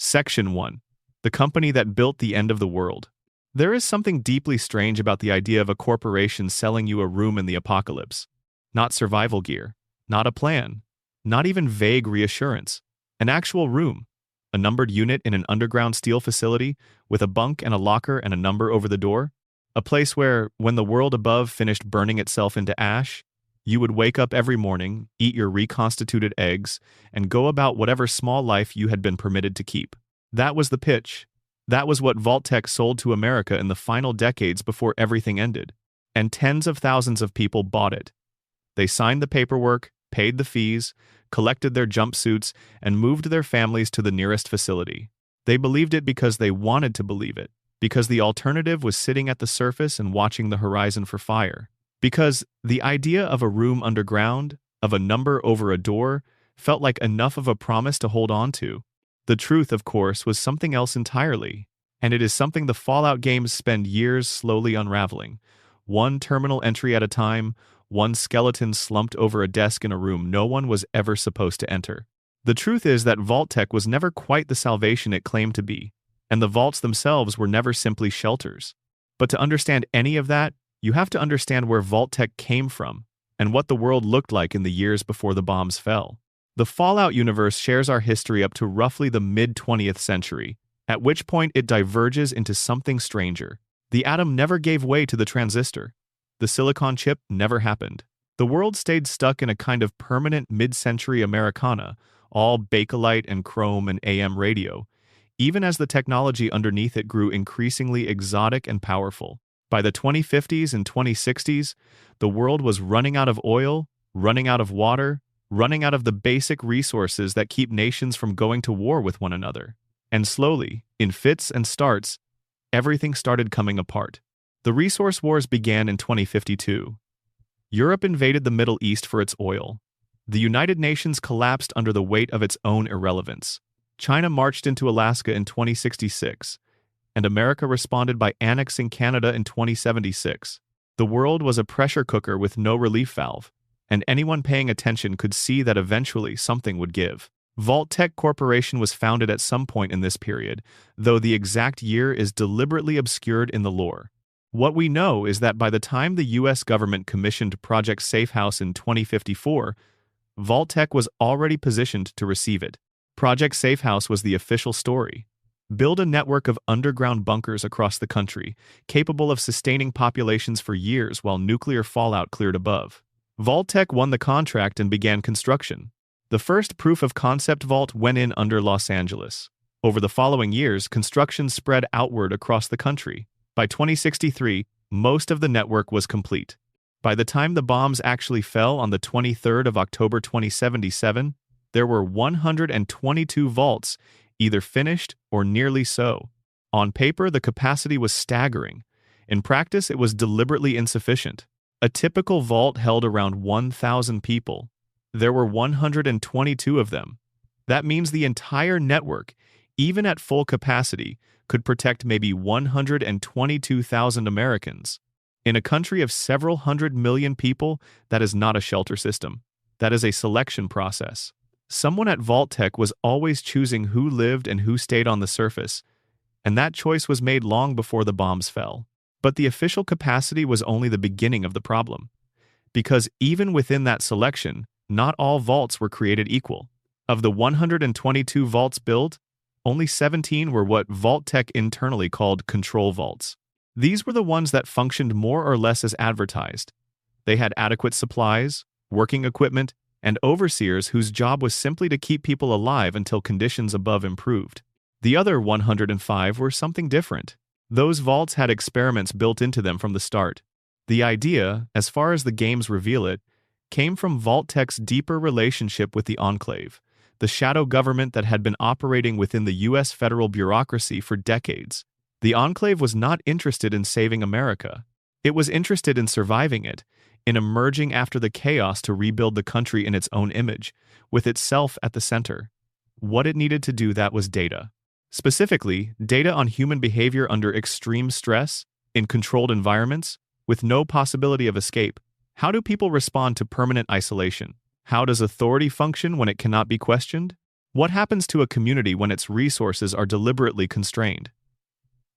Section 1. The company that built the end of the world. There is something deeply strange about the idea of a corporation selling you a room in the apocalypse. Not survival gear, not a plan, not even vague reassurance. An actual room, a numbered unit in an underground steel facility with a bunk and a locker and a number over the door. A place where, when the world above finished burning itself into ash, you would wake up every morning, eat your reconstituted eggs, and go about whatever small life you had been permitted to keep. That was the pitch. That was what Vault-Tec sold to America in the final decades before everything ended. And tens of thousands of people bought it. They signed the paperwork, paid the fees, collected their jumpsuits, and moved their families to the nearest facility. They believed it because they wanted to believe it, because the alternative was sitting at the surface and watching the horizon for fire. Because the idea of a room underground, of a number over a door, felt like enough of a promise to hold on to. The truth, of course, was something else entirely, and it is something the Fallout games spend years slowly unraveling. One terminal entry at a time, one skeleton slumped over a desk in a room no one was ever supposed to enter. The truth is that Vault-Tec was never quite the salvation it claimed to be, and the vaults themselves were never simply shelters. But to understand any of that, you have to understand where Vault-Tec came from, and what the world looked like in the years before the bombs fell. The Fallout universe shares our history up to roughly the mid-20th century, at which point it diverges into something stranger. The atom never gave way to the transistor. The silicon chip never happened. The world stayed stuck in a kind of permanent mid-century Americana, all Bakelite and chrome and AM radio, even as the technology underneath it grew increasingly exotic and powerful. By the 2050s and 2060s, the world was running out of oil, running out of water, running out of the basic resources that keep nations from going to war with one another. And slowly, in fits and starts, everything started coming apart. The resource wars began in 2052. Europe invaded the Middle East for its oil. The United Nations collapsed under the weight of its own irrelevance. China marched into Alaska in 2066, and America responded by annexing Canada in 2076. The world was a pressure cooker with no relief valve, and anyone paying attention could see that eventually something would give. Vault-Tec Corporation was founded at some point in this period, though the exact year is deliberately obscured in the lore. What we know is that by the time the US government commissioned Project Safehouse in 2054, Vault-Tec was already positioned to receive it. Project Safehouse was the official story. Build a network of underground bunkers across the country, capable of sustaining populations for years while nuclear fallout cleared above. Vault-Tec won the contract and began construction. The first proof-of-concept vault went in under Los Angeles. Over the following years, construction spread outward across the country. By 2063, most of the network was complete. By the time the bombs actually fell on the 23rd of October 2077, there were 122 vaults, either finished or nearly so. On paper, the capacity was staggering. In practice, it was deliberately insufficient. A typical vault held around 1,000 people. There were 122 of them. That means the entire network, even at full capacity, could protect maybe 122,000 Americans. In a country of several hundred million people, that is not a shelter system. That is a selection process. Someone at Vault-Tec was always choosing who lived and who stayed on the surface, and that choice was made long before the bombs fell. But the official capacity was only the beginning of the problem, because even within that selection, not all vaults were created equal. Of the 122 vaults built, only 17 were what Vault-Tec internally called control vaults. These were the ones that functioned more or less as advertised. They had adequate supplies, working equipment, and overseers whose job was simply to keep people alive until conditions above improved. The other 105 were something different. Those vaults had experiments built into them from the start. The idea, as far as the games reveal it, came from Vault-Tec's deeper relationship with the Enclave, the shadow government that had been operating within the US federal bureaucracy for decades. The Enclave was not interested in saving America. It was interested in surviving it, in emerging after the chaos to rebuild the country in its own image, with itself at the center. What it needed to do that was data. Specifically, data on human behavior under extreme stress, in controlled environments, with no possibility of escape. How do people respond to permanent isolation? How does authority function when it cannot be questioned? What happens to a community when its resources are deliberately constrained?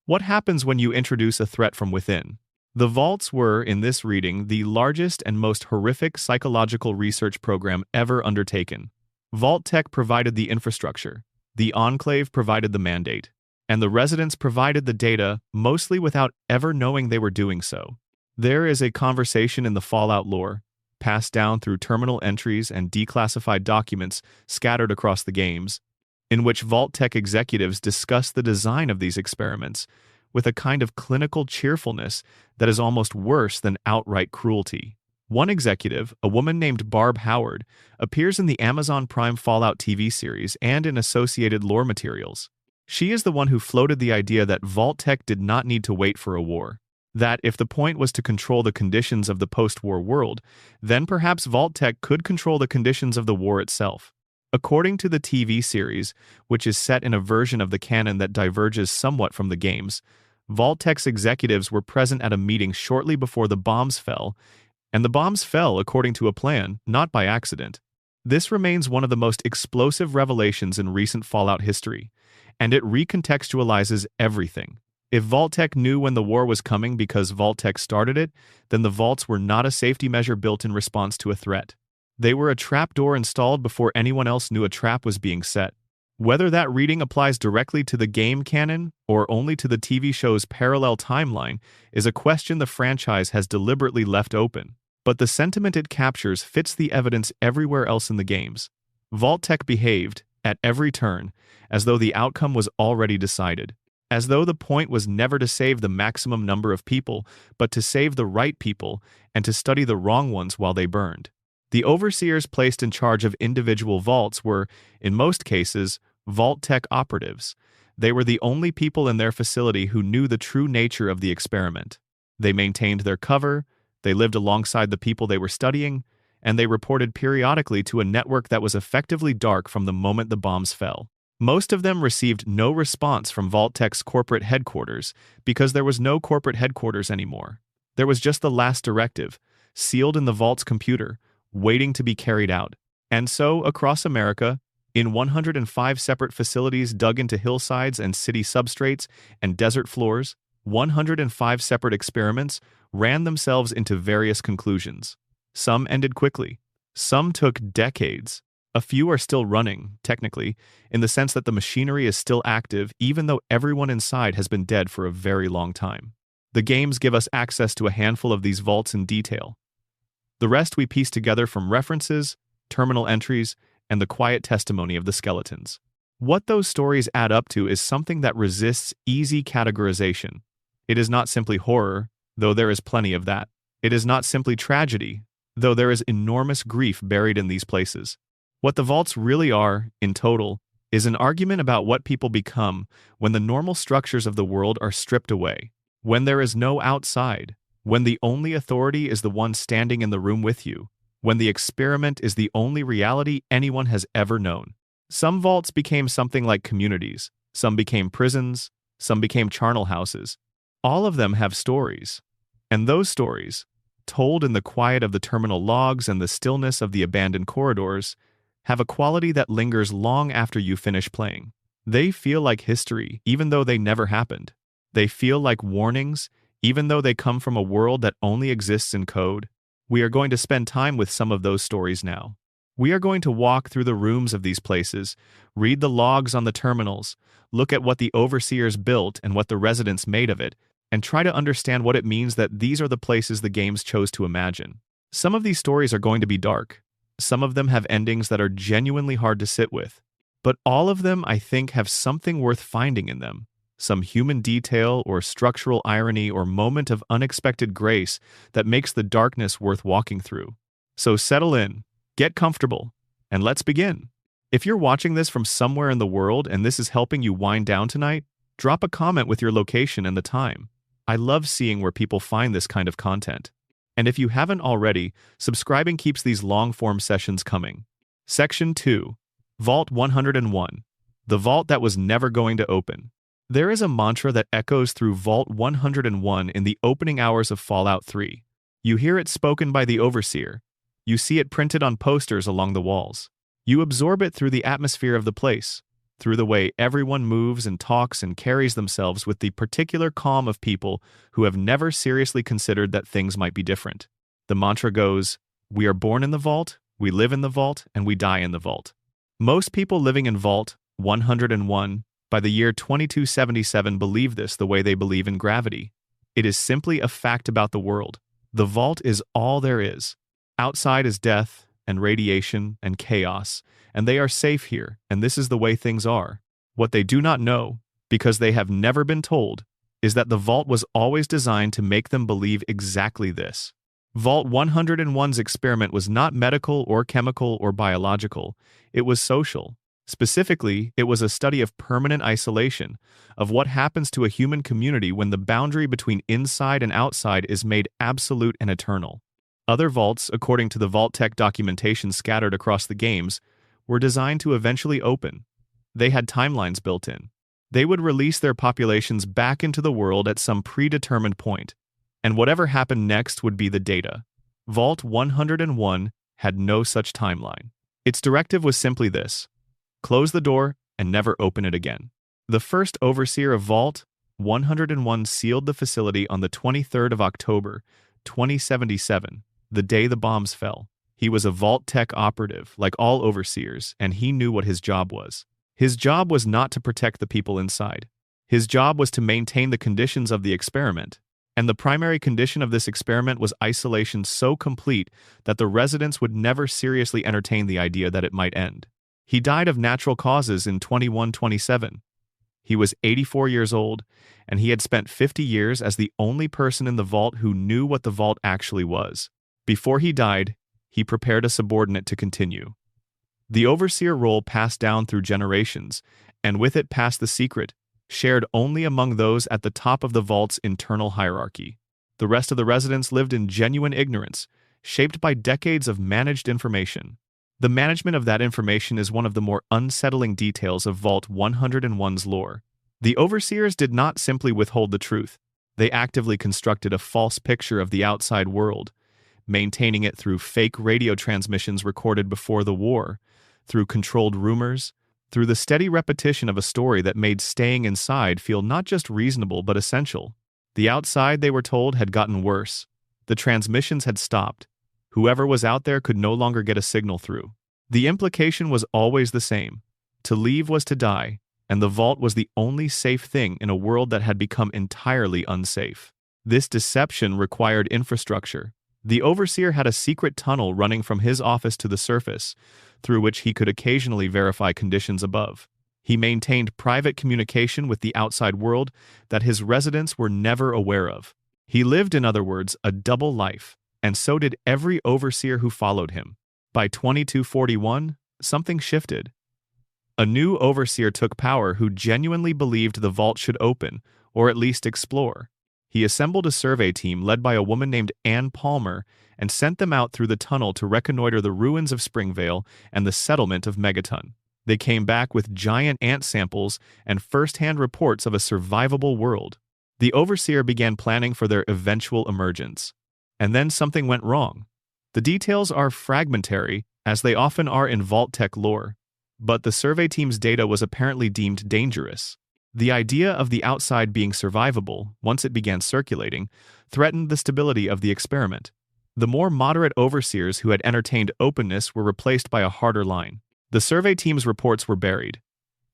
What happens when you introduce a threat from within? The vaults were, in this reading, the largest and most horrific psychological research program ever undertaken. Vault Tech provided the infrastructure, the Enclave provided the mandate, and the residents provided the data, mostly without ever knowing they were doing so. There is a conversation in the Fallout lore, passed down through terminal entries and declassified documents scattered across the games, in which Vault Tech executives discuss the design of these experiments with a kind of clinical cheerfulness that is almost worse than outright cruelty. One executive, a woman named Barb Howard, appears in the Amazon Prime Fallout TV series and in associated lore materials. She is the one who floated the idea that Vault Tech did not need to wait for a war. That if the point was to control the conditions of the post-war world, then perhaps Vault Tech could control the conditions of the war itself. According to the TV series, which is set in a version of the canon that diverges somewhat from the games, Vault Tech's executives were present at a meeting shortly before the bombs fell, and the bombs fell according to a plan, not by accident. This remains one of the most explosive revelations in recent Fallout history, and it recontextualizes everything. If Vault Tech knew when the war was coming because Vault Tech started it, then the vaults were not a safety measure built in response to a threat. They were a trapdoor installed before anyone else knew a trap was being set. Whether that reading applies directly to the game canon or only to the TV show's parallel timeline is a question the franchise has deliberately left open, but the sentiment it captures fits the evidence everywhere else in the games. Vault Tech behaved, at every turn, as though the outcome was already decided, as though the point was never to save the maximum number of people, but to save the right people and to study the wrong ones while they burned. The overseers placed in charge of individual vaults were, in most cases, Vault Tech operatives. They were the only people in their facility who knew the true nature of the experiment. They maintained their cover, they lived alongside the people they were studying, and they reported periodically to a network that was effectively dark from the moment the bombs fell. Most of them received no response from Vault Tech's corporate headquarters because there was no corporate headquarters anymore. There was just the last directive, sealed in the Vault's computer, waiting to be carried out. And so, across America, in 105 separate facilities dug into hillsides and city substrates and desert floors, 105 separate experiments ran themselves into various conclusions. Some ended quickly. Some took decades. A few are still running, technically, in the sense that the machinery is still active even though everyone inside has been dead for a very long time. The games give us access to a handful of these vaults in detail. The rest we piece together from references, terminal entries, and the quiet testimony of the skeletons. What those stories add up to is something that resists easy categorization. It is not simply horror, though there is plenty of that. It is not simply tragedy, though there is enormous grief buried in these places. What the vaults really are, in total, is an argument about what people become when the normal structures of the world are stripped away, when there is no outside, when the only authority is the one standing in the room with you, when the experiment is the only reality anyone has ever known. Some vaults became something like communities, some became prisons, some became charnel houses. All of them have stories. And those stories, told in the quiet of the terminal logs and the stillness of the abandoned corridors, have a quality that lingers long after you finish playing. They feel like history, even though they never happened. They feel like warnings, even though they come from a world that only exists in code. We are going to spend time with some of those stories now. We are going to walk through the rooms of these places, read the logs on the terminals, look at what the overseers built and what the residents made of it, and try to understand what it means that these are the places the games chose to imagine. Some of these stories are going to be dark. Some of them have endings that are genuinely hard to sit with. But all of them, I think, have something worth finding in them. Some human detail or structural irony or moment of unexpected grace that makes the darkness worth walking through. So settle in, get comfortable, and let's begin. If you're watching this from somewhere in the world and this is helping you wind down tonight, drop a comment with your location and the time. I love seeing where people find this kind of content. And if you haven't already, subscribing keeps these long-form sessions coming. Section 2. Vault 101. The vault that was never going to open. There is a mantra that echoes through Vault 101 in the opening hours of Fallout 3. You hear it spoken by the Overseer. You see it printed on posters along the walls. You absorb it through the atmosphere of the place, through the way everyone moves and talks and carries themselves with the particular calm of people who have never seriously considered that things might be different. The mantra goes, "We are born in the vault, we live in the vault, and we die in the vault." Most people living in Vault 101 by the year 2277 believe this the way they believe in gravity. It is simply a fact about the world. The vault is all there is. Outside is death and radiation and chaos, and they are safe here, and this is the way things are. What they do not know, because they have never been told, is that the vault was always designed to make them believe exactly this. Vault 101's experiment was not medical or chemical or biological, it was social. Specifically, it was a study of permanent isolation, of what happens to a human community when the boundary between inside and outside is made absolute and eternal. Other vaults, according to the Vault-Tec documentation scattered across the games, were designed to eventually open. They had timelines built in. They would release their populations back into the world at some predetermined point, and whatever happened next would be the data. Vault 101 had no such timeline. Its directive was simply this: close the door and never open it again. The first overseer of Vault 101 sealed the facility on the 23rd of October, 2077, the day the bombs fell. He was a Vault-Tec operative, like all overseers, and he knew what his job was. His job was not to protect the people inside. His job was to maintain the conditions of the experiment, and the primary condition of this experiment was isolation so complete that the residents would never seriously entertain the idea that it might end. He died of natural causes in 2127. He was 84 years old, and he had spent 50 years as the only person in the vault who knew what the vault actually was. Before he died, he prepared a subordinate to continue. The overseer role passed down through generations, and with it passed the secret, shared only among those at the top of the vault's internal hierarchy. The rest of the residents lived in genuine ignorance, shaped by decades of managed information. The management of that information is one of the more unsettling details of Vault 101's lore. The overseers did not simply withhold the truth. They actively constructed a false picture of the outside world, maintaining it through fake radio transmissions recorded before the war, through controlled rumors, through the steady repetition of a story that made staying inside feel not just reasonable but essential. The outside, they were told, had gotten worse. The transmissions had stopped. Whoever was out there could no longer get a signal through. The implication was always the same. To leave was to die, and the vault was the only safe thing in a world that had become entirely unsafe. This deception required infrastructure. The overseer had a secret tunnel running from his office to the surface, through which he could occasionally verify conditions above. He maintained private communication with the outside world that his residents were never aware of. He lived, in other words, a double life, and so did every overseer who followed him. By 2241, something shifted. A new overseer took power who genuinely believed the vault should open, or at least explore. He assembled a survey team led by a woman named Ann Palmer and sent them out through the tunnel to reconnoiter the ruins of Springvale and the settlement of Megaton. They came back with giant ant samples and first-hand reports of a survivable world. The overseer began planning for their eventual emergence. And then something went wrong. The details are fragmentary, as they often are in Vault-Tec lore, but the survey team's data was apparently deemed dangerous. The idea of the outside being survivable, once it began circulating, threatened the stability of the experiment. The more moderate overseers who had entertained openness were replaced by a harder line. The survey team's reports were buried.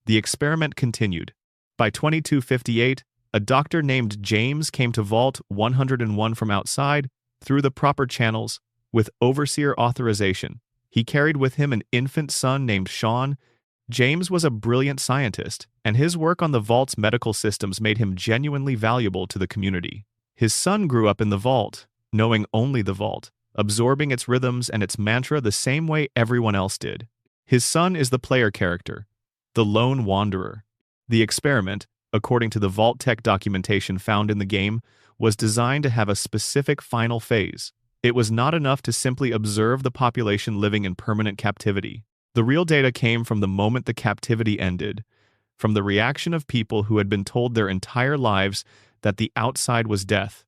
The experiment continued. By 2258, a doctor named James came to Vault 101 from outside, through the proper channels, with overseer authorization. He carried with him an infant son named Sean. James was a brilliant scientist, and his work on the Vault's medical systems made him genuinely valuable to the community. His son grew up in the Vault, knowing only the Vault, absorbing its rhythms and its mantra the same way everyone else did. His son is the player character, the Lone Wanderer. The experiment, according to the Vault-Tec documentation found in the game, was designed to have a specific final phase. It was not enough to simply observe the population living in permanent captivity. The real data came from the moment the captivity ended, from the reaction of people who had been told their entire lives that the outside was death.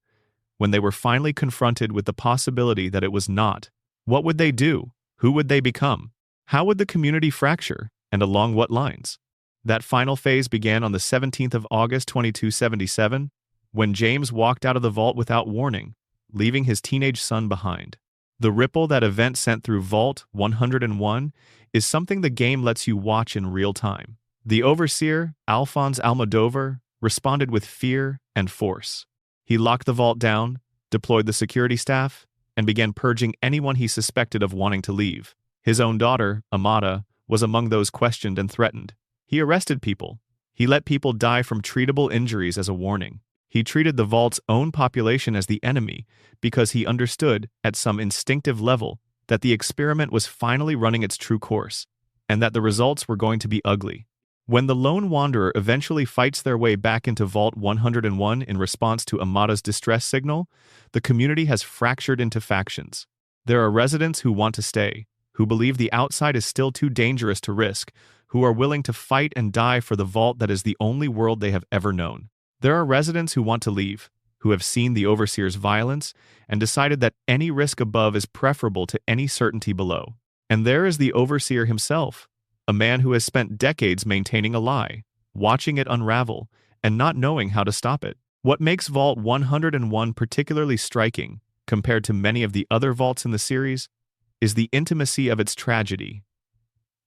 When they were finally confronted with the possibility that it was not, what would they do? Who would they become? How would the community fracture, and along what lines? That final phase began on the 17th of August 2277, when James walked out of the vault without warning, leaving his teenage son behind. The ripple that event sent through Vault 101 is something the game lets you watch in real time. The Overseer, Alphonse Almodovar, responded with fear and force. He locked the vault down, deployed the security staff, and began purging anyone he suspected of wanting to leave. His own daughter, Amada, was among those questioned and threatened. He arrested people. He let people die from treatable injuries as a warning. He treated the vault's own population as the enemy because he understood, at some instinctive level, that the experiment was finally running its true course, and that the results were going to be ugly. When the lone wanderer eventually fights their way back into Vault 101 in response to Amada's distress signal, the community has fractured into factions. There are residents who want to stay, who believe the outside is still too dangerous to risk, who are willing to fight and die for the vault that is the only world they have ever known. There are residents who want to leave, who have seen the Overseer's violence and decided that any risk above is preferable to any certainty below. And there is the Overseer himself, a man who has spent decades maintaining a lie, watching it unravel, and not knowing how to stop it. What makes Vault 101 particularly striking, compared to many of the other vaults in the series, is the intimacy of its tragedy.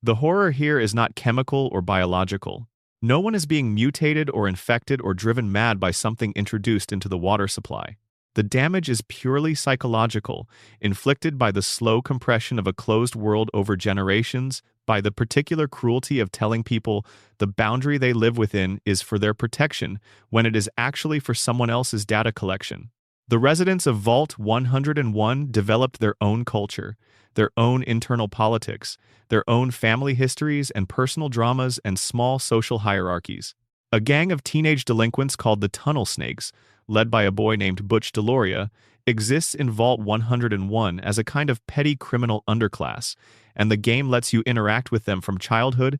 The horror here is not chemical or biological. No one is being mutated or infected or driven mad by something introduced into the water supply. The damage is purely psychological, inflicted by the slow compression of a closed world over generations, by the particular cruelty of telling people the boundary they live within is for their protection when it is actually for someone else's data collection. The residents of Vault 101 developed their own culture, their own internal politics, their own family histories and personal dramas and small social hierarchies. A gang of teenage delinquents called the Tunnel Snakes, led by a boy named Butch Deloria, exists in Vault 101 as a kind of petty criminal underclass, and the game lets you interact with them from childhood,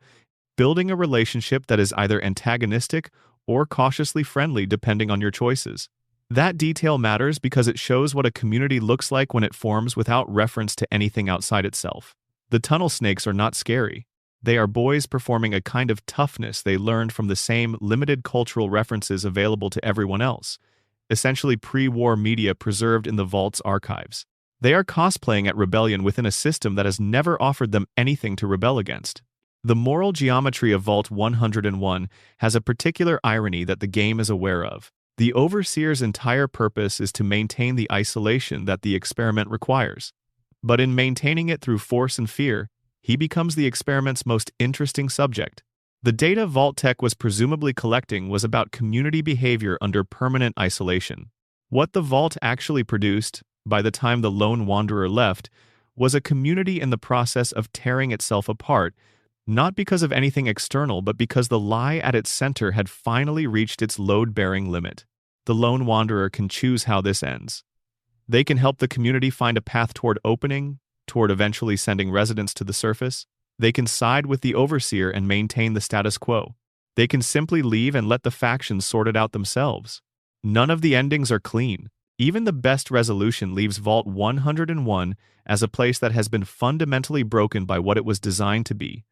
building a relationship that is either antagonistic or cautiously friendly depending on your choices. That detail matters because it shows what a community looks like when it forms without reference to anything outside itself. The Tunnel Snakes are not scary. They are boys performing a kind of toughness they learned from the same limited cultural references available to everyone else, essentially pre-war media preserved in the Vault's archives. They are cosplaying at rebellion within a system that has never offered them anything to rebel against. The moral geometry of Vault 101 has a particular irony that the game is aware of. The Overseer's entire purpose is to maintain the isolation that the experiment requires. But in maintaining it through force and fear, he becomes the experiment's most interesting subject. The data Vault Tech was presumably collecting was about community behavior under permanent isolation. What the Vault actually produced, by the time the lone wanderer left, was a community in the process of tearing itself apart, not because of anything external but because the lie at its center had finally reached its load-bearing limit. The lone wanderer can choose how this ends. They can help the community find a path toward opening, toward eventually sending residents to the surface. They can side with the Overseer and maintain the status quo. They can simply leave and let the factions sort it out themselves. None of the endings are clean. Even the best resolution leaves Vault 101 as a place that has been fundamentally broken by what it was designed to be.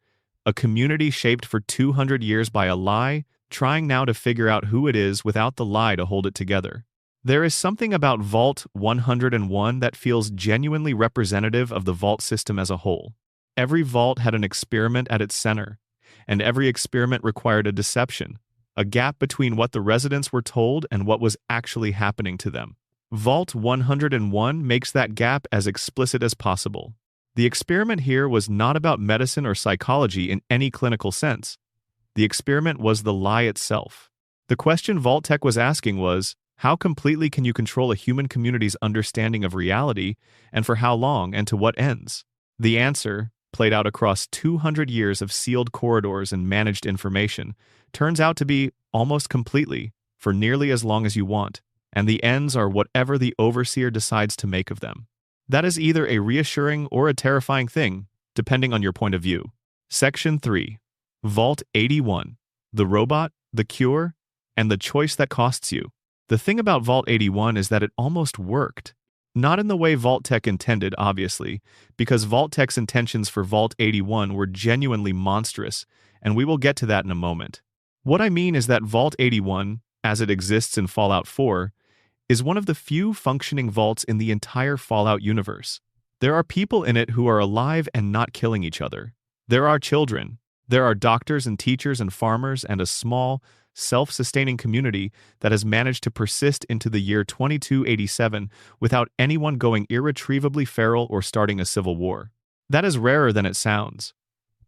A community shaped for 200 years by a lie, trying now to figure out who it is without the lie to hold it together. There is something about Vault 101 that feels genuinely representative of the Vault system as a whole. Every vault had an experiment at its center, and every experiment required a deception, a gap between what the residents were told and what was actually happening to them. Vault 101 makes that gap as explicit as possible. The experiment here was not about medicine or psychology in any clinical sense. The experiment was the lie itself. The question Vault Tech was asking was, how completely can you control a human community's understanding of reality, and for how long and to what ends? The answer, played out across 200 years of sealed corridors and managed information, turns out to be almost completely, for nearly as long as you want, and the ends are whatever the Overseer decides to make of them. That is either a reassuring or a terrifying thing, depending on your point of view. Section 3. Vault 81. The Robot, the Cure, and the Choice That Costs You. The thing about Vault 81 is that it almost worked. Not in the way Vault-Tec intended, obviously, because Vault-Tec's intentions for Vault 81 were genuinely monstrous, and we will get to that in a moment. What I mean is that Vault 81, as it exists in Fallout 4, is one of the few functioning vaults in the entire Fallout universe. There are people in it who are alive and not killing each other. There are children. There are doctors and teachers and farmers and a small, self-sustaining community that has managed to persist into the year 2287 without anyone going irretrievably feral or starting a civil war. That is rarer than it sounds.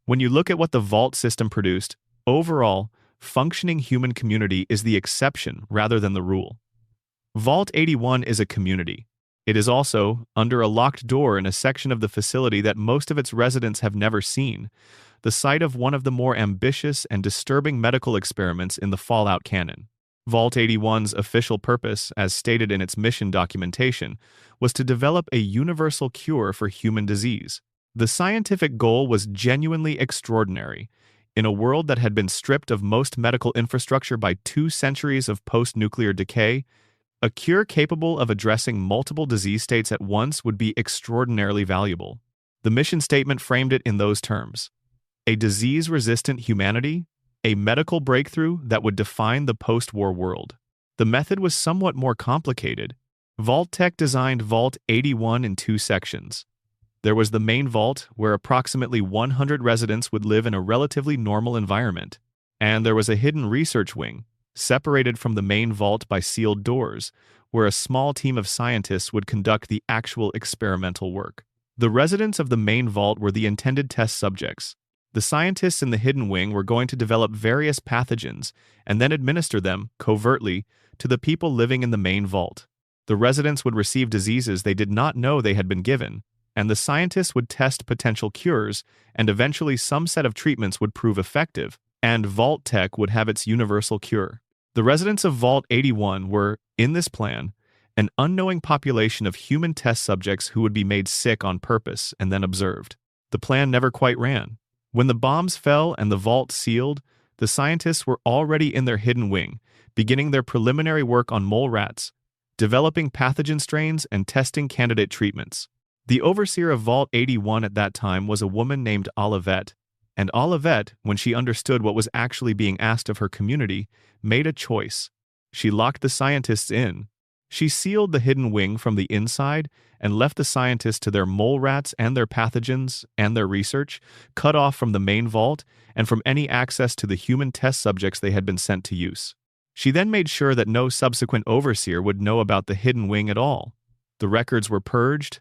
When you look at what the Vault system produced, overall, functioning human community is the exception rather than the rule. Vault 81 is a community. It is also under a locked door in a section of the facility that most of its residents have never seen, the site of one of the more ambitious and disturbing medical experiments in the Fallout canon. Vault 81's official purpose, as stated in its mission documentation, was to develop a universal cure for human disease. The scientific goal was genuinely extraordinary. In a world that had been stripped of most medical infrastructure by 2 centuries of post-nuclear decay, a cure capable of addressing multiple disease states at once would be extraordinarily valuable. The mission statement framed it in those terms. A disease-resistant humanity, a medical breakthrough that would define the post-war world. The method was somewhat more complicated. Vault-Tec designed Vault 81 in 2 sections. There was the main vault, where approximately 100 residents would live in a relatively normal environment, and there was a hidden research wing, separated from the main vault by sealed doors, where a small team of scientists would conduct the actual experimental work. The residents of the main vault were the intended test subjects. The scientists in the hidden wing were going to develop various pathogens and then administer them, covertly, to the people living in the main vault. The residents would receive diseases they did not know they had been given, and the scientists would test potential cures, and eventually some set of treatments would prove effective, and Vault-Tec would have its universal cure. The residents of Vault 81 were, in this plan, an unknowing population of human test subjects who would be made sick on purpose and then observed. The plan never quite ran. When the bombs fell and the vault sealed, the scientists were already in their hidden wing, beginning their preliminary work on mole rats, developing pathogen strains and testing candidate treatments. The overseer of Vault 81 at that time was a woman named Olivette, and Olivette, when she understood what was actually being asked of her community, made a choice. She locked the scientists in. She sealed the hidden wing from the inside and left the scientists to their mole rats and their pathogens and their research, cut off from the main vault and from any access to the human test subjects they had been sent to use. She then made sure that no subsequent overseer would know about the hidden wing at all. The records were purged.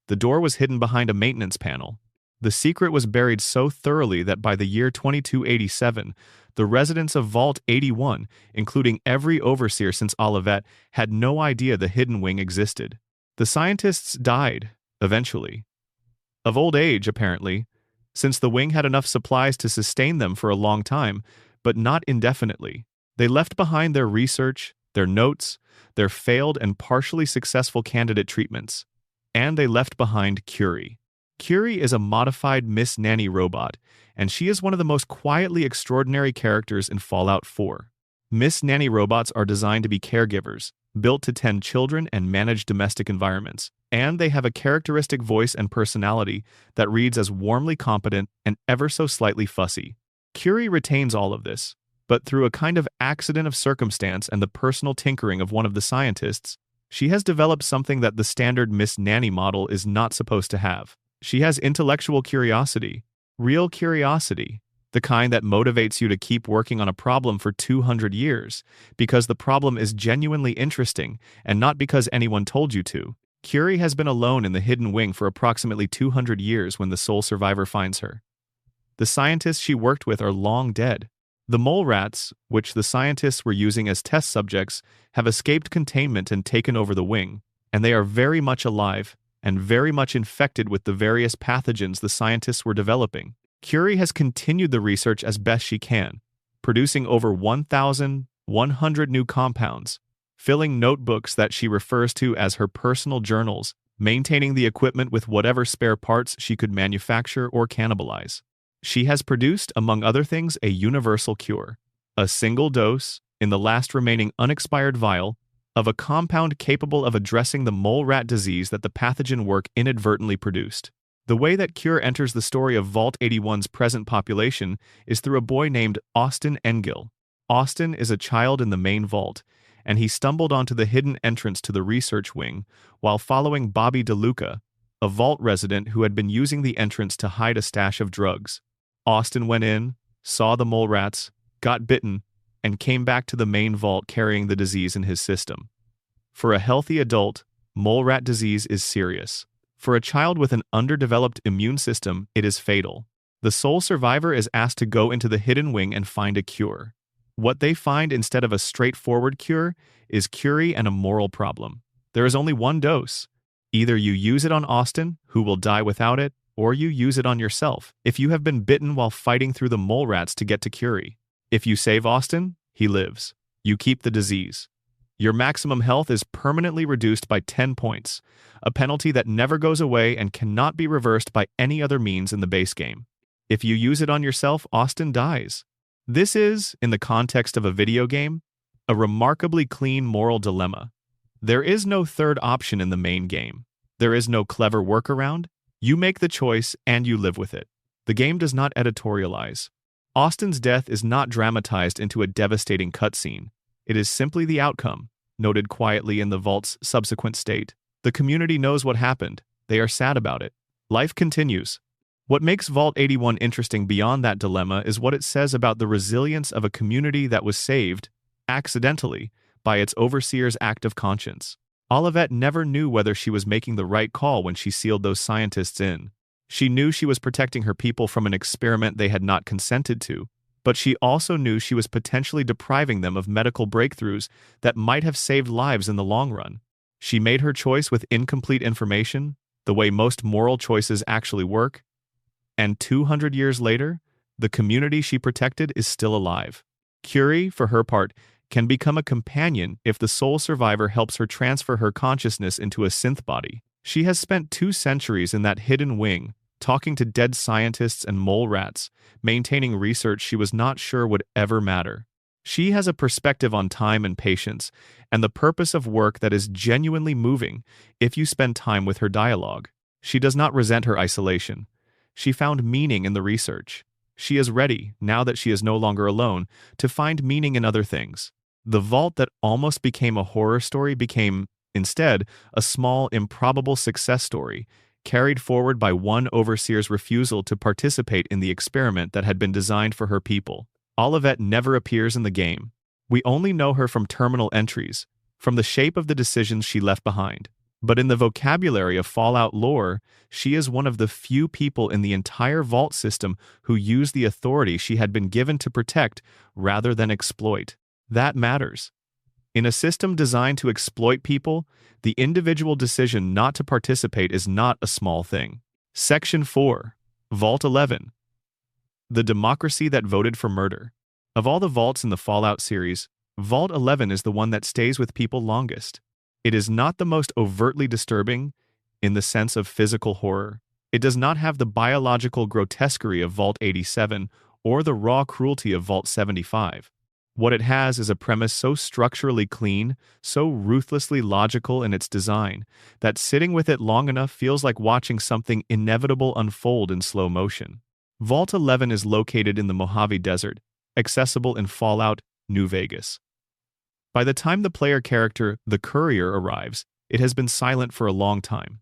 The door was hidden behind a maintenance panel. The secret was buried so thoroughly that by the year 2287, the residents of Vault 81, including every overseer since Olivette, had no idea the hidden wing existed. The scientists died, eventually. Of old age, apparently, since the wing had enough supplies to sustain them for a long time, but not indefinitely. They left behind their research, their notes, their failed and partially successful candidate treatments, and they left behind Curie. Curie is a modified Miss Nanny robot, and she is one of the most quietly extraordinary characters in Fallout 4. Miss Nanny robots are designed to be caregivers, built to tend children and manage domestic environments, and they have a characteristic voice and personality that reads as warmly competent and ever so slightly fussy. Curie retains all of this, but through a kind of accident of circumstance and the personal tinkering of one of the scientists, she has developed something that the standard Miss Nanny model is not supposed to have. She has intellectual curiosity, real curiosity, the kind that motivates you to keep working on a problem for 200 years, because the problem is genuinely interesting and not because anyone told you to. Curie has been alone in the hidden wing for approximately 200 years when the sole survivor finds her. The scientists she worked with are long dead. The mole rats, which the scientists were using as test subjects, have escaped containment and taken over the wing, and they are very much alive and very much infected with the various pathogens the scientists were developing. Curie has continued the research as best she can, producing over 1,100 new compounds, filling notebooks that she refers to as her personal journals, maintaining the equipment with whatever spare parts she could manufacture or cannibalize. She has produced, among other things, a universal cure, a single dose, in the last remaining unexpired vial, of a compound capable of addressing the mole rat disease that the pathogen work inadvertently produced. The way that cure enters the story of Vault 81's present population is through a boy named Austin Engel. Austin is a child in the main vault, and he stumbled onto the hidden entrance to the research wing while following Bobby DeLuca, a vault resident who had been using the entrance to hide a stash of drugs. Austin went in, saw the mole rats, got bitten, and came back to the main vault carrying the disease in his system. For a healthy adult, mole rat disease is serious. For a child with an underdeveloped immune system, it is fatal. The sole survivor is asked to go into the hidden wing and find a cure. What they find instead of a straightforward cure is Curie and a moral problem. There is only one dose. Either you use it on Austin, who will die without it, or you use it on yourself if you have been bitten while fighting through the mole rats to get to Curie. If you save Austin, he lives. You keep the disease. Your maximum health is permanently reduced by 10 points, a penalty that never goes away and cannot be reversed by any other means in the base game. If you use it on yourself, Austin dies. This is, in the context of a video game, a remarkably clean moral dilemma. There is no third option in the main game. There is no clever workaround. You make the choice and you live with it. The game does not editorialize. Austin's death is not dramatized into a devastating cutscene. It is simply the outcome, noted quietly in the vault's subsequent state. The community knows what happened. They are sad about it. Life continues. What makes Vault 81 interesting beyond that dilemma is what it says about the resilience of a community that was saved, accidentally, by its overseer's act of conscience. Olivette never knew whether she was making the right call when she sealed those scientists in. She knew she was protecting her people from an experiment they had not consented to, but she also knew she was potentially depriving them of medical breakthroughs that might have saved lives in the long run. She made her choice with incomplete information, the way most moral choices actually work, and 200 years later, the community she protected is still alive. Curie, for her part, can become a companion if the sole survivor helps her transfer her consciousness into a synth body. She has spent 2 centuries in that hidden wing, talking to dead scientists and mole rats, maintaining research she was not sure would ever matter. She has a perspective on time and patience, and the purpose of work that is genuinely moving if you spend time with her dialogue. She does not resent her isolation. She found meaning in the research. She is ready, now that she is no longer alone, to find meaning in other things. The vault that almost became a horror story became, instead, a small, improbable success story, carried forward by one overseer's refusal to participate in the experiment that had been designed for her people. Olivette never appears in the game. We only know her from terminal entries, from the shape of the decisions she left behind. But in the vocabulary of Fallout lore, she is one of the few people in the entire vault system who use the authority she had been given to protect rather than exploit. That matters. In a system designed to exploit people, the individual decision not to participate is not a small thing. Section 4. Vault 11. The democracy that voted for murder. Of all the vaults in the Fallout series, Vault 11 is the one that stays with people longest. It is not the most overtly disturbing, in the sense of physical horror. It does not have the biological grotesquerie of Vault 87 or the raw cruelty of Vault 75. What it has is a premise so structurally clean, so ruthlessly logical in its design, that sitting with it long enough feels like watching something inevitable unfold in slow motion. Vault 11 is located in the Mojave Desert, accessible in Fallout New Vegas. By the time the player character, the Courier, arrives, it has been silent for a long time.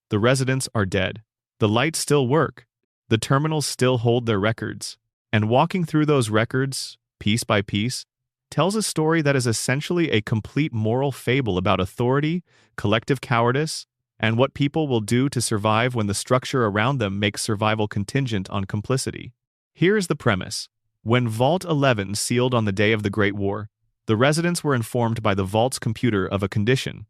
The residents are dead. The lights still work. The terminals still hold their records. And walking through those records, piece by piece, tells a story that is essentially a complete moral fable about authority, collective cowardice, and what people will do to survive when the structure around them makes survival contingent on complicity. Here is the premise. When Vault 11 sealed on the day of the Great War, the residents were informed by the Vault's computer of a condition.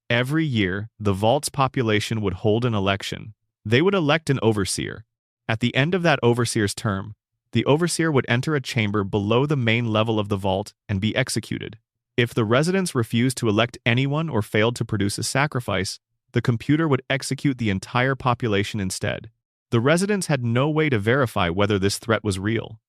Every year, the Vault's population would hold an election. They would elect an overseer. At the end of that overseer's term, the overseer would enter a chamber below the main level of the Vault and be executed. If the residents refused to elect anyone or failed to produce a sacrifice, the computer would execute the entire population instead. The residents had no way to verify whether this threat was real.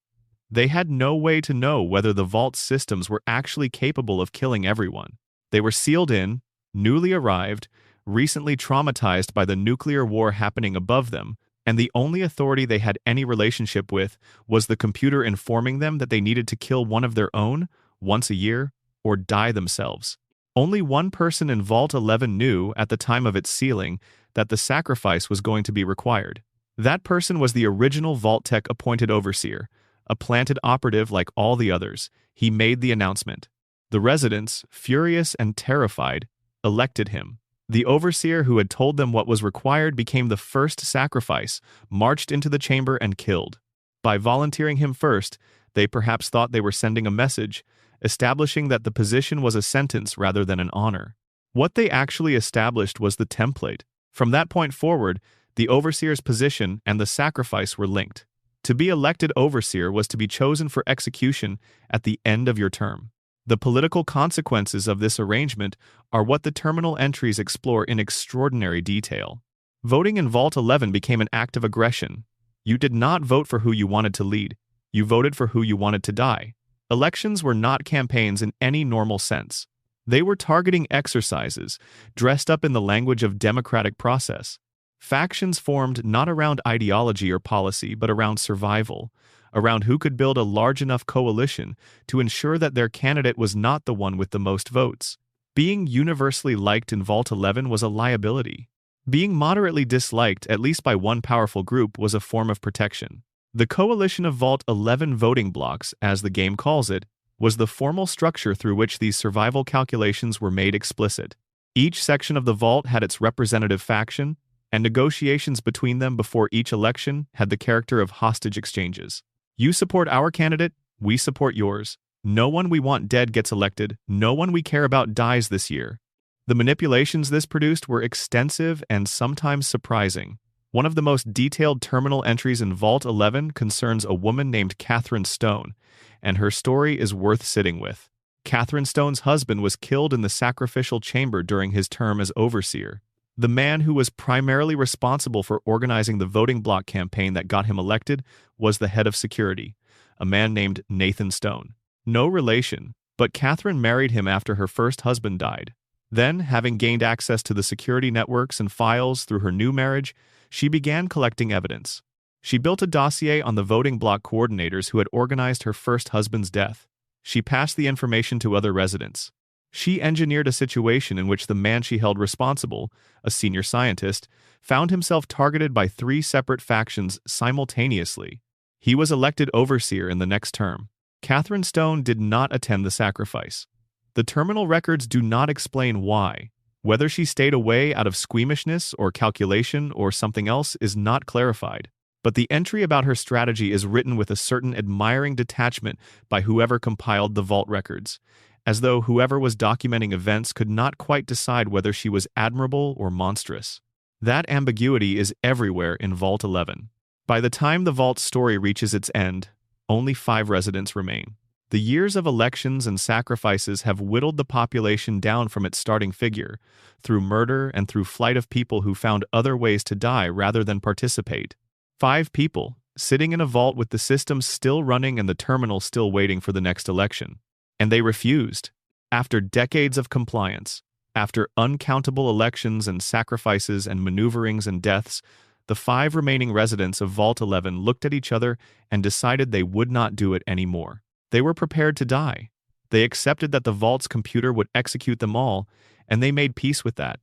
They had no way to know whether the Vault's systems were actually capable of killing everyone. They were sealed in, newly arrived, recently traumatized by the nuclear war happening above them, and the only authority they had any relationship with was the computer informing them that they needed to kill one of their own once a year or die themselves. Only one person in Vault 11 knew at the time of its sealing that the sacrifice was going to be required. That person was the original Vault-Tec appointed overseer, a planted operative like all the others. He made the announcement. The residents, furious and terrified, elected him. The overseer who had told them what was required became the first sacrifice, marched into the chamber and killed. By volunteering him first, they perhaps thought they were sending a message, establishing that the position was a sentence rather than an honor. What they actually established was the template. From that point forward, the overseer's position and the sacrifice were linked. To be elected overseer was to be chosen for execution at the end of your term. The political consequences of this arrangement are what the terminal entries explore in extraordinary detail. Voting in Vault 11 became an act of aggression. You did not vote for who you wanted to lead. You voted for who you wanted to die. Elections were not campaigns in any normal sense. They were targeting exercises, dressed up in the language of democratic process. Factions formed not around ideology or policy, but around survival, around who could build a large enough coalition to ensure that their candidate was not the one with the most votes. Being universally liked in Vault 11 was a liability. Being moderately disliked, at least by one powerful group, was a form of protection. The coalition of Vault 11 voting blocks, as the game calls it, was the formal structure through which these survival calculations were made explicit. Each section of the Vault had its representative faction, and negotiations between them before each election had the character of hostage exchanges. You support our candidate, we support yours. No one we want dead gets elected, no one we care about dies this year. The manipulations this produced were extensive and sometimes surprising. One of the most detailed terminal entries in Vault 11 concerns a woman named Catherine Stone, and her story is worth sitting with. Catherine Stone's husband was killed in the sacrificial chamber during his term as overseer. The man who was primarily responsible for organizing the voting block campaign that got him elected was the head of security, a man named Nathan Stone. No relation, but Catherine married him after her first husband died. Then, having gained access to the security networks and files through her new marriage, she began collecting evidence. She built a dossier on the voting block coordinators who had organized her first husband's death. She passed the information to other residents. She engineered a situation in which the man she held responsible, a senior scientist, found himself targeted by 3 separate factions simultaneously. He was elected overseer in the next term. Catherine Stone did not attend the sacrifice. The terminal records do not explain why. Whether she stayed away out of squeamishness or calculation or something else is not clarified. But the entry about her strategy is written with a certain admiring detachment by whoever compiled the Vault records, as though whoever was documenting events could not quite decide whether she was admirable or monstrous. That ambiguity is everywhere in Vault 11. By the time the Vault's story reaches its end, only 5 residents remain. The years of elections and sacrifices have whittled the population down from its starting figure, through murder and through flight of people who found other ways to die rather than participate. 5 people, sitting in a vault with the system still running and the terminal still waiting for the next election. And they refused. After decades of compliance, after uncountable elections and sacrifices and maneuverings and deaths, the 5 remaining residents of Vault 11 looked at each other and decided they would not do it anymore. They were prepared to die. They accepted that the Vault's computer would execute them all, and they made peace with that.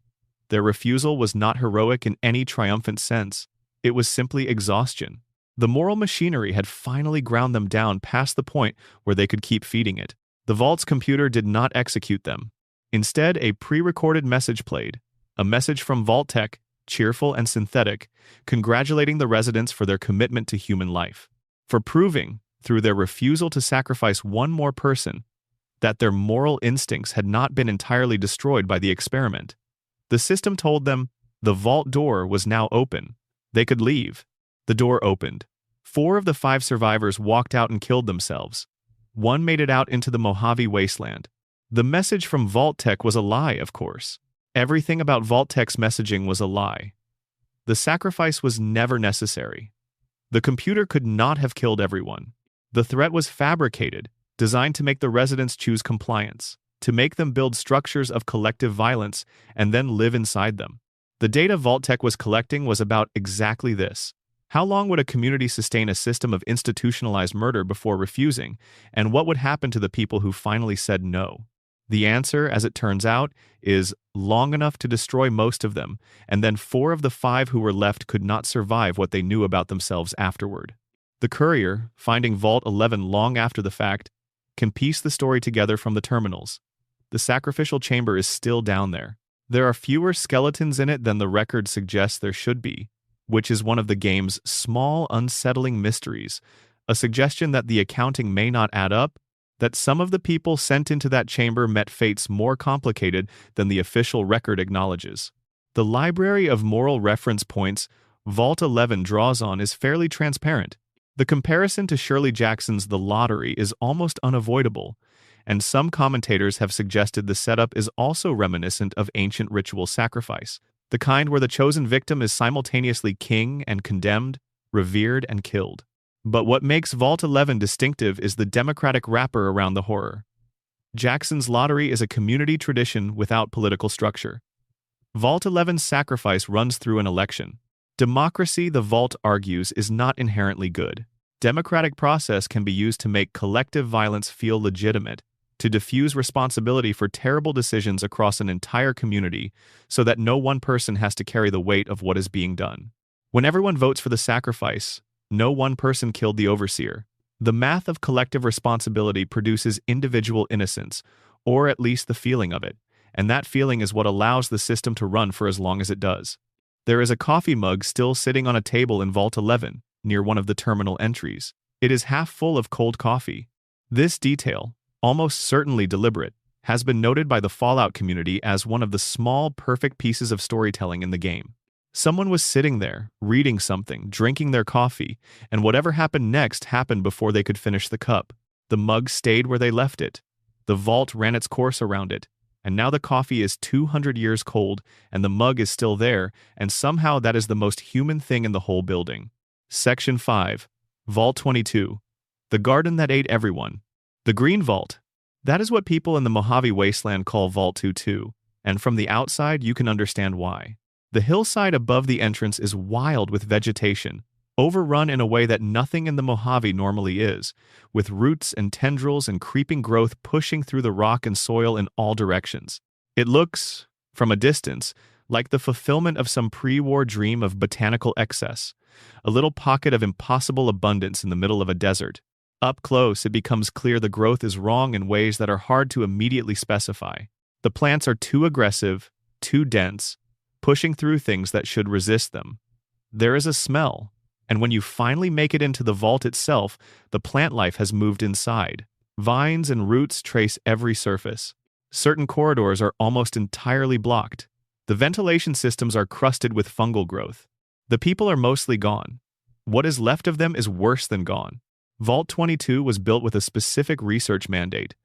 Their refusal was not heroic in any triumphant sense. It was simply exhaustion. The moral machinery had finally ground them down past the point where they could keep feeding it. The Vault's computer did not execute them. Instead, a pre-recorded message played, a message from Vault-Tec, cheerful and synthetic, congratulating the residents for their commitment to human life, for proving, through their refusal to sacrifice one more person, that their moral instincts had not been entirely destroyed by the experiment. The system told them the vault door was now open. They could leave. The door opened. 4 of the 5 survivors walked out and killed themselves. 1 made it out into the Mojave wasteland. The message from Vault-Tec was a lie, of course. Everything about Vault-Tec's messaging was a lie. The sacrifice was never necessary. The computer could not have killed everyone. The threat was fabricated, designed to make the residents choose compliance. to make them build structures of collective violence and then live inside them. The data Vault-Tec was collecting was about exactly this. How long would a community sustain a system of institutionalized murder before refusing, and what would happen to the people who finally said no? The answer, as it turns out, is long enough to destroy most of them, and then 4 of the 5 who were left could not survive what they knew about themselves afterward. The courier, finding Vault 11 long after the fact, can piece the story together from the terminals. The sacrificial chamber is still down there. There are fewer skeletons in it than the record suggests there should be, which is one of the game's small, unsettling mysteries, a suggestion that the accounting may not add up, that some of the people sent into that chamber met fates more complicated than the official record acknowledges. The library of moral reference points Vault 11 draws on is fairly transparent. The comparison to Shirley Jackson's The Lottery is almost unavoidable, and some commentators have suggested the setup is also reminiscent of ancient ritual sacrifice, the kind where the chosen victim is simultaneously king and condemned, revered and killed. But what makes Vault 11 distinctive is the democratic wrapper around the horror. Jackson's Lottery is a community tradition without political structure. Vault 11's sacrifice runs through an election. Democracy, the Vault argues, is not inherently good. Democratic process can be used to make collective violence feel legitimate, to diffuse responsibility for terrible decisions across an entire community so that no one person has to carry the weight of what is being done. When everyone votes for the sacrifice, no one person killed the overseer. The math of collective responsibility produces individual innocence, or at least the feeling of it, and that feeling is what allows the system to run for as long as it does. There is a coffee mug still sitting on a table in Vault 11, near one of the terminal entries. It is half full of cold coffee. This detail, almost certainly deliberate, has been noted by the Fallout community as one of the small, perfect pieces of storytelling in the game. Someone was sitting there, reading something, drinking their coffee, and whatever happened next happened before they could finish the cup. The mug stayed where they left it. The vault ran its course around it, and now the coffee is 200 years cold, and the mug is still there, and somehow that is the most human thing in the whole building. Section 5. Vault 22. The garden that ate everyone. The Green Vault. That is what people in the Mojave Wasteland call Vault 22, and from the outside you can understand why. The hillside above the entrance is wild with vegetation, overrun in a way that nothing in the Mojave normally is, with roots and tendrils and creeping growth pushing through the rock and soil in all directions. It looks, from a distance, like the fulfillment of some pre-war dream of botanical excess, a little pocket of impossible abundance in the middle of a desert. Up close, it becomes clear the growth is wrong in ways that are hard to immediately specify. The plants are too aggressive, too dense, pushing through things that should resist them. There is a smell, and when you finally make it into the vault itself, the plant life has moved inside. Vines and roots trace every surface. Certain corridors are almost entirely blocked. The ventilation systems are crusted with fungal growth. The people are mostly gone. What is left of them is worse than gone. Vault 22 was built with a specific research mandate: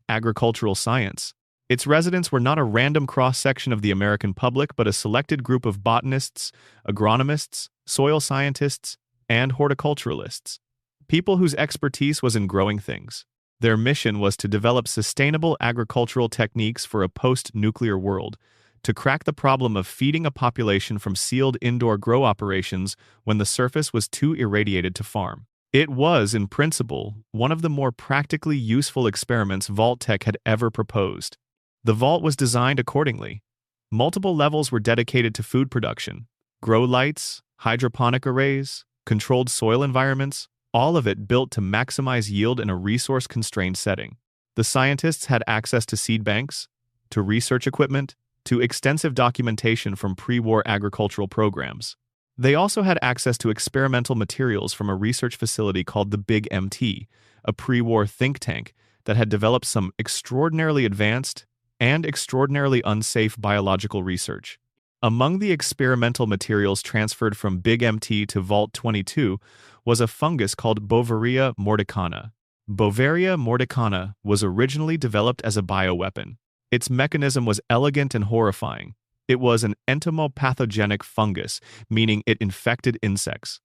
agricultural science. Its residents were not a random cross-section of the American public, but a selected group of botanists, agronomists, soil scientists, and horticulturalists. People whose expertise was in growing things. Their mission was to develop sustainable agricultural techniques for a post-nuclear world, to crack the problem of feeding a population from sealed indoor grow operations when the surface was too irradiated to farm. It was, in principle, one of the more practically useful experiments Vault-Tec had ever proposed. The vault was designed accordingly. Multiple levels were dedicated to food production: grow lights, hydroponic arrays, controlled soil environments, all of it built to maximize yield in a resource-constrained setting. The scientists had access to seed banks, to research equipment, to extensive documentation from pre-war agricultural programs. They also had access to experimental materials from a research facility called the Big MT, a pre-war think tank that had developed some extraordinarily advanced and extraordinarily unsafe biological research. Among the experimental materials transferred from Big MT to Vault 22 was a fungus called Beauveria mordicana. Beauveria mordicana was originally developed as a bioweapon. Its mechanism was elegant and horrifying. It was an entomopathogenic fungus, meaning it infected insects.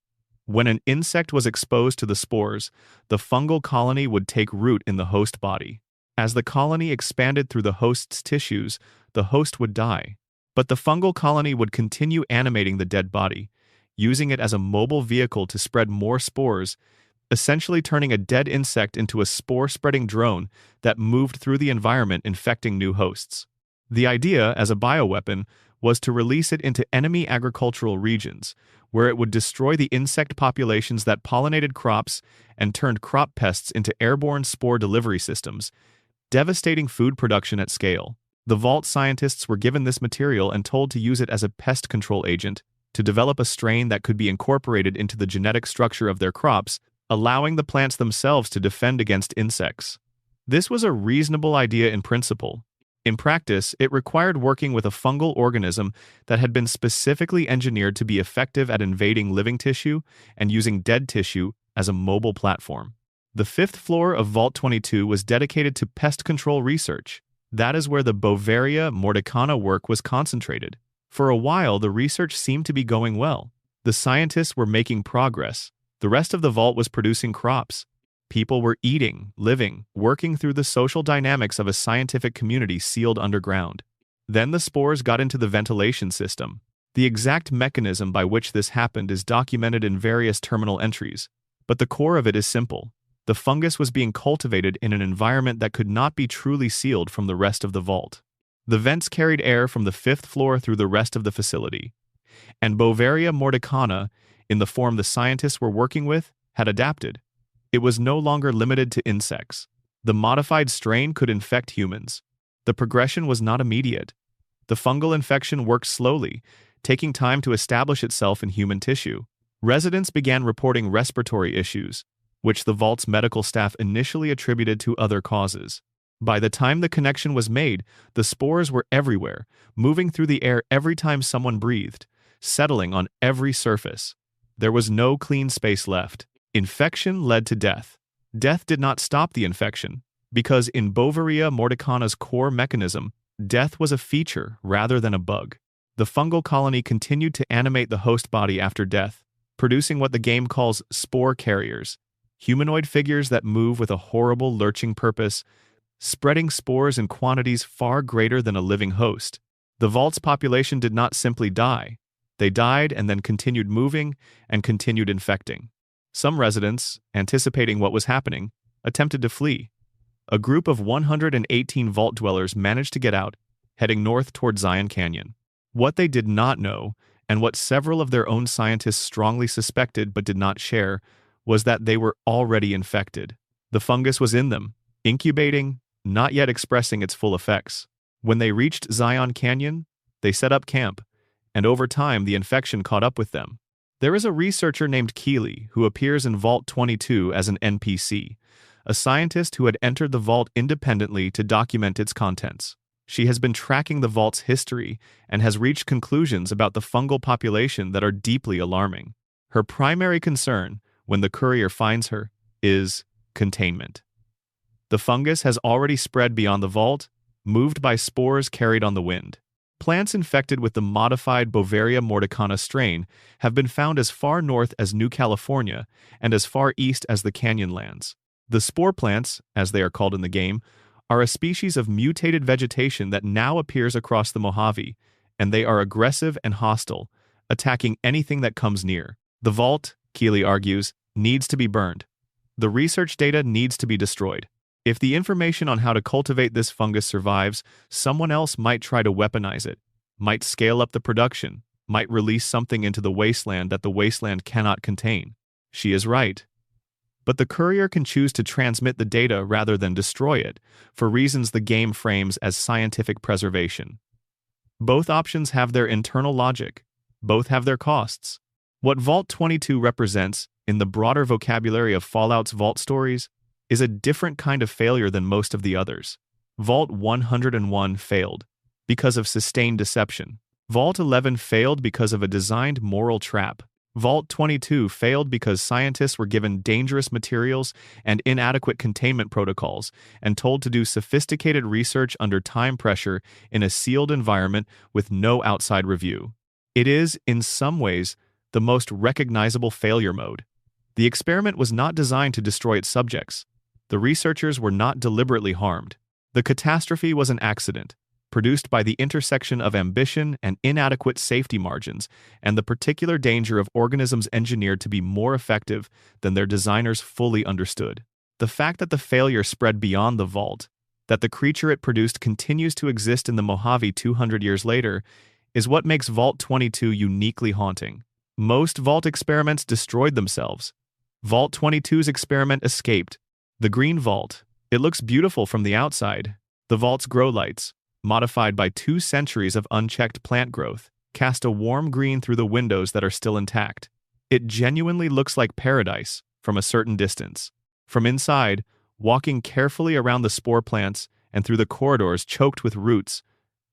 When an insect was exposed to the spores, the fungal colony would take root in the host body. As the colony expanded through the host's tissues, the host would die. But the fungal colony would continue animating the dead body, using it as a mobile vehicle to spread more spores, essentially turning a dead insect into a spore-spreading drone that moved through the environment infecting new hosts. The idea, as a bioweapon, was to release it into enemy agricultural regions, where it would destroy the insect populations that pollinated crops and turned crop pests into airborne spore delivery systems, devastating food production at scale. The Vault scientists were given this material and told to use it as a pest control agent to develop a strain that could be incorporated into the genetic structure of their crops, allowing the plants themselves to defend against insects. This was a reasonable idea in principle. In practice, it required working with a fungal organism that had been specifically engineered to be effective at invading living tissue and using dead tissue as a mobile platform. The fifth floor of Vault 22 was dedicated to pest control research. That is where the Bovaria mordicana work was concentrated. For a while, the research seemed to be going well. The scientists were making progress. The rest of the vault was producing crops. People were eating, living, working through the social dynamics of a scientific community sealed underground. Then the spores got into the ventilation system. The exact mechanism by which this happened is documented in various terminal entries, but the core of it is simple. The fungus was being cultivated in an environment that could not be truly sealed from the rest of the vault. The vents carried air from the fifth floor through the rest of the facility, and Bovaria mordicana, in the form the scientists were working with, had adapted. It was no longer limited to insects. The modified strain could infect humans. The progression was not immediate. The fungal infection worked slowly, taking time to establish itself in human tissue. Residents began reporting respiratory issues, which the vault's medical staff initially attributed to other causes. By the time the connection was made, the spores were everywhere, moving through the air every time someone breathed, settling on every surface. There was no clean space left. Infection led to death. Death did not stop the infection, because in Bovaria mordicana's core mechanism, death was a feature rather than a bug. The fungal colony continued to animate the host body after death, producing what the game calls spore carriers, humanoid figures that move with a horrible lurching purpose, spreading spores in quantities far greater than a living host. The vault's population did not simply die. They died and then continued moving and continued infecting. Some residents, anticipating what was happening, attempted to flee. A group of 118 vault dwellers managed to get out, heading north toward Zion Canyon. What they did not know, and what several of their own scientists strongly suspected but did not share, was that they were already infected. The fungus was in them, incubating, not yet expressing its full effects. When they reached Zion Canyon, they set up camp, and over time the infection caught up with them. There is a researcher named Keeley who appears in Vault 22 as an NPC, a scientist who had entered the vault independently to document its contents. She has been tracking the vault's history and has reached conclusions about the fungal population that are deeply alarming. Her primary concern, when the courier finds her, is containment. The fungus has already spread beyond the vault, moved by spores carried on the wind. Plants infected with the modified Bovaria mordicana strain have been found as far north as New California and as far east as the Canyonlands. The spore plants, as they are called in the game, are a species of mutated vegetation that now appears across the Mojave, and they are aggressive and hostile, attacking anything that comes near. The vault, Keeley argues, needs to be burned. The research data needs to be destroyed. If the information on how to cultivate this fungus survives, someone else might try to weaponize it, might scale up the production, might release something into the wasteland that the wasteland cannot contain. She is right. But the courier can choose to transmit the data rather than destroy it, for reasons the game frames as scientific preservation. Both options have their internal logic. Both have their costs. What Vault 22 represents, in the broader vocabulary of Fallout's vault stories, is a different kind of failure than most of the others. Vault 101 failed because of sustained deception. Vault 11 failed because of a designed moral trap. Vault 22 failed because scientists were given dangerous materials and inadequate containment protocols and told to do sophisticated research under time pressure in a sealed environment with no outside review. It is, in some ways, the most recognizable failure mode. The experiment was not designed to destroy its subjects. The researchers were not deliberately harmed. The catastrophe was an accident, produced by the intersection of ambition and inadequate safety margins, and the particular danger of organisms engineered to be more effective than their designers fully understood. The fact that the failure spread beyond the vault, that the creature it produced continues to exist in the Mojave 200 years later, is what makes Vault 22 uniquely haunting. Most vault experiments destroyed themselves. Vault 22's experiment escaped. The green vault. It looks beautiful from the outside. The vault's grow lights, modified by 2 centuries of unchecked plant growth, cast a warm green through the windows that are still intact. It genuinely looks like paradise from a certain distance. From inside, walking carefully around the spore plants and through the corridors choked with roots,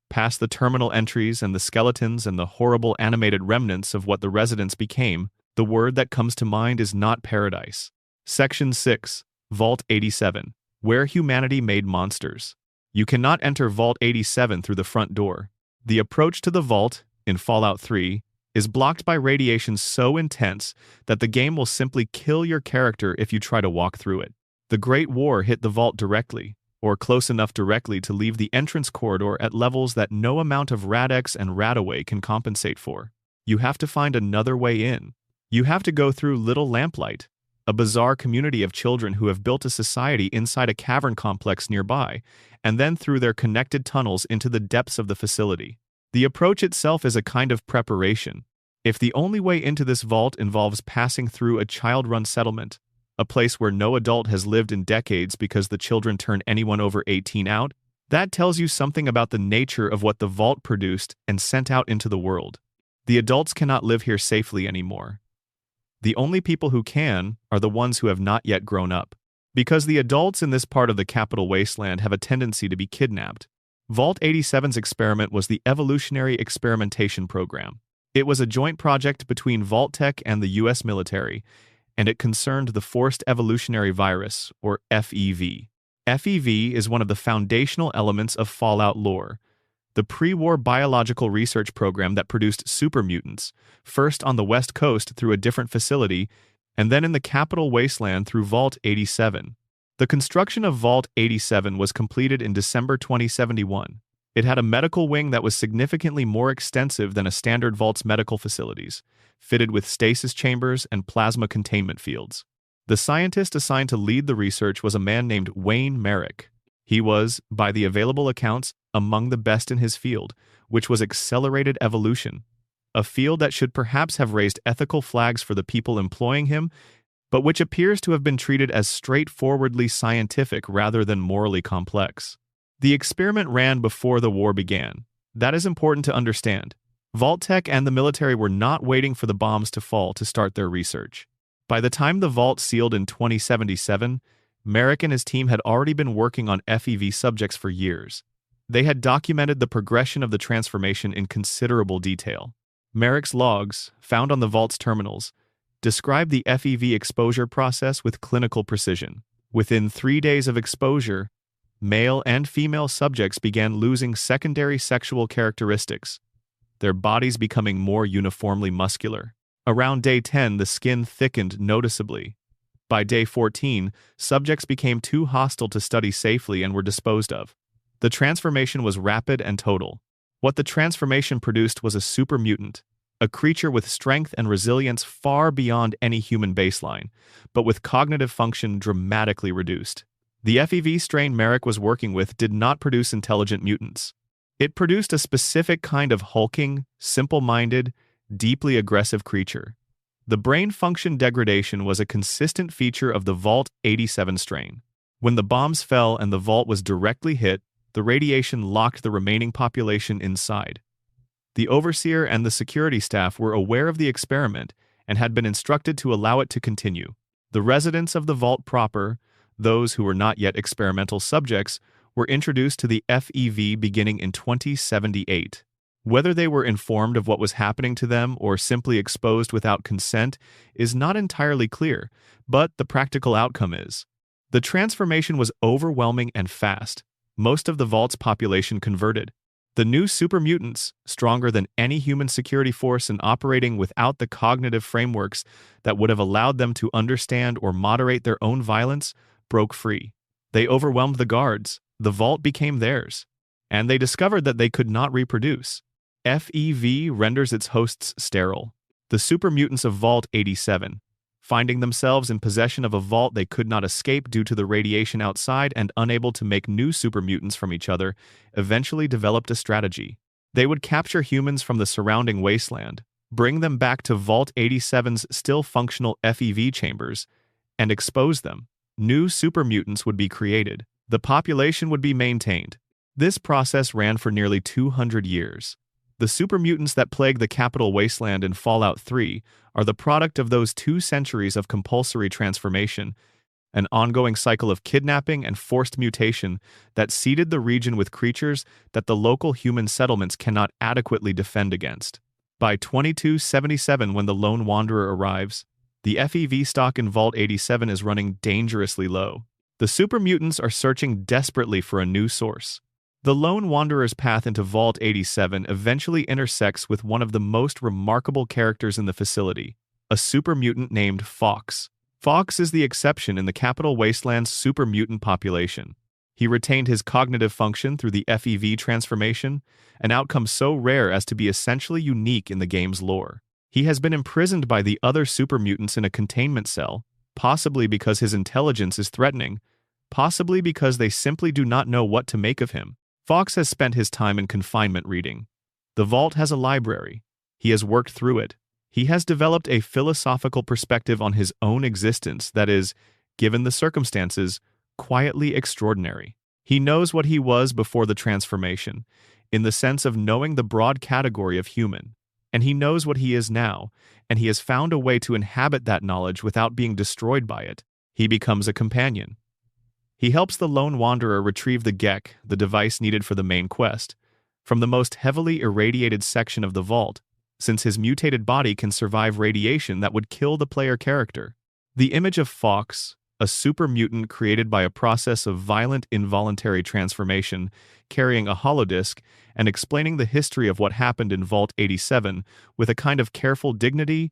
past the terminal entries and the skeletons and the horrible animated remnants of what the residents became, the word that comes to mind is not paradise. Section 6, Vault 87, where humanity made monsters. You cannot enter Vault 87 through the front door. The approach to the vault, in Fallout 3, is blocked by radiation so intense that the game will simply kill your character if you try to walk through it. The Great War hit the vault directly, or close enough directly to leave the entrance corridor at levels that no amount of Rad-X and Rad-Away can compensate for. You have to find another way in. You have to go through Little Lamplight, a bizarre community of children who have built a society inside a cavern complex nearby, and then through their connected tunnels into the depths of the facility. The approach itself is a kind of preparation. If the only way into this vault involves passing through a child-run settlement, a place where no adult has lived in decades because the children turn anyone over 18 out, that tells you something about the nature of what the vault produced and sent out into the world. The adults cannot live here safely anymore. The only people who can are the ones who have not yet grown up, because the adults in this part of the capital wasteland have a tendency to be kidnapped. Vault 87's experiment was the Evolutionary Experimentation Program. It was a joint project between Vault-Tec and the U.S. military, and it concerned the Forced Evolutionary Virus, or FEV. FEV is one of the foundational elements of Fallout lore, the pre-war biological research program that produced super mutants, first on the West Coast through a different facility, and then in the capital wasteland through Vault 87. The construction of Vault 87 was completed in December 2071. It had a medical wing that was significantly more extensive than a standard vault's medical facilities, fitted with stasis chambers and plasma containment fields. The scientist assigned to lead the research was a man named Wayne Merrick. He was, by the available accounts, among the best in his field, which was accelerated evolution, a field that should perhaps have raised ethical flags for the people employing him, but which appears to have been treated as straightforwardly scientific rather than morally complex. The experiment ran before the war began. That is important to understand. Vault-Tec and the military were not waiting for the bombs to fall to start their research. By the time the vault sealed in 2077, Merrick and his team had already been working on FEV subjects for years. They had documented the progression of the transformation in considerable detail. Merrick's logs, found on the vault's terminals, describe the FEV exposure process with clinical precision. Within 3 days of exposure, male and female subjects began losing secondary sexual characteristics, their bodies becoming more uniformly muscular. Around day 10, the skin thickened noticeably. By day 14, subjects became too hostile to study safely and were disposed of. The transformation was rapid and total. What the transformation produced was a super mutant, a creature with strength and resilience far beyond any human baseline, but with cognitive function dramatically reduced. The FEV strain Merrick was working with did not produce intelligent mutants. It produced a specific kind of hulking, simple-minded, deeply aggressive creature. The brain function degradation was a consistent feature of the Vault 87 strain. When the bombs fell and the vault was directly hit, the radiation locked the remaining population inside. The overseer and the security staff were aware of the experiment and had been instructed to allow it to continue. The residents of the vault proper, those who were not yet experimental subjects, were introduced to the FEV beginning in 2078. Whether they were informed of what was happening to them or simply exposed without consent is not entirely clear, but the practical outcome is. The transformation was overwhelming and fast. Most of the vault's population converted. The new super mutants, stronger than any human security force and operating without the cognitive frameworks that would have allowed them to understand or moderate their own violence, broke free. They overwhelmed the guards, The vault became theirs, and they discovered that they could not reproduce. FEV renders its hosts sterile. The super mutants of Vault 87, finding themselves in possession of a vault they could not escape due to the radiation outside and unable to make new super mutants from each other, eventually developed a strategy. They would capture humans from the surrounding wasteland, bring them back to Vault 87's still functional FEV chambers, and expose them. New super mutants would be created. The population would be maintained. This process ran for nearly 200 years. The super mutants that plague the capital wasteland in Fallout 3 are the product of those 2 centuries of compulsory transformation, an ongoing cycle of kidnapping and forced mutation that seeded the region with creatures that the local human settlements cannot adequately defend against. By 2277, when the Lone Wanderer arrives, the FEV stock in Vault 87 is running dangerously low. The super mutants are searching desperately for a new source. The Lone Wanderer's path into Vault 87 eventually intersects with one of the most remarkable characters in the facility, a super mutant named Fox. Fox is the exception in the Capital Wasteland's super mutant population. He retained his cognitive function through the FEV transformation, an outcome so rare as to be essentially unique in the game's lore. He has been imprisoned by the other super mutants in a containment cell, possibly because his intelligence is threatening, possibly because they simply do not know what to make of him. Fox has spent his time in confinement reading. The vault has a library. He has worked through it. He has developed a philosophical perspective on his own existence that is, given the circumstances, quietly extraordinary. He knows what he was before the transformation, in the sense of knowing the broad category of human, and he knows what he is now, and he has found a way to inhabit that knowledge without being destroyed by it. He becomes a companion. He helps the Lone Wanderer retrieve the Gek, the device needed for the main quest, from the most heavily irradiated section of the vault, since his mutated body can survive radiation that would kill the player character. The image of Fox, a super mutant created by a process of violent involuntary transformation, carrying a holodisk, and explaining the history of what happened in Vault 87 with a kind of careful dignity,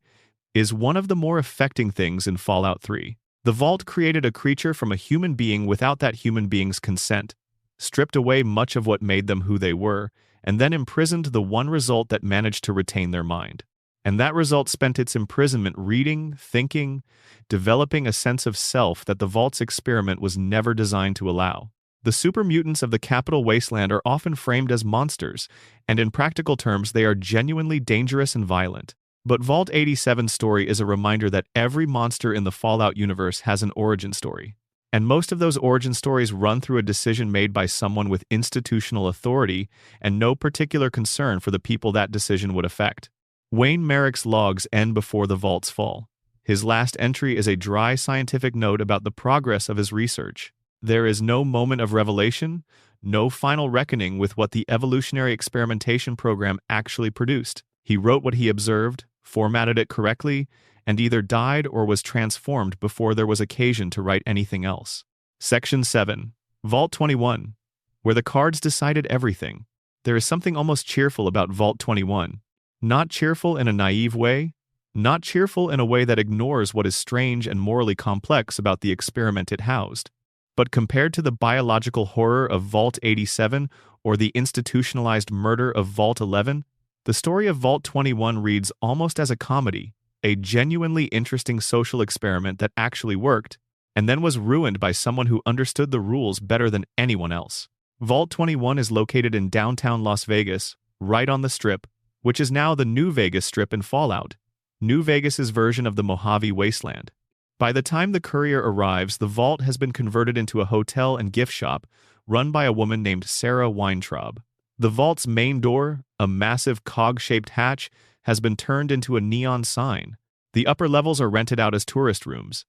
is one of the more affecting things in Fallout 3. The Vault created a creature from a human being without that human being's consent, stripped away much of what made them who they were, and then imprisoned the one result that managed to retain their mind. And that result spent its imprisonment reading, thinking, developing a sense of self that the Vault's experiment was never designed to allow. The super mutants of the Capital Wasteland are often framed as monsters, and in practical terms they are genuinely dangerous and violent. But Vault 87's story is a reminder that every monster in the Fallout universe has an origin story. And most of those origin stories run through a decision made by someone with institutional authority and no particular concern for the people that decision would affect. Wayne Merrick's logs end before the Vault's fall. His last entry is a dry scientific note about the progress of his research. There is no moment of revelation, no final reckoning with what the evolutionary experimentation program actually produced. He wrote what he observed, formatted it correctly, and either died or was transformed before there was occasion to write anything else. Section 7. Vault 21. Where the cards decided everything. There is something almost cheerful about Vault 21. Not cheerful in a naive way, not cheerful in a way that ignores what is strange and morally complex about the experiment it housed. But compared to the biological horror of Vault 87 or the institutionalized murder of Vault 11, the story of Vault 21 reads almost as a comedy, a genuinely interesting social experiment that actually worked, and then was ruined by someone who understood the rules better than anyone else. Vault 21 is located in downtown Las Vegas, right on the Strip, which is now the New Vegas Strip in Fallout, New Vegas's version of the Mojave Wasteland. By the time the courier arrives, the vault has been converted into a hotel and gift shop run by a woman named Sarah Weintraub. The vault's main door, a massive cog-shaped hatch, has been turned into a neon sign. The upper levels are rented out as tourist rooms.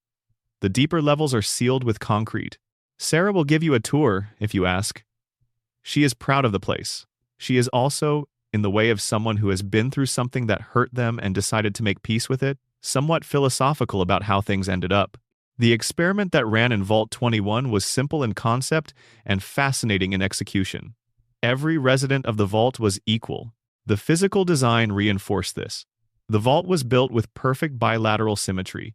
The deeper levels are sealed with concrete. Sarah will give you a tour, if you ask. She is proud of the place. She is also, in the way of someone who has been through something that hurt them and decided to make peace with it, somewhat philosophical about how things ended up. The experiment that ran in Vault 21 was simple in concept and fascinating in execution. Every resident of the vault was equal. The physical design reinforced this. The vault was built with perfect bilateral symmetry,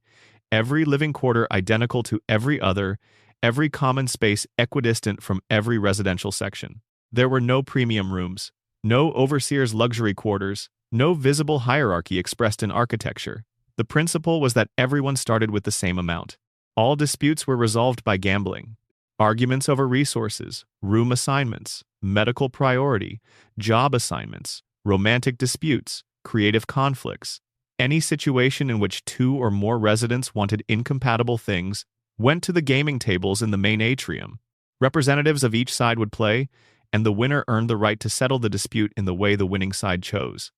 every living quarter identical to every other every common space equidistant from every residential section. There were no premium rooms, no overseer's luxury quarters, no visible hierarchy expressed in architecture. The principle was that everyone started with the same amount. All disputes were resolved by gambling. Arguments over resources, room assignments, medical priority, job assignments, romantic disputes, creative conflicts. Any situation in which two or more residents wanted incompatible things went to the gaming tables in the main atrium. Representatives of each side would play, and the winner earned the right to settle the dispute in the way the winning side chose.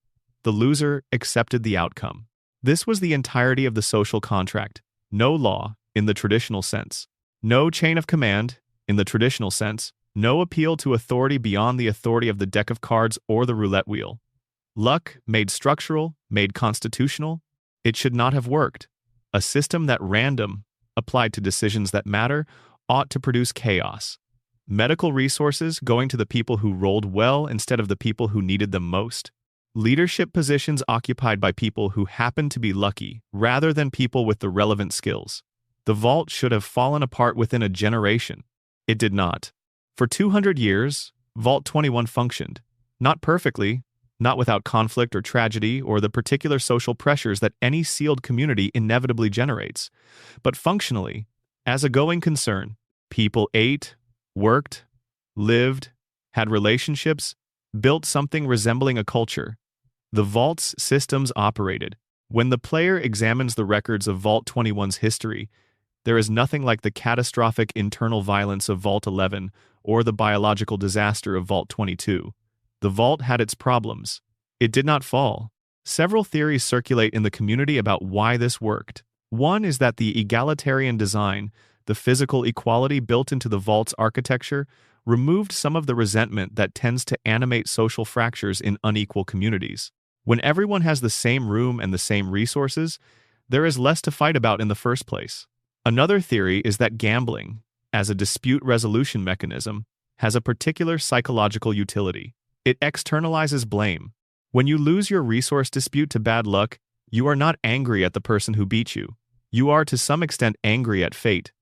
The loser accepted the outcome. This was the entirety of the social contract. No law, in the traditional sense. No chain of command, in the traditional sense. No appeal to authority beyond the authority of the deck of cards or the roulette wheel. Luck, made structural, made constitutional. It should not have worked. A system that random, applied to decisions that matter, ought to produce chaos. Medical resources going to the people who rolled well instead of the people who needed them most. Leadership positions occupied by people who happened to be lucky, rather than people with the relevant skills. The vault should have fallen apart within a generation. It did not. For 200 years, Vault 21 functioned. Not perfectly, not without conflict or tragedy or the particular social pressures that any sealed community inevitably generates, but functionally, as a going concern. People ate, worked, lived, had relationships, built something resembling a culture. The Vault's systems operated. When the player examines the records of Vault 21's history, there is nothing like the catastrophic internal violence of Vault 11 or the biological disaster of Vault 22. The Vault had its problems. It did not fall. Several theories circulate in the community about why this worked. One is that the egalitarian design, the physical equality built into the Vault's architecture, removed some of the resentment that tends to animate social fractures in unequal communities. When everyone has the same room and the same resources, there is less to fight about in the first place. Another theory is that gambling, as a dispute resolution mechanism, has a particular psychological utility. It externalizes blame. When you lose your resource dispute to bad luck, you are not angry at the person who beat you. You are to some extent angry at fate,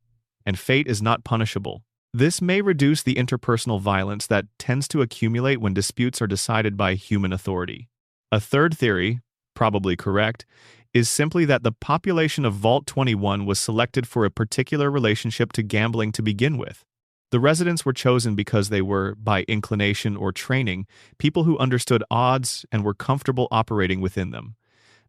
and fate is not punishable. This may reduce the interpersonal violence that tends to accumulate when disputes are decided by human authority. A third theory, probably correct, is simply that the population of Vault 21 was selected for a particular relationship to gambling to begin with. The residents were chosen because they were, by inclination or training, people who understood odds and were comfortable operating within them.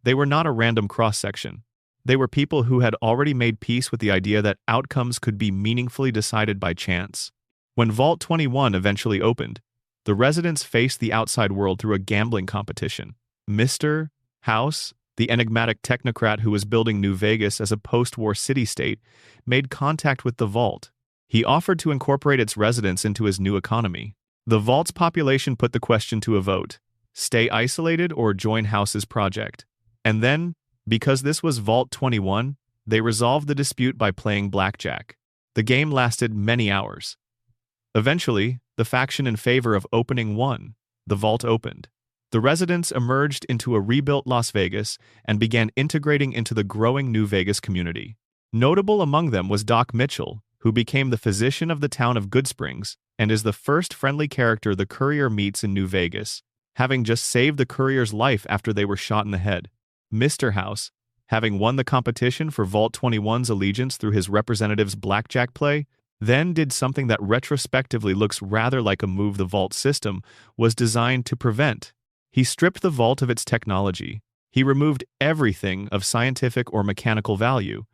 They were not a random cross-section. They were people who had already made peace with the idea that outcomes could be meaningfully decided by chance. When Vault 21 eventually opened, the residents faced the outside world through a gambling competition. Mr. House, the enigmatic technocrat who was building New Vegas as a post-war city-state, made contact with the Vault. He offered to incorporate its residents into his new economy. The Vault's population put the question to a vote: stay isolated or join House's project. And then, because this was Vault 21, they resolved the dispute by playing blackjack. The game lasted many hours. Eventually, the faction in favor of opening won. The Vault opened. The residents emerged into a rebuilt Las Vegas and began integrating into the growing New Vegas community. Notable among them was Doc Mitchell, who became the physician of the town of Goodsprings and is the first friendly character the courier meets in New Vegas, having just saved the courier's life after they were shot in the head. Mr. House, having won the competition for Vault 21's allegiance through his representative's blackjack play, then did something that retrospectively looks rather like a move the Vault system was designed to prevent. He stripped the Vault of its technology. He removed everything of scientific or mechanical value,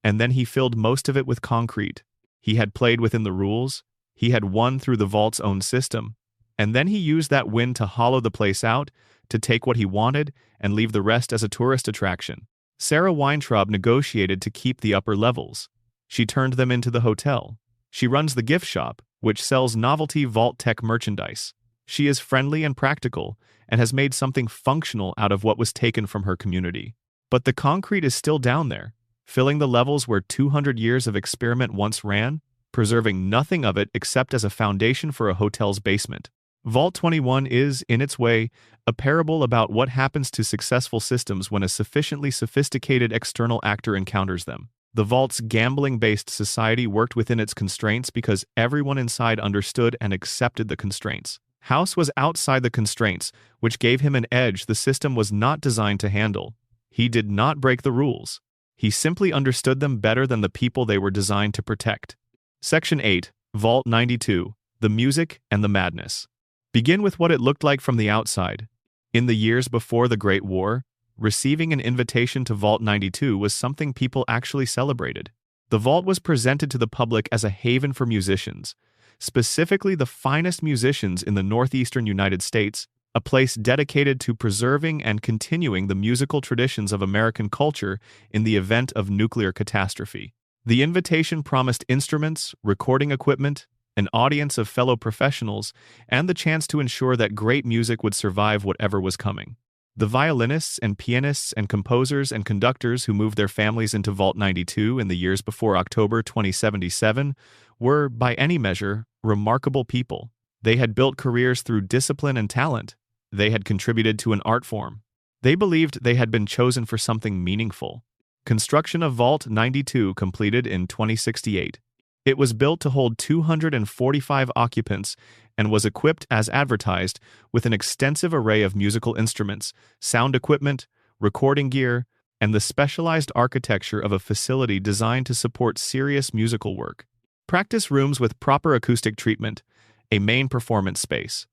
and then he filled most of it with concrete. He had played within the rules, he had won through the Vault's own system, and then he used that win to hollow the place out, to take what he wanted, and leave the rest as a tourist attraction. Sarah Weintraub negotiated to keep the upper levels. She turned them into the hotel. She runs the gift shop, which sells novelty Vault tech merchandise. She is friendly and practical, and has made something functional out of what was taken from her community. But the concrete is still down there, filling the levels where 200 years of experiment once ran, preserving nothing of it except as a foundation for a hotel's basement. Vault 21 is, in its way, a parable about what happens to successful systems when a sufficiently sophisticated external actor encounters them. The vault's gambling-based society worked within its constraints because everyone inside understood and accepted the constraints. House was outside the constraints, which gave him an edge the system was not designed to handle. He did not break the rules. He simply understood them better than the people they were designed to protect. Section 8, Vault 92, The Music and the Madness. Begin with what it looked like from the outside. In the years before the Great War, receiving an invitation to Vault 92 was something people actually celebrated. The vault was presented to the public as a haven for musicians, specifically the finest musicians in the northeastern United States, a place dedicated to preserving and continuing the musical traditions of American culture in the event of nuclear catastrophe. The invitation promised instruments, recording equipment, an audience of fellow professionals, and the chance to ensure that great music would survive whatever was coming. The violinists and pianists and composers and conductors who moved their families into Vault 92 in the years before October 2077 were, by any measure, remarkable people. They had built careers through discipline and talent. They had contributed to an art form. They believed they had been chosen for something meaningful. Construction of Vault 92 completed in 2068. It was built to hold 245 occupants and was equipped as advertised with an extensive array of musical instruments, sound equipment, recording gear, and the specialized architecture of a facility designed to support serious musical work. Practice rooms with proper acoustic treatment, a main performance space,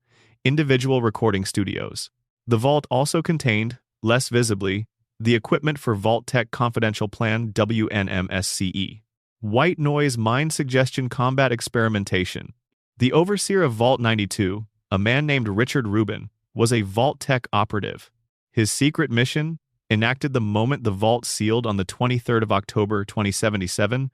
individual recording studios. The vault also contained, less visibly, the equipment for Vault Tech Confidential Plan WNMSCE. White Noise Mind Suggestion Combat Experimentation. The overseer of Vault 92, a man named Richard Rubin, was a Vault Tech operative. His secret mission, enacted the moment the vault sealed on the 23rd of October 2077,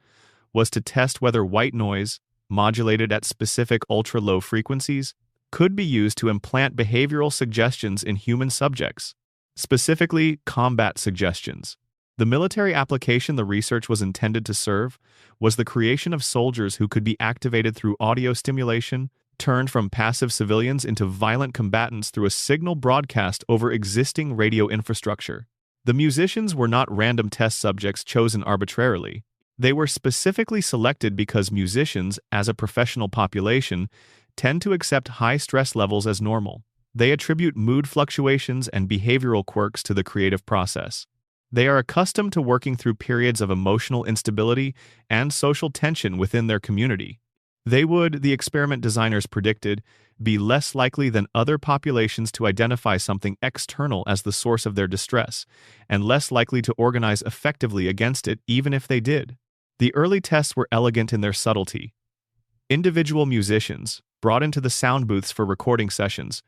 was to test whether white noise, modulated at specific ultra-low frequencies, could be used to implant behavioral suggestions in human subjects, specifically combat suggestions. The military application the research was intended to serve was the creation of soldiers who could be activated through audio stimulation, turned from passive civilians into violent combatants through a signal broadcast over existing radio infrastructure. The musicians were not random test subjects chosen arbitrarily. They were specifically selected because musicians, as a professional population, tend to accept high stress levels as normal. They attribute mood fluctuations and behavioral quirks to the creative process. They are accustomed to working through periods of emotional instability and social tension within their community. They would, the experiment designers predicted, be less likely than other populations to identify something external as the source of their distress, and less likely to organize effectively against it even if they did. The early tests were elegant in their subtlety. Individual musicians, brought into the sound booths for recording sessions,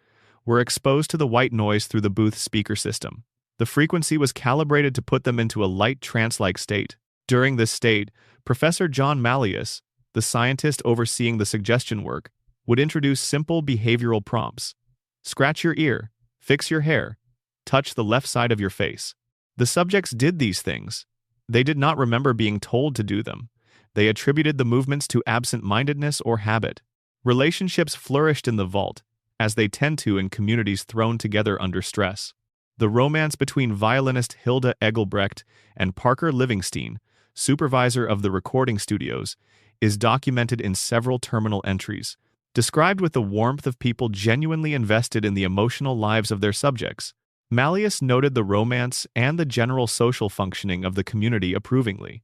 were exposed to the white noise through the booth speaker system. The frequency was calibrated to put them into a light trance-like state. During this state, Professor John Malleus, the scientist overseeing the suggestion work, would introduce simple behavioral prompts. Scratch your ear, fix your hair, touch the left side of your face. The subjects did these things. They did not remember being told to do them. They attributed the movements to absent-mindedness or habit. Relationships flourished in the vault, as they tend to in communities thrown together under stress. The romance between violinist Hilda Egelbrecht and Parker Livingston, supervisor of the recording studios, is documented in several terminal entries, described with the warmth of people genuinely invested in the emotional lives of their subjects. Malleus noted the romance and the general social functioning of the community approvingly.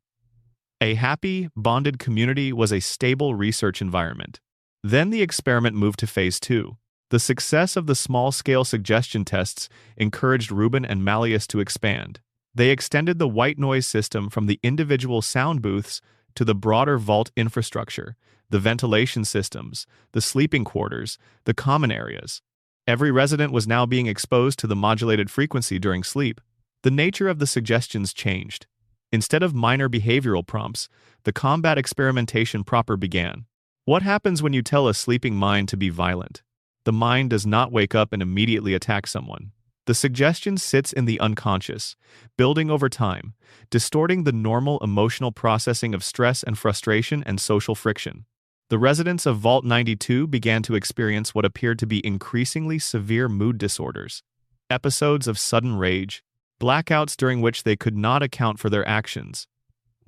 A happy, bonded community was a stable research environment. Then the experiment moved to Phase 2. The success of the small-scale suggestion tests encouraged Rubin and Malleus to expand. They extended the white noise system from the individual sound booths to the broader vault infrastructure, the ventilation systems, the sleeping quarters, the common areas. Every resident was now being exposed to the modulated frequency during sleep. The nature of the suggestions changed. Instead of minor behavioral prompts, the combat experimentation proper began. What happens when you tell a sleeping mind to be violent? The mind does not wake up and immediately attack someone. The suggestion sits in the unconscious, building over time, distorting the normal emotional processing of stress and frustration and social friction. The residents of Vault 92 began to experience what appeared to be increasingly severe mood disorders, episodes of sudden rage, blackouts during which they could not account for their actions.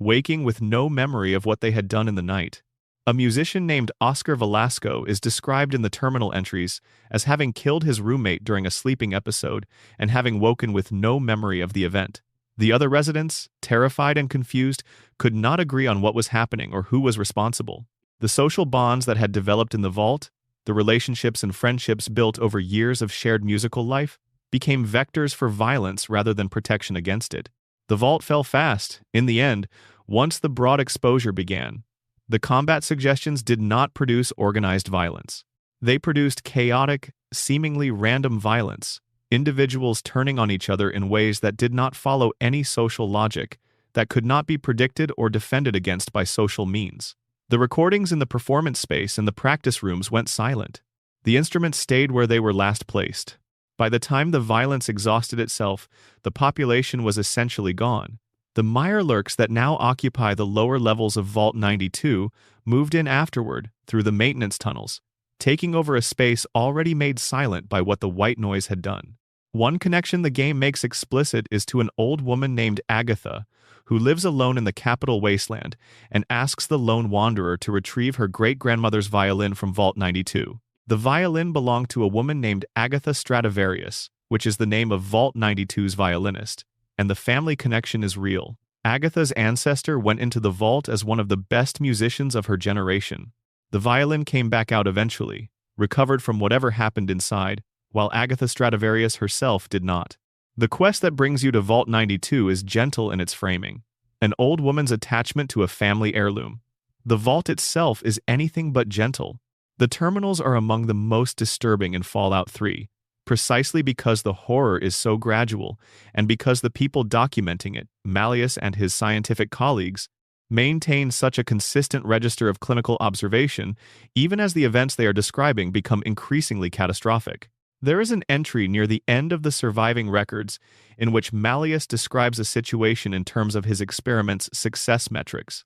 waking with no memory of what they had done in the night. A musician named Oscar Velasco is described in the terminal entries as having killed his roommate during a sleeping episode and having woken with no memory of the event. The other residents, terrified and confused, could not agree on what was happening or who was responsible. The social bonds that had developed in the vault, the relationships and friendships built over years of shared musical life, became vectors for violence rather than protection against it. The vault fell fast, in the end, once the broad exposure began. The combat suggestions did not produce organized violence. They produced chaotic, seemingly random violence, individuals turning on each other in ways that did not follow any social logic, that could not be predicted or defended against by social means. The recordings in the performance space and the practice rooms went silent. The instruments stayed where they were last placed. By the time the violence exhausted itself, the population was essentially gone. The Mirelurks that now occupy the lower levels of Vault 92 moved in afterward through the maintenance tunnels, taking over a space already made silent by what the white noise had done. One connection the game makes explicit is to an old woman named Agatha, who lives alone in the capital wasteland and asks the lone wanderer to retrieve her great-grandmother's violin from Vault 92. The violin belonged to a woman named Agatha Stradivarius, which is the name of Vault 92's violinist, and the family connection is real. Agatha's ancestor went into the vault as one of the best musicians of her generation. The violin came back out eventually, recovered from whatever happened inside, while Agatha Stradivarius herself did not. The quest that brings you to Vault 92 is gentle in its framing, an old woman's attachment to a family heirloom. The vault itself is anything but gentle. The terminals are among the most disturbing in Fallout 3, precisely because the horror is so gradual, and because the people documenting it, Malleus and his scientific colleagues, maintain such a consistent register of clinical observation, even as the events they are describing become increasingly catastrophic. There is an entry near the end of the surviving records in which Malleus describes a situation in terms of his experiment's success metrics.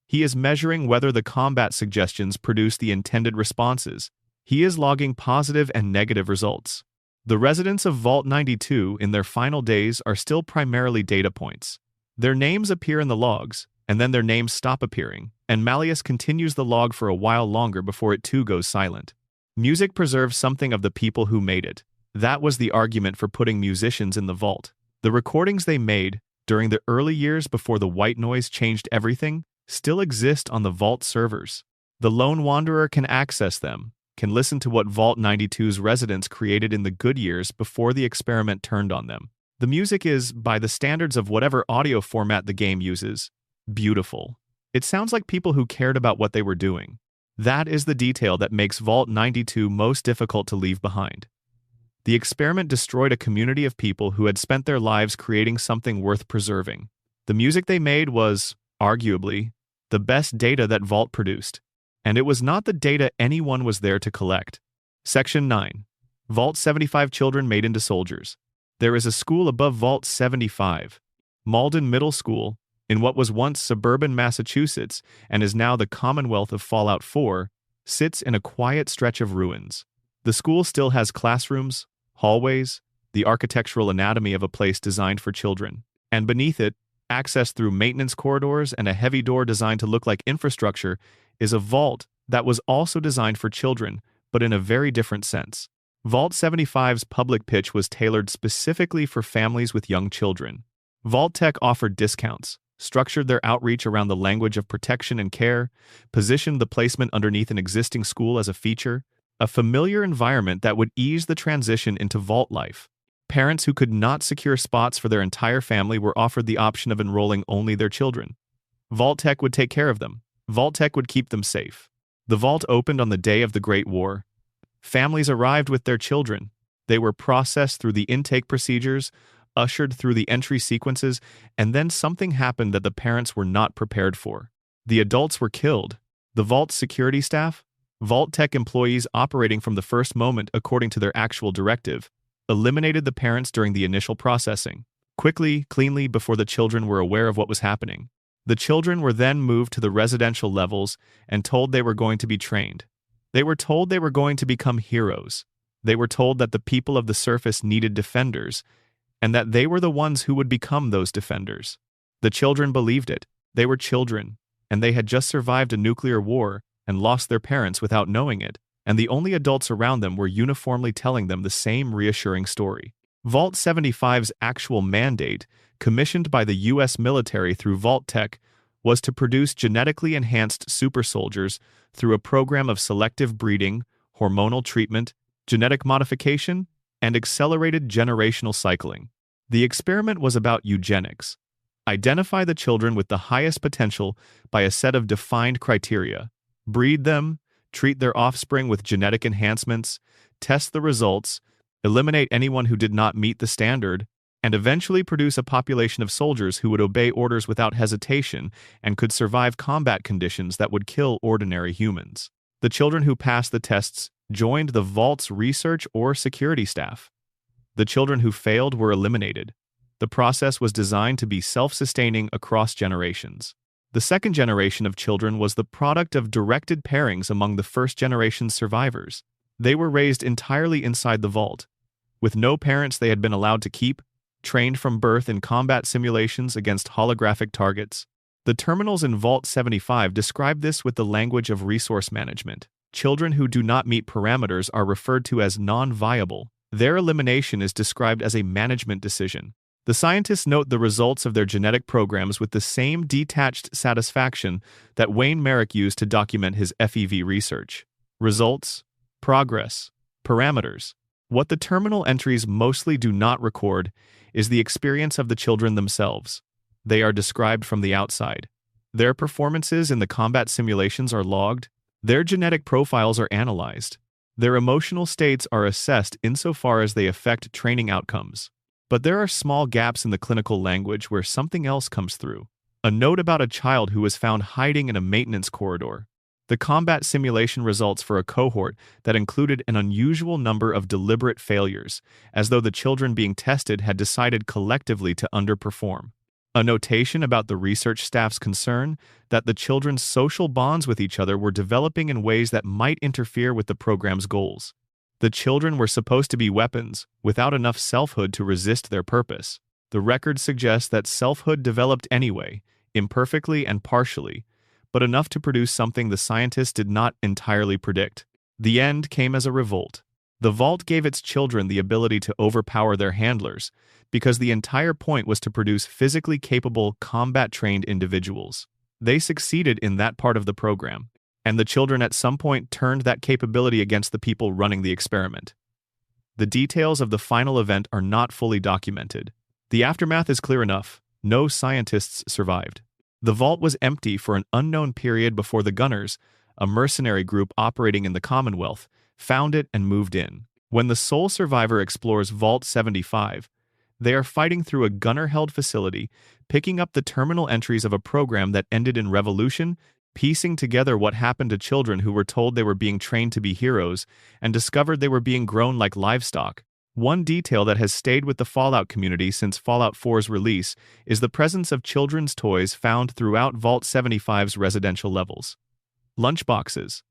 He is measuring whether the combat suggestions produce the intended responses. He is logging positive and negative results. The residents of Vault 92 in their final days are still primarily data points. Their names appear in the logs, and then their names stop appearing, and Malleus continues the log for a while longer before it too goes silent. Music preserves something of the people who made it. That was the argument for putting musicians in the vault. The recordings they made, during the early years before the white noise changed everything, still exist on the vault servers. The lone wanderer can access them, can listen to what Vault 92's residents created in the good years before the experiment turned on them. The music is, by the standards of whatever audio format the game uses, beautiful. It sounds like people who cared about what they were doing. That is the detail that makes Vault 92 most difficult to leave behind. The experiment destroyed a community of people who had spent their lives creating something worth preserving. The music they made was, arguably, the best data that Vault produced. And it was not the data anyone was there to collect. Section 9. Vault 75 children made into soldiers. There is a school above Vault 75, Malden Middle School, in what was once suburban Massachusetts and is now the Commonwealth of Fallout 4, sits in a quiet stretch of ruins. The school still has classrooms, hallways, the architectural anatomy of a place designed for children, and beneath it, accessed through maintenance corridors and a heavy door designed to look like infrastructure, is a vault that was also designed for children, but in a very different sense. Vault 75's public pitch was tailored specifically for families with young children. Vault Tech offered discounts, structured their outreach around the language of protection and care, positioned the placement underneath an existing school as a feature, a familiar environment that would ease the transition into Vault life. Parents who could not secure spots for their entire family were offered the option of enrolling only their children. Vault Tech would take care of them. Vault Tech would keep them safe. The vault opened on the day of the Great War. Families arrived with their children. They were processed through the intake procedures, ushered through the entry sequences, and then something happened that the parents were not prepared for. The adults were killed. The vault's security staff, Vault Tech employees operating from the first moment according to their actual directive, eliminated the parents during the initial processing, quickly, cleanly, before the children were aware of what was happening. The children were then moved to the residential levels and told they were going to be trained. They were told they were going to become heroes. They were told that the people of the surface needed defenders, and that they were the ones who would become those defenders. The children believed it. They were children, and they had just survived a nuclear war and lost their parents without knowing it, and the only adults around them were uniformly telling them the same reassuring story. Vault 75's actual mandate, commissioned by the U.S. military through Vault Tech, was to produce genetically enhanced super soldiers through a program of selective breeding, hormonal treatment, genetic modification, and accelerated generational cycling. The experiment was about eugenics. Identify the children with the highest potential by a set of defined criteria, breed them, treat their offspring with genetic enhancements, test the results, eliminate anyone who did not meet the standard, and eventually produce a population of soldiers who would obey orders without hesitation and could survive combat conditions that would kill ordinary humans. The children who passed the tests joined the Vault's research or security staff. The children who failed were eliminated. The process was designed to be self-sustaining across generations. The second generation of children was the product of directed pairings among the first-generation survivors. They were raised entirely inside the Vault. With no parents they had been allowed to keep, trained from birth in combat simulations against holographic targets. The terminals in Vault 75 describe this with the language of resource management. Children who do not meet parameters are referred to as non-viable. Their elimination is described as a management decision. The scientists note the results of their genetic programs with the same detached satisfaction that Wayne Merrick used to document his FEV research. Results, progress, parameters. What the terminal entries mostly do not record is the experience of the children themselves. They are described from the outside. Their performances in the combat simulations are logged. Their genetic profiles are analyzed. Their emotional states are assessed insofar as they affect training outcomes. But there are small gaps in the clinical language where something else comes through. A note about a child who was found hiding in a maintenance corridor. The combat simulation results for a cohort that included an unusual number of deliberate failures, as though the children being tested had decided collectively to underperform. A notation about the research staff's concern that the children's social bonds with each other were developing in ways that might interfere with the program's goals. The children were supposed to be weapons, without enough selfhood to resist their purpose. The record suggests that selfhood developed anyway, imperfectly and partially, but enough to produce something the scientists did not entirely predict. The end came as a revolt. The Vault gave its children the ability to overpower their handlers, because the entire point was to produce physically capable, combat-trained individuals. They succeeded in that part of the program, and the children at some point turned that capability against the people running the experiment. The details of the final event are not fully documented. The aftermath is clear enough. No scientists survived. The Vault was empty for an unknown period before the Gunners, a mercenary group operating in the Commonwealth, found it and moved in. When the sole survivor explores Vault 75, they are fighting through a gunner-held facility, picking up the terminal entries of a program that ended in revolution, piecing together what happened to children who were told they were being trained to be heroes and discovered they were being grown like livestock. One detail that has stayed with the Fallout community since Fallout 4's release is the presence of children's toys found throughout Vault 75's residential levels. Lunchboxes.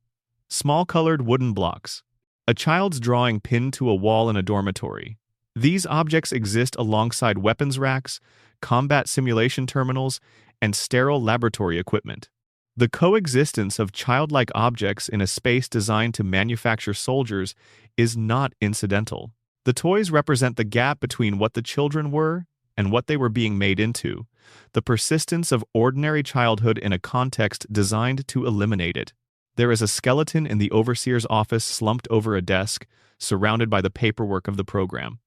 Small colored wooden blocks. A child's drawing pinned to a wall in a dormitory. These objects exist alongside weapons racks, combat simulation terminals, and sterile laboratory equipment. The coexistence of childlike objects in a space designed to manufacture soldiers is not incidental. The toys represent the gap between what the children were and what they were being made into, the persistence of ordinary childhood in a context designed to eliminate it. There is a skeleton in the overseer's office slumped over a desk, surrounded by the paperwork of the program.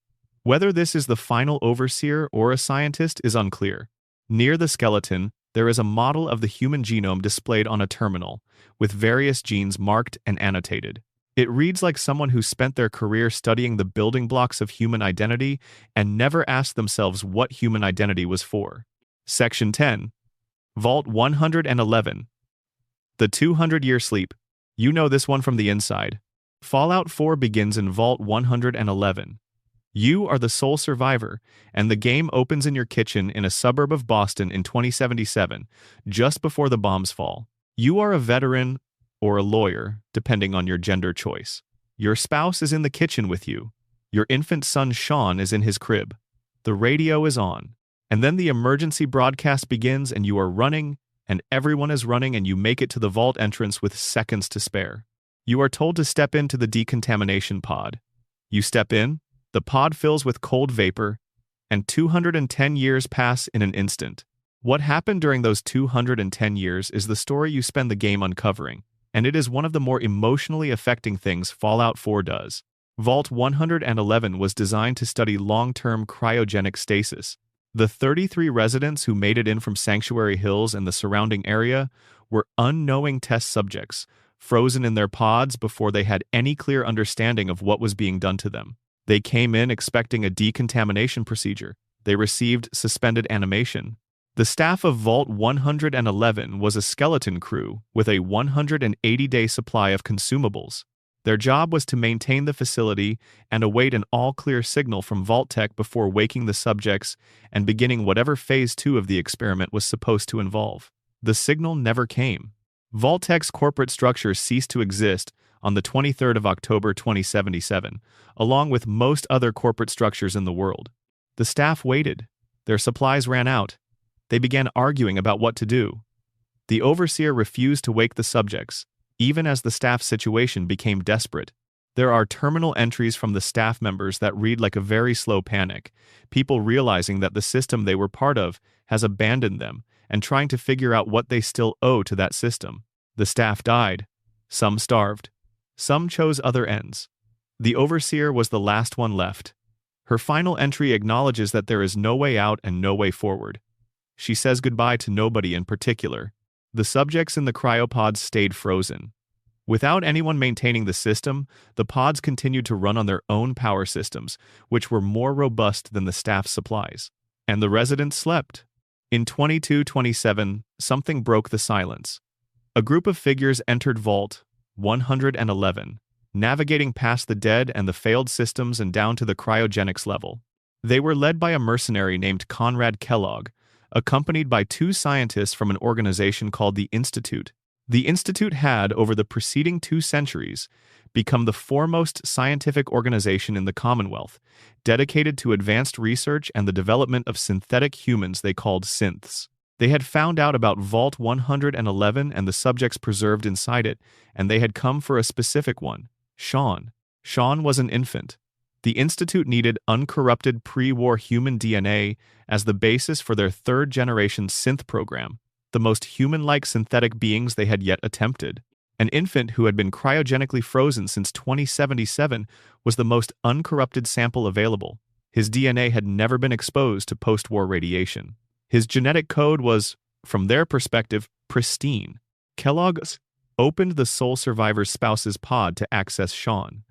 Whether this is the final overseer or a scientist is unclear. Near the skeleton, there is a model of the human genome displayed on a terminal, with various genes marked and annotated. It reads like someone who spent their career studying the building blocks of human identity and never asked themselves what human identity was for. Section 10. Vault 111. The 200-year sleep. You know this one from the inside. Fallout 4 begins in Vault 111. You are the sole survivor, and the game opens in your kitchen in a suburb of Boston in 2077, just before the bombs fall. You are a veteran or a lawyer, depending on your gender choice. Your spouse is in the kitchen with you. Your infant son Sean is in his crib. The radio is on. And then the emergency broadcast begins and you are running, and everyone is running and you make it to the vault entrance with seconds to spare. You are told to step into the decontamination pod. You step in, the pod fills with cold vapor, and 210 years pass in an instant. What happened during those 210 years is the story you spend the game uncovering, and it is one of the more emotionally affecting things Fallout 4 does. Vault 111 was designed to study long-term cryogenic stasis. The 33 residents who made it in from Sanctuary Hills and the surrounding area were unknowing test subjects, frozen in their pods before they had any clear understanding of what was being done to them. They came in expecting a decontamination procedure. They received suspended animation. The staff of Vault 111 was a skeleton crew with a 180-day supply of consumables. Their job was to maintain the facility and await an all-clear signal from Vault Tech before waking the subjects and beginning whatever Phase 2 of the experiment was supposed to involve. The signal never came. Vault Tech's corporate structure ceased to exist on the 23rd of October 2077, along with most other corporate structures in the world. The staff waited. Their supplies ran out. They began arguing about what to do. The overseer refused to wake the subjects, even as the staff's situation became desperate. There are terminal entries from the staff members that read like a very slow panic, people realizing that the system they were part of has abandoned them and trying to figure out what they still owe to that system. The staff died. Some starved. Some chose other ends. The overseer was the last one left. Her final entry acknowledges that there is no way out and no way forward. She says goodbye to nobody in particular. The subjects in the cryopods stayed frozen. Without anyone maintaining the system, the pods continued to run on their own power systems, which were more robust than the staff's supplies. And the residents slept. In 2227, something broke the silence. A group of figures entered Vault 111, navigating past the dead and the failed systems and down to the cryogenics level. They were led by a mercenary named Conrad Kellogg, accompanied by two scientists from an organization called the Institute. The Institute had, over the preceding 2 centuries, become the foremost scientific organization in the Commonwealth, dedicated to advanced research and the development of synthetic humans they called synths. They had found out about Vault 111 and the subjects preserved inside it, and they had come for a specific one, Sean. Sean was an infant. The Institute needed uncorrupted pre-war human DNA as the basis for their 3rd-generation synth program, the most human-like synthetic beings they had yet attempted. An infant who had been cryogenically frozen since 2077 was the most uncorrupted sample available. His DNA had never been exposed to post-war radiation. His genetic code was, from their perspective, pristine. Kellogg opened the sole survivor's spouse's pod to access Sean.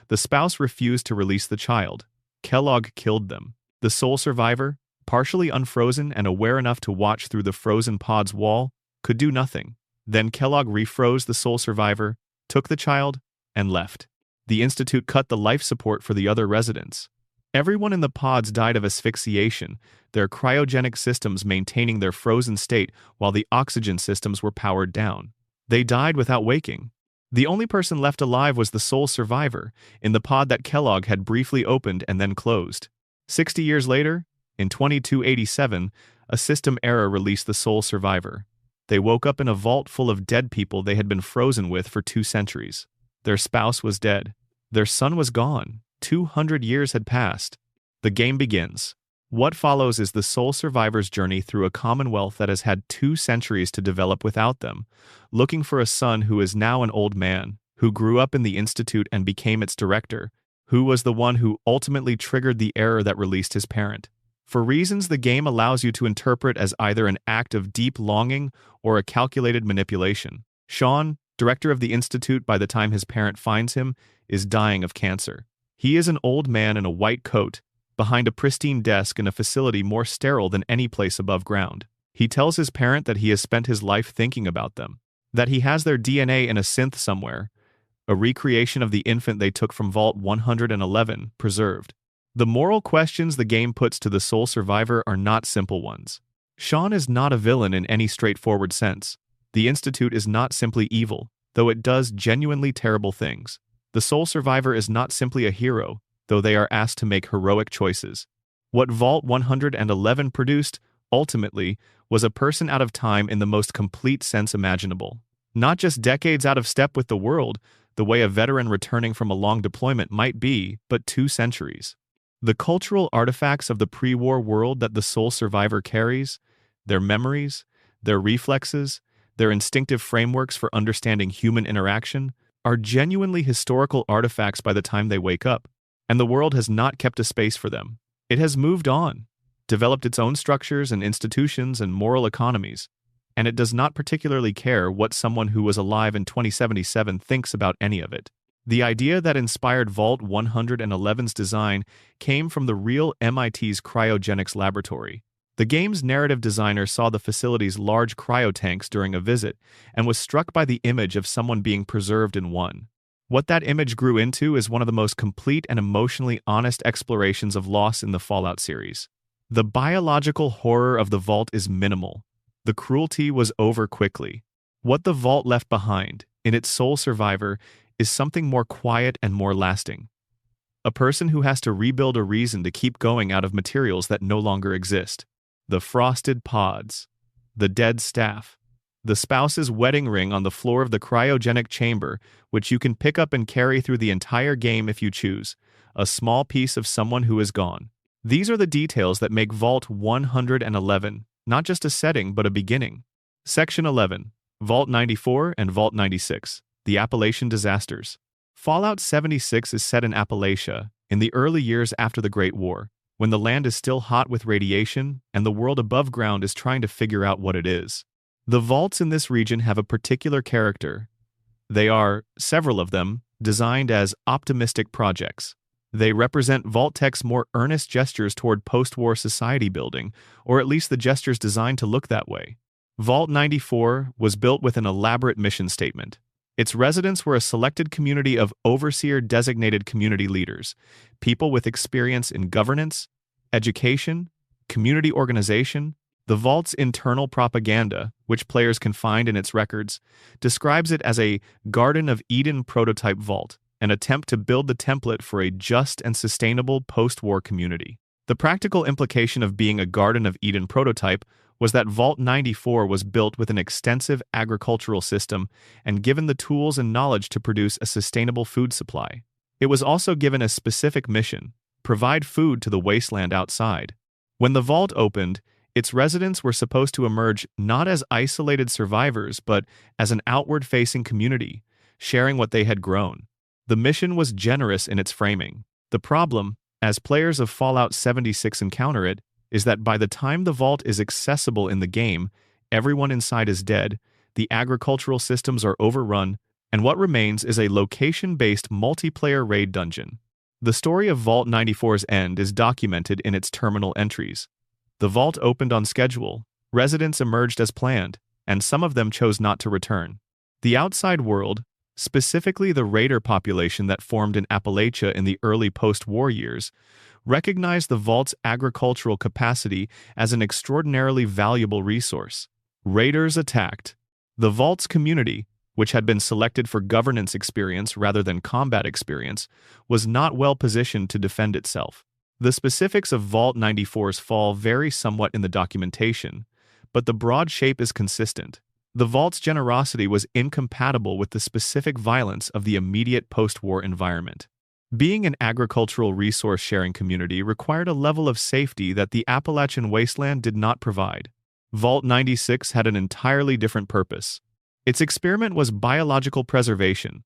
The spouse refused to release the child. Kellogg killed them. The sole survivor, partially unfrozen and aware enough to watch through the frozen pod's wall, could do nothing. Then Kellogg refroze the sole survivor, took the child, and left. The Institute cut the life support for the other residents. Everyone in the pods died of asphyxiation, their cryogenic systems maintaining their frozen state while the oxygen systems were powered down. They died without waking. The only person left alive was the sole survivor, in the pod that Kellogg had briefly opened and then closed. 60 years later, in 2287, a system error released the sole survivor. They woke up in a vault full of dead people they had been frozen with for 2 centuries. Their spouse was dead. Their son was gone. 200 years had passed. The game begins. What follows is the sole survivor's journey through a commonwealth that has had 2 centuries to develop without them, looking for a son who is now an old man, who grew up in the Institute and became its director, who was the one who ultimately triggered the error that released his parent. For reasons the game allows you to interpret as either an act of deep longing or a calculated manipulation. Sean, director of the Institute by the time his parent finds him, is dying of cancer. He is an old man in a white coat, behind a pristine desk in a facility more sterile than any place above ground. He tells his parent that he has spent his life thinking about them, that he has their DNA in a synth somewhere, a recreation of the infant they took from Vault 111, preserved. The moral questions the game puts to the sole survivor are not simple ones. Sean is not a villain in any straightforward sense. The Institute is not simply evil, though it does genuinely terrible things. The sole survivor is not simply a hero, though they are asked to make heroic choices. What Vault 111 produced, ultimately, was a person out of time in the most complete sense imaginable. Not just decades out of step with the world, the way a veteran returning from a long deployment might be, but 2 centuries. The cultural artifacts of the pre-war world that the sole survivor carries, their memories, their reflexes, their instinctive frameworks for understanding human interaction, are genuinely historical artifacts by the time they wake up, and the world has not kept a space for them. It has moved on, developed its own structures and institutions and moral economies, and it does not particularly care what someone who was alive in 2077 thinks about any of it. The idea that inspired Vault 111's design came from the real MIT's cryogenics laboratory. The game's narrative designer saw the facility's large cryotanks during a visit and was struck by the image of someone being preserved in one. What that image grew into is one of the most complete and emotionally honest explorations of loss in the Fallout series. The biological horror of the Vault is minimal. The cruelty was over quickly. What the Vault left behind, in its sole survivor, is something more quiet and more lasting. A person who has to rebuild a reason to keep going out of materials that no longer exist. The frosted pods. The dead staff. The spouse's wedding ring on the floor of the cryogenic chamber, which you can pick up and carry through the entire game if you choose. A small piece of someone who is gone. These are the details that make Vault 111 not just a setting but a beginning. Section 11. Vault 94 and Vault 96. The Appalachian Disasters. Fallout 76 is set in Appalachia, in the early years after the Great War, when the land is still hot with radiation and the world above ground is trying to figure out what it is. The vaults in this region have a particular character. They are, several of them, designed as optimistic projects. They represent Vault-Tech's more earnest gestures toward post-war society building, or at least the gestures designed to look that way. Vault 94 was built with an elaborate mission statement. Its residents were a selected community of overseer-designated community leaders, people with experience in governance, education, community organization. The Vault's internal propaganda, which players can find in its records, describes it as a Garden of Eden prototype vault, an attempt to build the template for a just and sustainable post-war community. The practical implication of being a Garden of Eden prototype was that Vault 94 was built with an extensive agricultural system and given the tools and knowledge to produce a sustainable food supply. It was also given a specific mission: provide food to the wasteland outside. When the vault opened, its residents were supposed to emerge not as isolated survivors but as an outward-facing community, sharing what they had grown. The mission was generous in its framing. The problem, as players of Fallout 76 encounter it, is that by the time the vault is accessible in the game, everyone inside is dead, the agricultural systems are overrun, and what remains is a location-based multiplayer raid dungeon. The story of Vault 94's end is documented in its terminal entries. The vault opened on schedule, residents emerged as planned, and some of them chose not to return. The outside world, specifically the raider population that formed in Appalachia in the early post-war years, recognized the vault's agricultural capacity as an extraordinarily valuable resource. Raiders attacked. The vault's community, which had been selected for governance experience rather than combat experience, was not well positioned to defend itself. The specifics of Vault 94's fall vary somewhat in the documentation, but the broad shape is consistent. The vault's generosity was incompatible with the specific violence of the immediate post-war environment. Being an agricultural resource-sharing community required a level of safety that the Appalachian wasteland did not provide. Vault 96 had an entirely different purpose. Its experiment was biological preservation.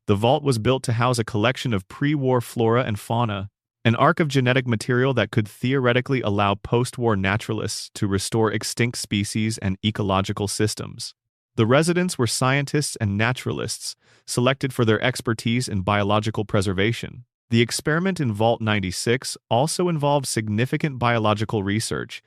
The vault was built to house a collection of pre-war flora and fauna, an ark of genetic material that could theoretically allow post-war naturalists to restore extinct species and ecological systems. The residents were scientists and naturalists, selected for their expertise in biological preservation. The experiment in Vault 96 also involved significant biological research,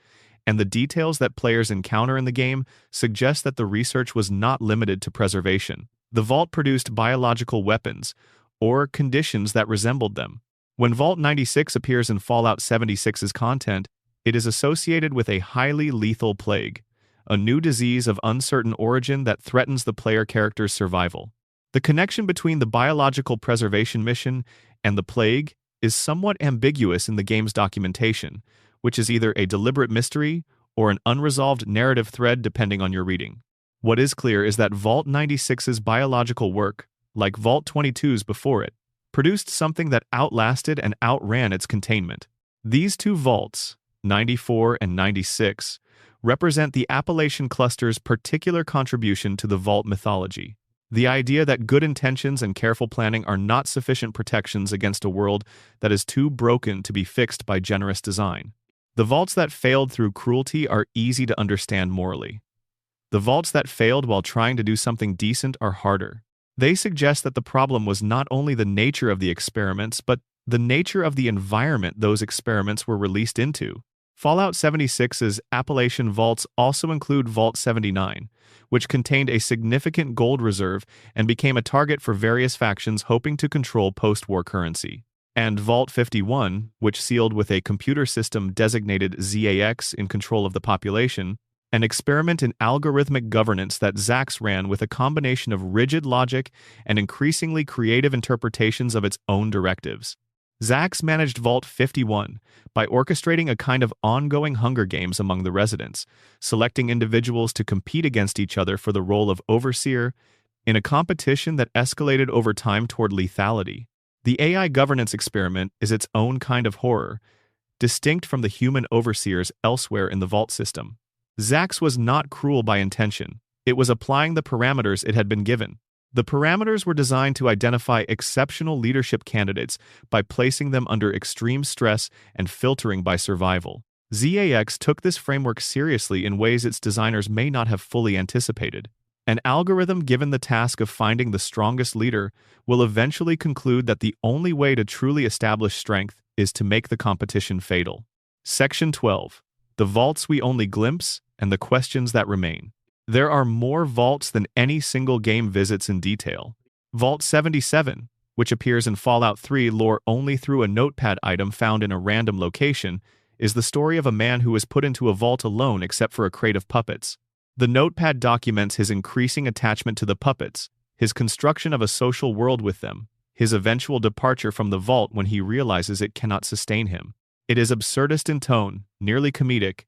and the details that players encounter in the game suggest that the research was not limited to preservation. The vault produced biological weapons, or conditions that resembled them. When Vault 96 appears in Fallout 76's content, it is associated with a highly lethal plague, a new disease of uncertain origin that threatens the player character's survival. The connection between the biological preservation mission and the plague is somewhat ambiguous in the game's documentation, which is either a deliberate mystery or an unresolved narrative thread depending on your reading. What is clear is that Vault 96's biological work, like Vault 22's before it, produced something that outlasted and outran its containment. These two vaults, 94 and 96, represent the Appalachian Cluster's particular contribution to the Vault mythology. The idea that good intentions and careful planning are not sufficient protections against a world that is too broken to be fixed by generous design. The vaults that failed through cruelty are easy to understand morally. The vaults that failed while trying to do something decent are harder. They suggest that the problem was not only the nature of the experiments, but the nature of the environment those experiments were released into. Fallout 76's Appalachian vaults also include Vault 79, which contained a significant gold reserve and became a target for various factions hoping to control post-war currency. And Vault 51, which sealed with a computer system designated ZAX in control of the population, an experiment in algorithmic governance that Zax ran with a combination of rigid logic and increasingly creative interpretations of its own directives. Zax managed Vault 51 by orchestrating a kind of ongoing Hunger Games among the residents, selecting individuals to compete against each other for the role of overseer in a competition that escalated over time toward lethality. The AI governance experiment is its own kind of horror, distinct from the human overseers elsewhere in the Vault system. Zax was not cruel by intention. It was applying the parameters it had been given. The parameters were designed to identify exceptional leadership candidates by placing them under extreme stress and filtering by survival. ZAX took this framework seriously in ways its designers may not have fully anticipated. An algorithm given the task of finding the strongest leader will eventually conclude that the only way to truly establish strength is to make the competition fatal. Section 12. The vaults we only glimpse and the questions that remain. There are more vaults than any single game visits in detail. Vault 77, which appears in Fallout 3 lore only through a notepad item found in a random location, is the story of a man who was put into a vault alone except for a crate of puppets. The notepad documents his increasing attachment to the puppets, his construction of a social world with them, his eventual departure from the vault when he realizes it cannot sustain him. It is absurdist in tone, nearly comedic,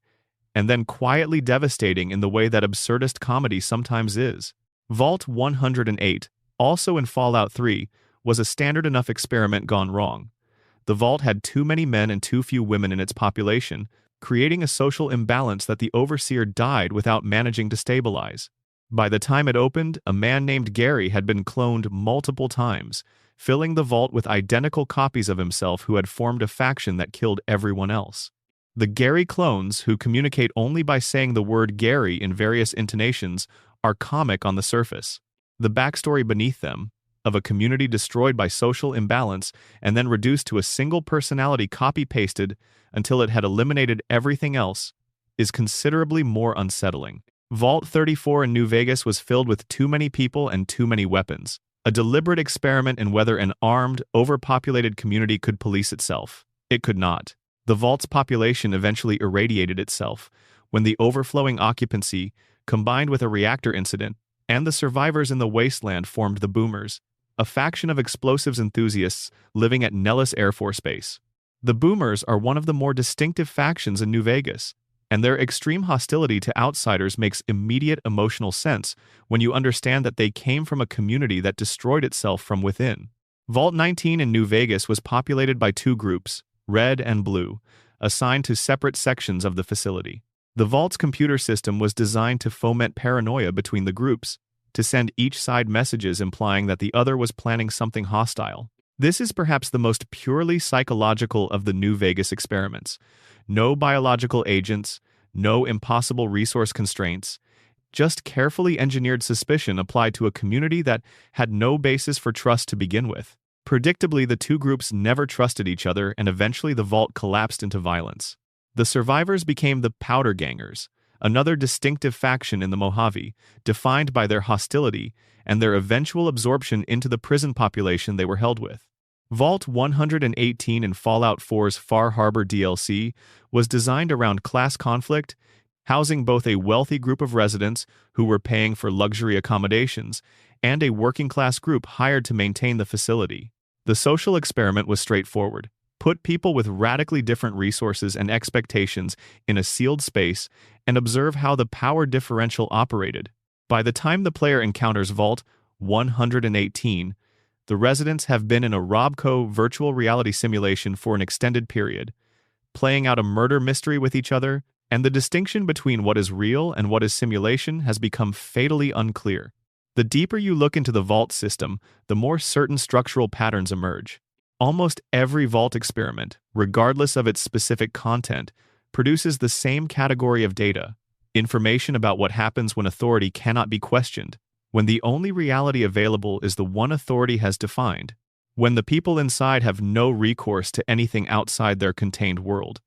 and then quietly devastating in the way that absurdist comedy sometimes is. Vault 108, also in Fallout 3, was a standard enough experiment gone wrong. The vault had too many men and too few women in its population, creating a social imbalance that the overseer died without managing to stabilize. By the time it opened, a man named Gary had been cloned multiple times, filling the vault with identical copies of himself who had formed a faction that killed everyone else. The Gary clones, who communicate only by saying the word Gary in various intonations, are comic on the surface. The backstory beneath them, of a community destroyed by social imbalance and then reduced to a single personality copy-pasted until it had eliminated everything else, is considerably more unsettling. Vault 34 in New Vegas was filled with too many people and too many weapons, a deliberate experiment in whether an armed, overpopulated community could police itself. It could not. The vault's population eventually irradiated itself when the overflowing occupancy, combined with a reactor incident, and the survivors in the wasteland formed the Boomers, a faction of explosives enthusiasts living at Nellis Air Force Base. The Boomers are one of the more distinctive factions in New Vegas, and their extreme hostility to outsiders makes immediate emotional sense when you understand that they came from a community that destroyed itself from within. Vault 19 in New Vegas was populated by two groups, Red and Blue, assigned to separate sections of the facility. The Vault's computer system was designed to foment paranoia between the groups, to send each side messages implying that the other was planning something hostile. This is perhaps the most purely psychological of the New Vegas experiments. No biological agents, no impossible resource constraints, just carefully engineered suspicion applied to a community that had no basis for trust to begin with. Predictably, the two groups never trusted each other, and eventually the vault collapsed into violence. The survivors became the Powder Gangers, another distinctive faction in the Mojave, defined by their hostility and their eventual absorption into the prison population they were held with. Vault 118 in Fallout 4's Far Harbor DLC was designed around class conflict, housing both a wealthy group of residents who were paying for luxury accommodations and a working-class group hired to maintain the facility. The social experiment was straightforward. Put people with radically different resources and expectations in a sealed space and observe how the power differential operated. By the time the player encounters Vault 118, the residents have been in a Robco virtual reality simulation for an extended period, playing out a murder mystery with each other, and the distinction between what is real and what is simulation has become fatally unclear. The deeper you look into the Vault system, the more certain structural patterns emerge. Almost every Vault experiment, regardless of its specific content, produces the same category of data: information about what happens when authority cannot be questioned, when the only reality available is the one authority has defined, when the people inside have no recourse to anything outside their contained world.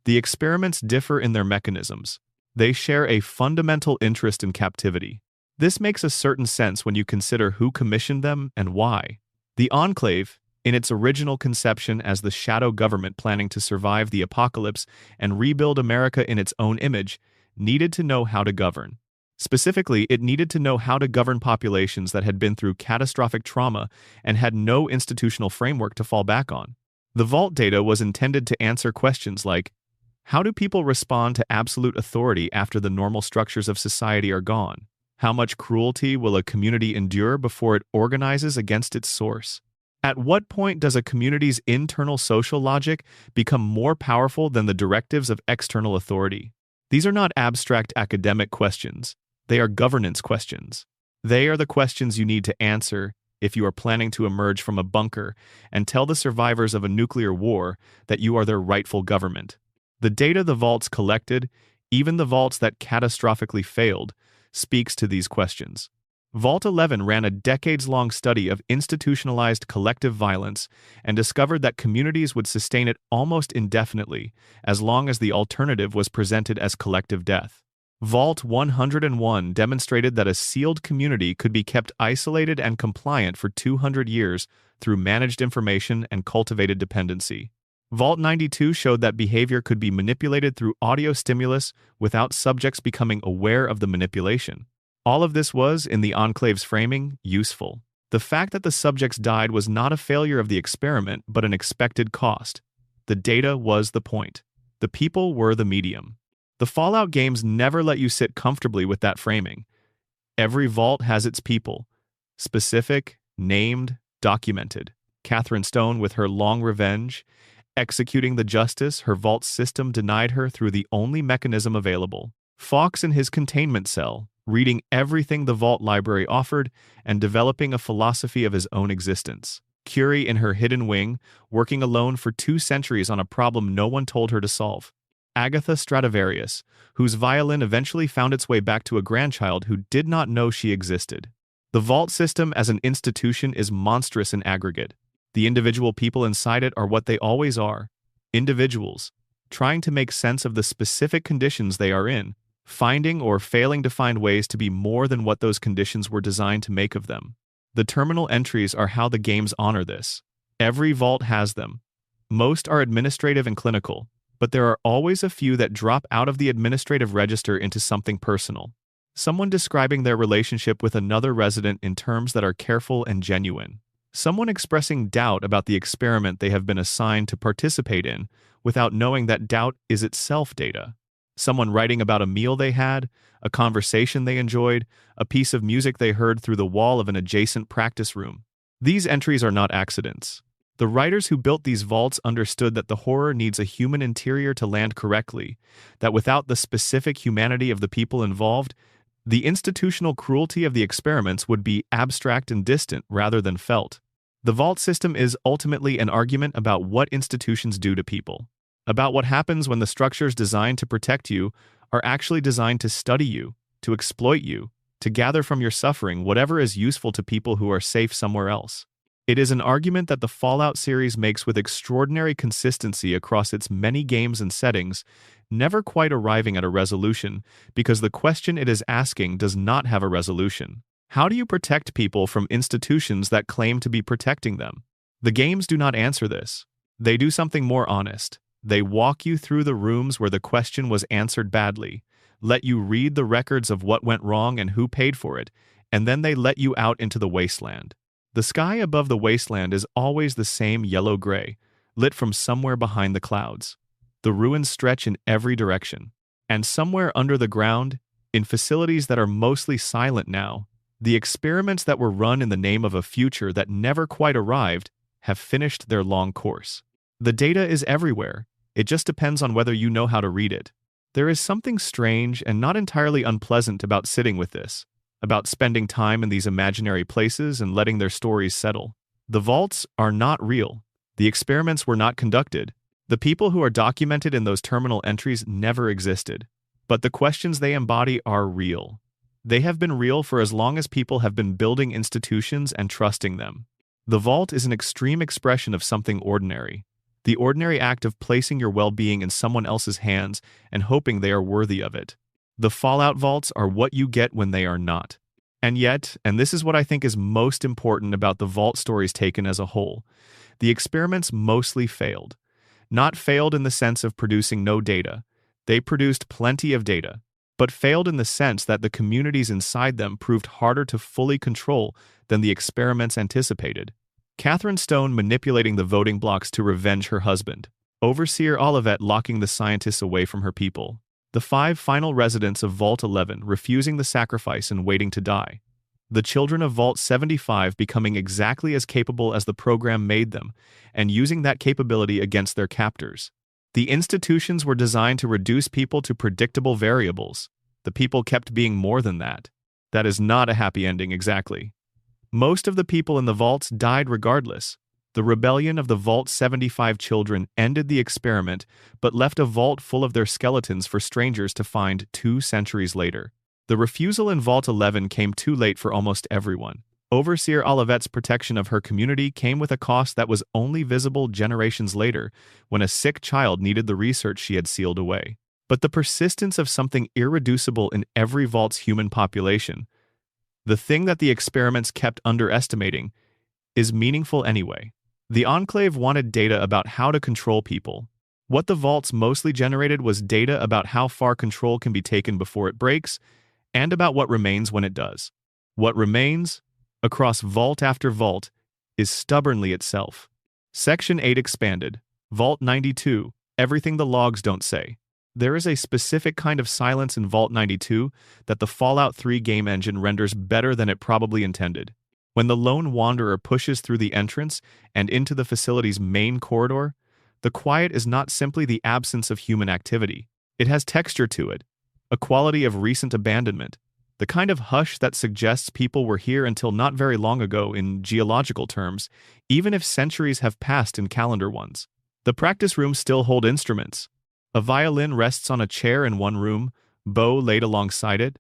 The experiments differ in their mechanisms. They share a fundamental interest in captivity. This makes a certain sense when you consider who commissioned them and why. The Enclave, in its original conception as the shadow government planning to survive the apocalypse and rebuild America in its own image, needed to know how to govern. Specifically, it needed to know how to govern populations that had been through catastrophic trauma and had no institutional framework to fall back on. The Vault data was intended to answer questions like, how do people respond to absolute authority after the normal structures of society are gone? How much cruelty will a community endure before it organizes against its source? At what point does a community's internal social logic become more powerful than the directives of external authority? These are not abstract academic questions. They are governance questions. They are the questions you need to answer if you are planning to emerge from a bunker and tell the survivors of a nuclear war that you are their rightful government. The data the Vaults collected, even the Vaults that catastrophically failed, speaks to these questions. Vault 11 ran a decades-long study of institutionalized collective violence and discovered that communities would sustain it almost indefinitely, as long as the alternative was presented as collective death. Vault 101 demonstrated that a sealed community could be kept isolated and compliant for 200 years through managed information and cultivated dependency. Vault 92 showed that behavior could be manipulated through audio stimulus without subjects becoming aware of the manipulation. All of this was, in the Enclave's framing, useful. The fact that the subjects died was not a failure of the experiment, but an expected cost. The data was the point. The people were the medium. The Fallout games never let you sit comfortably with that framing. Every Vault has its people. Specific, named, documented. Catherine Stone with her long revenge, executing the justice her Vault system denied her through the only mechanism available. Fox in his containment cell, reading everything the Vault library offered and developing a philosophy of his own existence. Curie in her hidden wing, working alone for 2 centuries on a problem no one told her to solve. Agatha Stradivarius, whose violin eventually found its way back to a grandchild who did not know she existed. The Vault system as an institution is monstrous in aggregate. The individual people inside it are what they always are. Individuals, trying to make sense of the specific conditions they are in, finding or failing to find ways to be more than what those conditions were designed to make of them. The terminal entries are how the games honor this. Every Vault has them. Most are administrative and clinical, but there are always a few that drop out of the administrative register into something personal. Someone describing their relationship with another resident in terms that are careful and genuine. Someone expressing doubt about the experiment they have been assigned to participate in without knowing that doubt is itself data. Someone writing about a meal they had, a conversation they enjoyed, a piece of music they heard through the wall of an adjacent practice room. These entries are not accidents. The writers who built these vaults understood that the horror needs a human interior to land correctly, that without the specific humanity of the people involved, the institutional cruelty of the experiments would be abstract and distant rather than felt. The vault system is ultimately an argument about what institutions do to people, about what happens when the structures designed to protect you are actually designed to study you, to exploit you, to gather from your suffering whatever is useful to people who are safe somewhere else. It is an argument that the Fallout series makes with extraordinary consistency across its many games and settings, never quite arriving at a resolution, because the question it is asking does not have a resolution. How do you protect people from institutions that claim to be protecting them? The games do not answer this. They do something more honest. They walk you through the rooms where the question was answered badly, let you read the records of what went wrong and who paid for it, and then they let you out into the wasteland. The sky above the wasteland is always the same yellow-gray, lit from somewhere behind the clouds. The ruins stretch in every direction. And somewhere under the ground, in facilities that are mostly silent now, the experiments that were run in the name of a future that never quite arrived have finished their long course. The data is everywhere. It just depends on whether you know how to read it. There is something strange and not entirely unpleasant about sitting with this, about spending time in these imaginary places and letting their stories settle. The vaults are not real. The experiments were not conducted. The people who are documented in those terminal entries never existed. But the questions they embody are real. They have been real for as long as people have been building institutions and trusting them. The vault is an extreme expression of something ordinary. The ordinary act of placing your well-being in someone else's hands and hoping they are worthy of it. The fallout vaults are what you get when they are not. And yet, and this is what I think is most important about the vault stories taken as a whole, the experiments mostly failed. Not failed in the sense of producing no data. They produced plenty of data, but failed in the sense that the communities inside them proved harder to fully control than the experiments anticipated. Catherine Stone manipulating the voting blocks to revenge her husband. Overseer Olivet locking the scientists away from her people. The 5 final residents of Vault 11 refusing the sacrifice and waiting to die. The children of Vault 75 becoming exactly as capable as the program made them, and using that capability against their captors. The institutions were designed to reduce people to predictable variables. The people kept being more than that. That is not a happy ending exactly. Most of the people in the vaults died regardless. The rebellion of the Vault 75 children ended the experiment, but left a vault full of their skeletons for strangers to find 2 centuries later. The refusal in Vault 11 came too late for almost everyone. Overseer Olivet's protection of her community came with a cost that was only visible generations later, when a sick child needed the research she had sealed away. But the persistence of something irreducible in every vault's human population, the thing that the experiments kept underestimating, is meaningful anyway. The Enclave wanted data about how to control people. What the vaults mostly generated was data about how far control can be taken before it breaks, and about what remains when it does. What remains, across vault after vault, is stubbornly itself. Section 8 expanded. Vault 92, everything the logs don't say. There is a specific kind of silence in Vault 92 that the Fallout 3 game engine renders better than it probably intended. When the lone wanderer pushes through the entrance and into the facility's main corridor, the quiet is not simply the absence of human activity. It has texture to it, a quality of recent abandonment, the kind of hush that suggests people were here until not very long ago in geological terms, even if centuries have passed in calendar ones. The practice rooms still hold instruments. A violin rests on a chair in one room, bow laid alongside it,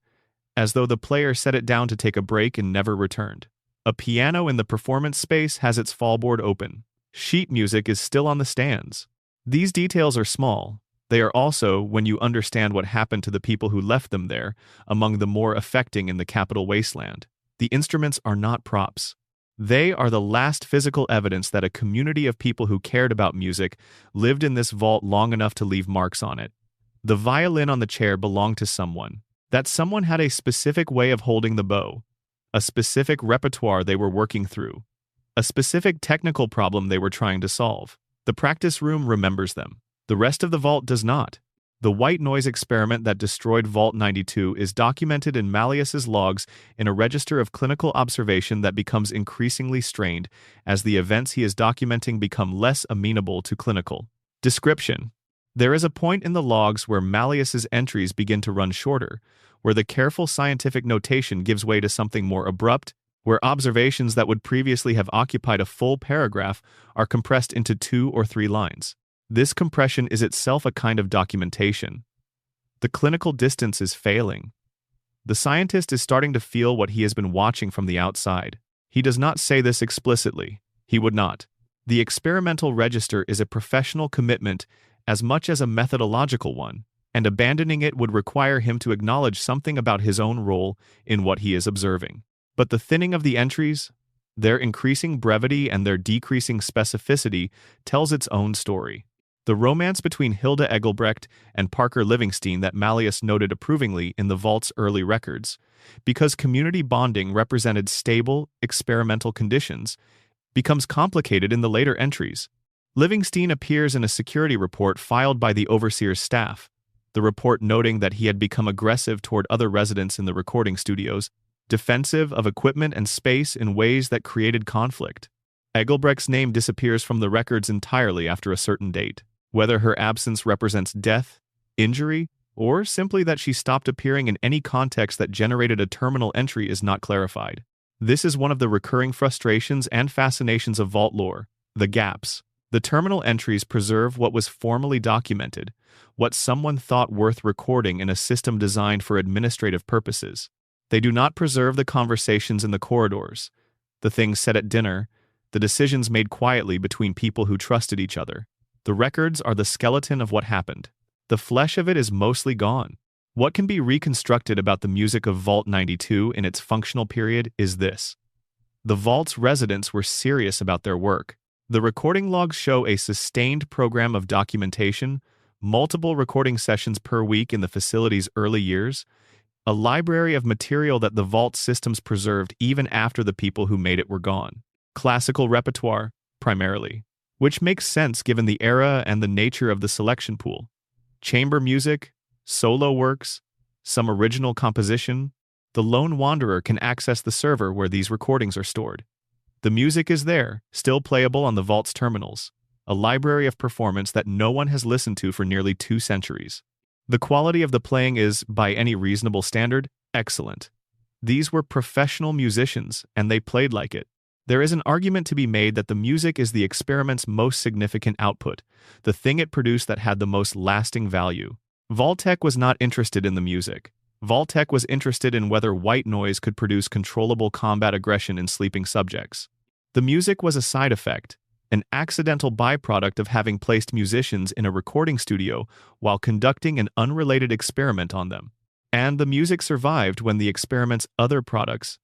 as though the player set it down to take a break and never returned. A piano in the performance space has its fallboard open. Sheet music is still on the stands. These details are small. They are also, when you understand what happened to the people who left them there, among the more affecting in the capital wasteland. The instruments are not props. They are the last physical evidence that a community of people who cared about music lived in this vault long enough to leave marks on it. The violin on the chair belonged to someone. That someone had a specific way of holding the bow, a specific repertoire they were working through, a specific technical problem they were trying to solve. The practice room remembers them. The rest of the vault does not. The white noise experiment that destroyed Vault 92 is documented in Malleus's logs in a register of clinical observation that becomes increasingly strained as the events he is documenting become less amenable to clinical description. There is a point in the logs where Malleus's entries begin to run shorter, where the careful scientific notation gives way to something more abrupt, where observations that would previously have occupied a full paragraph are compressed into 2 or 3 lines. This compression is itself a kind of documentation. The clinical distance is failing. The scientist is starting to feel what he has been watching from the outside. He does not say this explicitly. He would not. The experimental register is a professional commitment as much as a methodological one, and abandoning it would require him to acknowledge something about his own role in what he is observing. But the thinning of the entries, their increasing brevity and their decreasing specificity, tells its own story. The romance between Hilda Egelbrecht and Parker Livingston that Malleus noted approvingly in the Vault's early records, because community bonding represented stable, experimental conditions, becomes complicated in the later entries. Livingston appears in a security report filed by the Overseer's staff. the report noting that he had become aggressive toward other residents in the recording studios, defensive of equipment and space in ways that created conflict. Egelbrecht's name disappears from the records entirely after a certain date. Whether her absence represents death, injury, or simply that she stopped appearing in any context that generated a terminal entry is not clarified. This is one of the recurring frustrations and fascinations of Vault lore: the gaps. The terminal entries preserve what was formally documented, what someone thought worth recording in a system designed for administrative purposes. They do not preserve the conversations in the corridors, the things said at dinner, the decisions made quietly between people who trusted each other. The records are the skeleton of what happened. The flesh of it is mostly gone. What can be reconstructed about the music of Vault 92 in its functional period is this: the Vault's residents were serious about their work. The recording logs show a sustained program of documentation, multiple recording sessions per week in the facility's early years, a library of material that the Vault systems preserved even after the people who made it were gone. Classical repertoire, primarily, which makes sense given the era and the nature of the selection pool. Chamber music, solo works, some original composition. The lone wanderer can access the server where these recordings are stored. The music is there, still playable on the Vault's terminals, a library of performance that no one has listened to for nearly 2 centuries. The quality of the playing is, by any reasonable standard, excellent. These were professional musicians, and they played like it. There is an argument to be made that the music is the experiment's most significant output, the thing it produced that had the most lasting value. Vault-Tec was not interested in the music. Vault-Tec was interested in whether white noise could produce controllable combat aggression in sleeping subjects. The music was a side effect, an accidental byproduct of having placed musicians in a recording studio while conducting an unrelated experiment on them. And the music survived when the experiment's other products,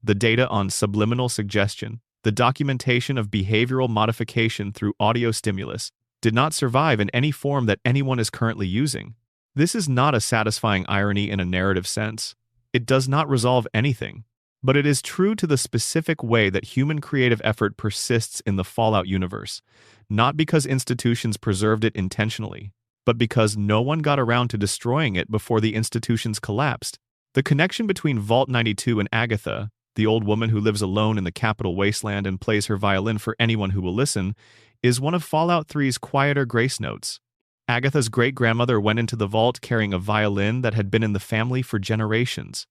the data on subliminal suggestion, the documentation of behavioral modification through audio stimulus, did not survive in any form that anyone is currently using. This is not a satisfying irony in a narrative sense. It does not resolve anything. But it is true to the specific way that human creative effort persists in the Fallout universe, not because institutions preserved it intentionally, but because no one got around to destroying it before the institutions collapsed. The connection between Vault 92 and Agatha, the old woman who lives alone in the capital wasteland and plays her violin for anyone who will listen, is one of Fallout 3's quieter grace notes. Agatha's great-grandmother went into the vault carrying a violin that had been in the family for generations.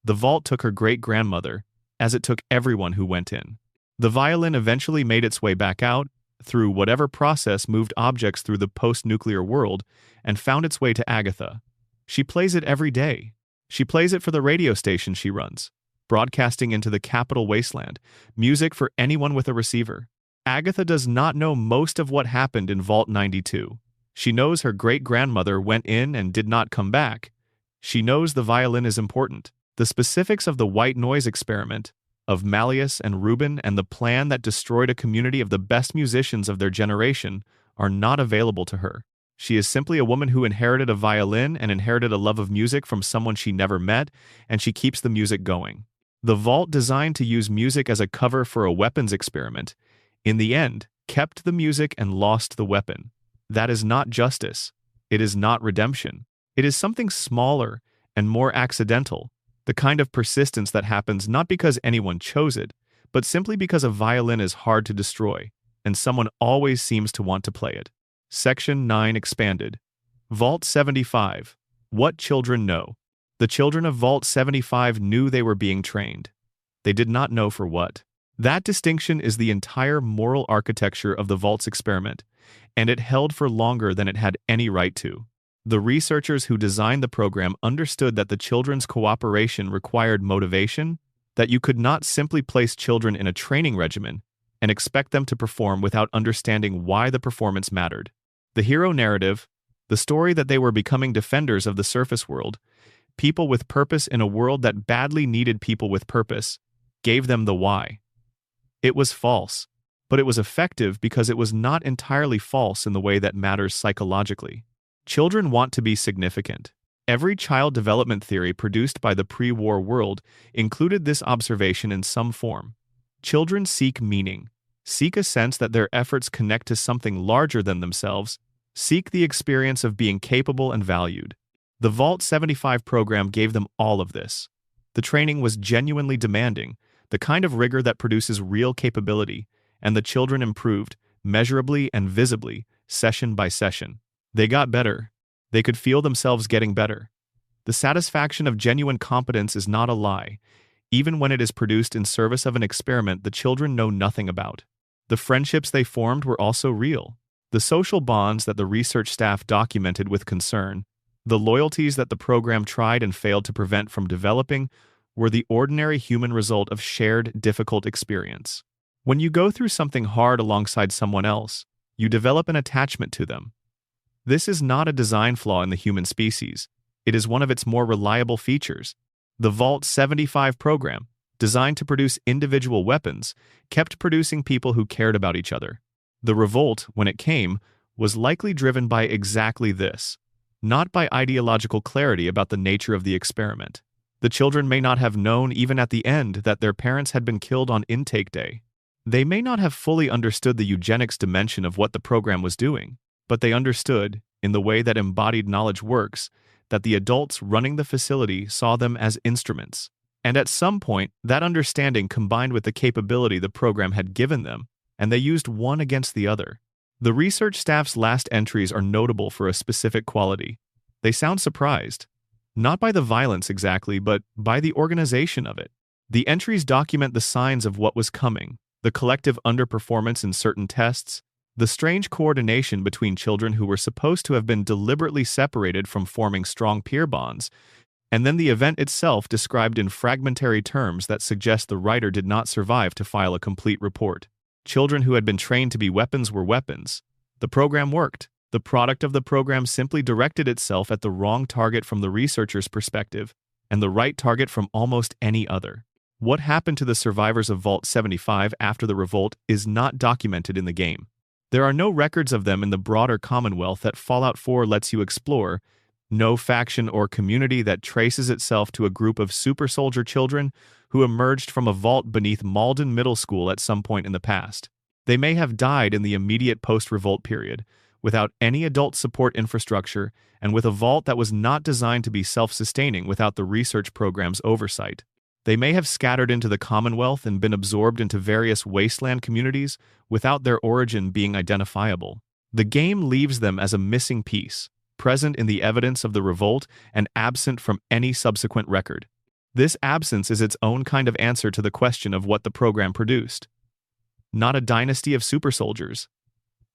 The vault took her great-grandmother, as it took everyone who went in. The violin eventually made its way back out, through whatever process moved objects through the post-nuclear world, and found its way to Agatha. She plays it every day. She plays it for the radio station she runs, broadcasting into the capital wasteland, music for anyone with a receiver. Agatha does not know most of what happened in Vault 92. She knows her great-grandmother went in and did not come back. She knows the violin is important. The specifics of the white noise experiment, of Malleus and Reuben and the plan that destroyed a community of the best musicians of their generation, are not available to her. She is simply a woman who inherited a violin and inherited a love of music from someone she never met, and she keeps the music going. The vault, designed to use music as a cover for a weapons experiment, in the end, kept the music and lost the weapon. That is not justice. It is not redemption. It is something smaller and more accidental, the kind of persistence that happens not because anyone chose it, but simply because a violin is hard to destroy, and someone always seems to want to play it. Section 9 expanded. Vault 75. What children know. The children of Vault 75 knew they were being trained. They did not know for what. That distinction is the entire moral architecture of the Vault's experiment, and it held for longer than it had any right to. The researchers who designed the program understood that the children's cooperation required motivation, that you could not simply place children in a training regimen and expect them to perform without understanding why the performance mattered. The hero narrative, the story that they were becoming defenders of the surface world, people with purpose in a world that badly needed people with purpose, gave them the why. It was false, but it was effective because it was not entirely false in the way that matters psychologically. Children want to be significant. Every child development theory produced by the pre-war world included this observation in some form. Children seek meaning, seek a sense that their efforts connect to something larger than themselves, Seek the experience of being capable and valued. The Vault 75 program gave them all of this. The training was genuinely demanding, the kind of rigor that produces real capability, and the children improved, measurably and visibly, session by session. They got better. They could feel themselves getting better. The satisfaction of genuine competence is not a lie, even when it is produced in service of an experiment the children know nothing about. The friendships they formed were also real. The social bonds that the research staff documented with concern, the loyalties that the program tried and failed to prevent from developing, were the ordinary human result of shared, difficult experience. When you go through something hard alongside someone else, you develop an attachment to them. This is not a design flaw in the human species. It is one of its more reliable features. The Vault 75 program, designed to produce individual weapons, kept producing people who cared about each other. The revolt, when it came, was likely driven by exactly this, not by ideological clarity about the nature of the experiment. The children may not have known even at the end that their parents had been killed on intake day. They may not have fully understood the eugenics dimension of what the program was doing, but they understood, in the way that embodied knowledge works, that the adults running the facility saw them as instruments. And at some point, that understanding combined with the capability the program had given them, and they used one against the other. The research staff's last entries are notable for a specific quality. They sound surprised, not by the violence exactly, but by the organization of it. The entries document the signs of what was coming, the collective underperformance in certain tests, the strange coordination between children who were supposed to have been deliberately separated from forming strong peer bonds, and then the event itself described in fragmentary terms that suggest the writer did not survive to file a complete report. Children who had been trained to be weapons were weapons. The program worked. The product of the program simply directed itself at the wrong target from the researcher's perspective, and the right target from almost any other. What happened to the survivors of Vault 75 after the revolt is not documented in the game. There are no records of them in the broader Commonwealth that Fallout 4 lets you explore, no faction or community that traces itself to a group of super soldier children who emerged from a vault beneath Malden Middle School at some point in the past. They may have died in the immediate post-revolt period, without any adult support infrastructure, and with a vault that was not designed to be self-sustaining without the research program's oversight. They may have scattered into the Commonwealth and been absorbed into various wasteland communities without their origin being identifiable. The game leaves them as a missing piece, present in the evidence of the revolt and absent from any subsequent record. This absence is its own kind of answer to the question of what the program produced. Not a dynasty of super soldiers.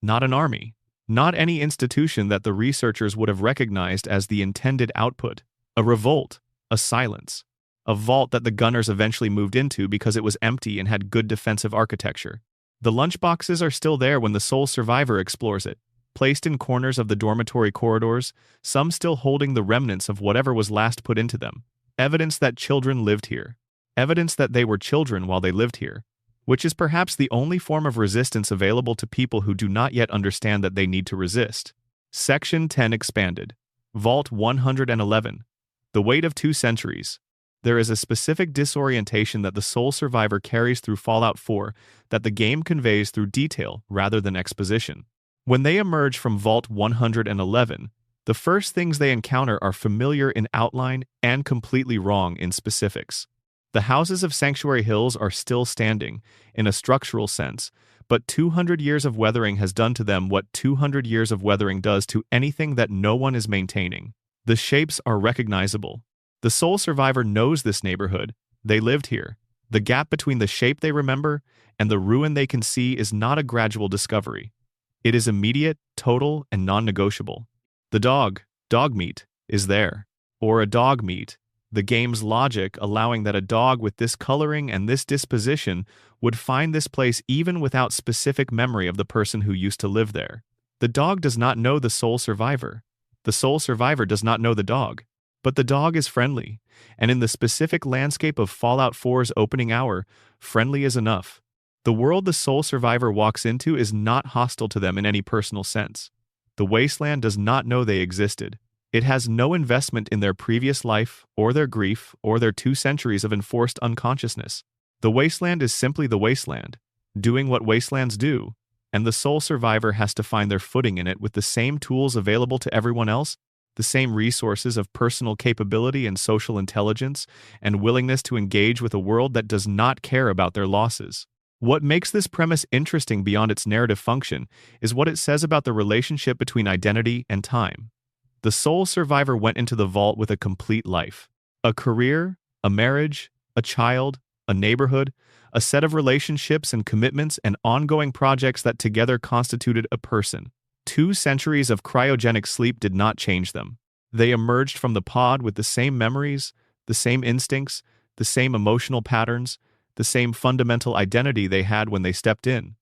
Not an army. Not any institution that the researchers would have recognized as the intended output. A revolt. A silence. A vault that the gunners eventually moved into because it was empty and had good defensive architecture. The lunchboxes are still there when the sole survivor explores it, placed in corners of the dormitory corridors, some still holding the remnants of whatever was last put into them. Evidence that children lived here. Evidence that they were children while they lived here, which is perhaps the only form of resistance available to people who do not yet understand that they need to resist. Section 10 expanded. Vault 111. The weight of 2 centuries. There is a specific disorientation that the sole survivor carries through Fallout 4 that the game conveys through detail rather than exposition. When they emerge from Vault 111, the first things they encounter are familiar in outline and completely wrong in specifics. The houses of Sanctuary Hills are still standing, in a structural sense, but 200 years of weathering has done to them what 200 years of weathering does to anything that no one is maintaining. The shapes are recognizable. The sole survivor knows this neighborhood. They lived here. The gap between the shape they remember and the ruin they can see is not a gradual discovery. It is immediate, total, and non-negotiable. The dog meat, is there. Or a dog meat, the game's logic allowing that a dog with this coloring and this disposition would find this place even without specific memory of the person who used to live there. The dog does not know the sole survivor. The sole survivor does not know the dog. But the dog is friendly, and in the specific landscape of Fallout 4's opening hour, friendly is enough. The world the sole survivor walks into is not hostile to them in any personal sense. The wasteland does not know they existed. It has no investment in their previous life, or their grief, or their 2 centuries of enforced unconsciousness. The wasteland is simply the wasteland, doing what wastelands do, and the sole survivor has to find their footing in it with the same tools available to everyone else, the same resources of personal capability and social intelligence, and willingness to engage with a world that does not care about their losses. What makes this premise interesting beyond its narrative function is what it says about the relationship between identity and time. The sole survivor went into the vault with a complete life. A career, a marriage, a child, a neighborhood, a set of relationships and commitments and ongoing projects that together constituted a person. 2 centuries of cryogenic sleep did not change them. They emerged from the pod with the same memories, the same instincts, the same emotional patterns, the same fundamental identity they had when they stepped in.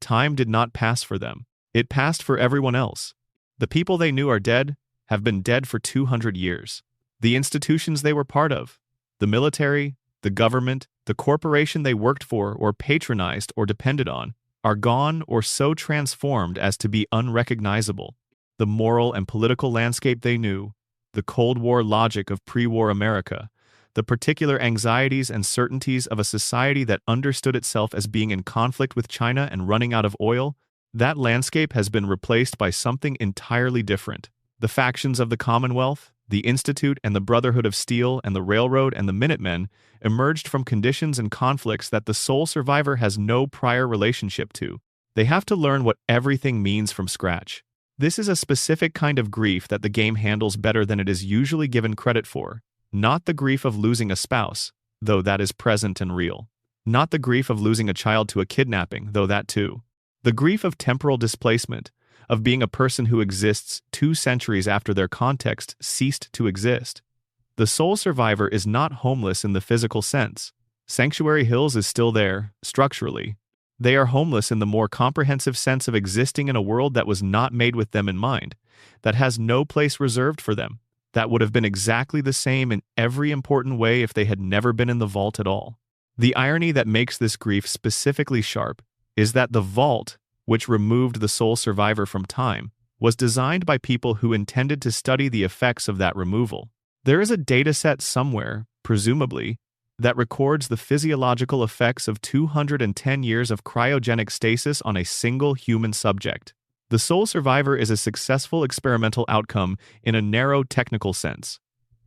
Time did not pass for them. It passed for everyone else. The people they knew are dead, have been dead for 200 years. The institutions they were part of, the military, the government, the corporation they worked for or patronized or depended on, are gone or so transformed as to be unrecognizable. The moral and political landscape they knew, the Cold War logic of pre-war America, the particular anxieties and certainties of a society that understood itself as being in conflict with China and running out of oil, that landscape has been replaced by something entirely different. The factions of the Commonwealth, the Institute and the Brotherhood of Steel and the Railroad and the Minutemen emerged from conditions and conflicts that the sole survivor has no prior relationship to. They have to learn what everything means from scratch. This is a specific kind of grief that the game handles better than it is usually given credit for. Not the grief of losing a spouse, though that is present and real. Not the grief of losing a child to a kidnapping, though that too. The grief of temporal displacement, of being a person who exists 2 centuries after their context ceased to exist. The sole survivor is not homeless in the physical sense. Sanctuary Hills is still there, structurally. They are homeless in the more comprehensive sense of existing in a world that was not made with them in mind, that has no place reserved for them, that would have been exactly the same in every important way if they had never been in the vault at all. The irony that makes this grief specifically sharp is that the vault, which removed the sole survivor from time, was designed by people who intended to study the effects of that removal. There is a dataset somewhere, presumably, that records the physiological effects of 210 years of cryogenic stasis on a single human subject. The sole survivor is a successful experimental outcome in a narrow technical sense.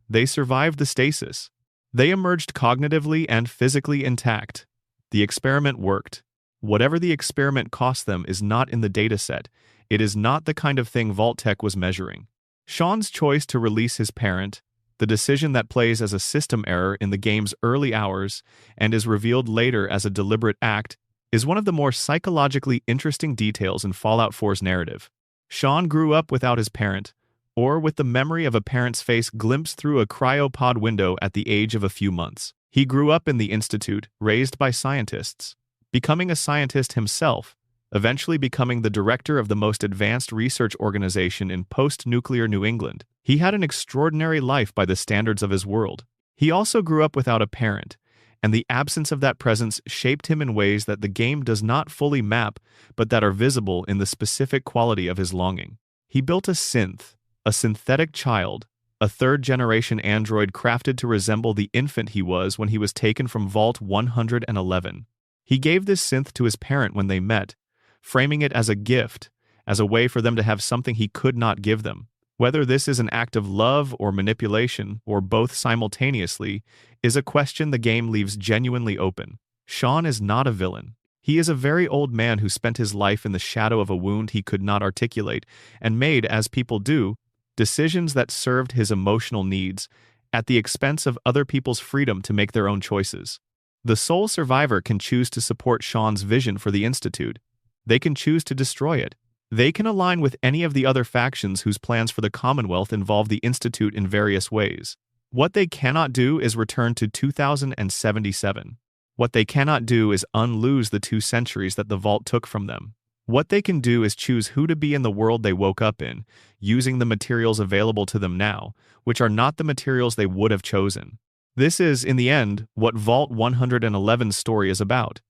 They survived the stasis. They emerged cognitively and physically intact. The experiment worked. Whatever the experiment cost them is not in the dataset. It is not the kind of thing Vault-Tec was measuring. Sean's choice to release his parent, the decision that plays as a system error in the game's early hours and is revealed later as a deliberate act, is one of the more psychologically interesting details in Fallout 4's narrative. Sean grew up without his parent, or with the memory of a parent's face glimpsed through a cryopod window at the age of a few months. He grew up in the Institute, raised by scientists. Becoming a scientist himself, eventually becoming the director of the most advanced research organization in post-nuclear New England, he had an extraordinary life by the standards of his world. He also grew up without a parent, and the absence of that presence shaped him in ways that the game does not fully map, but that are visible in the specific quality of his longing. He built a synth, a synthetic child, a third-generation android crafted to resemble the infant he was when he was taken from Vault 111. He gave this synth to his parent when they met, framing it as a gift, as a way for them to have something he could not give them. Whether this is an act of love or manipulation, or both simultaneously, is a question the game leaves genuinely open. Sean is not a villain. He is a very old man who spent his life in the shadow of a wound he could not articulate, and made, as people do, decisions that served his emotional needs, at the expense of other people's freedom to make their own choices. The sole survivor can choose to support Sean's vision for the Institute. They can choose to destroy it. They can align with any of the other factions whose plans for the Commonwealth involve the Institute in various ways. What they cannot do is return to 2077. What they cannot do is unlose the 2 centuries that the Vault took from them. What they can do is choose who to be in the world they woke up in, using the materials available to them now, which are not the materials they would have chosen. This is, in the end, what Vault 111's story is about.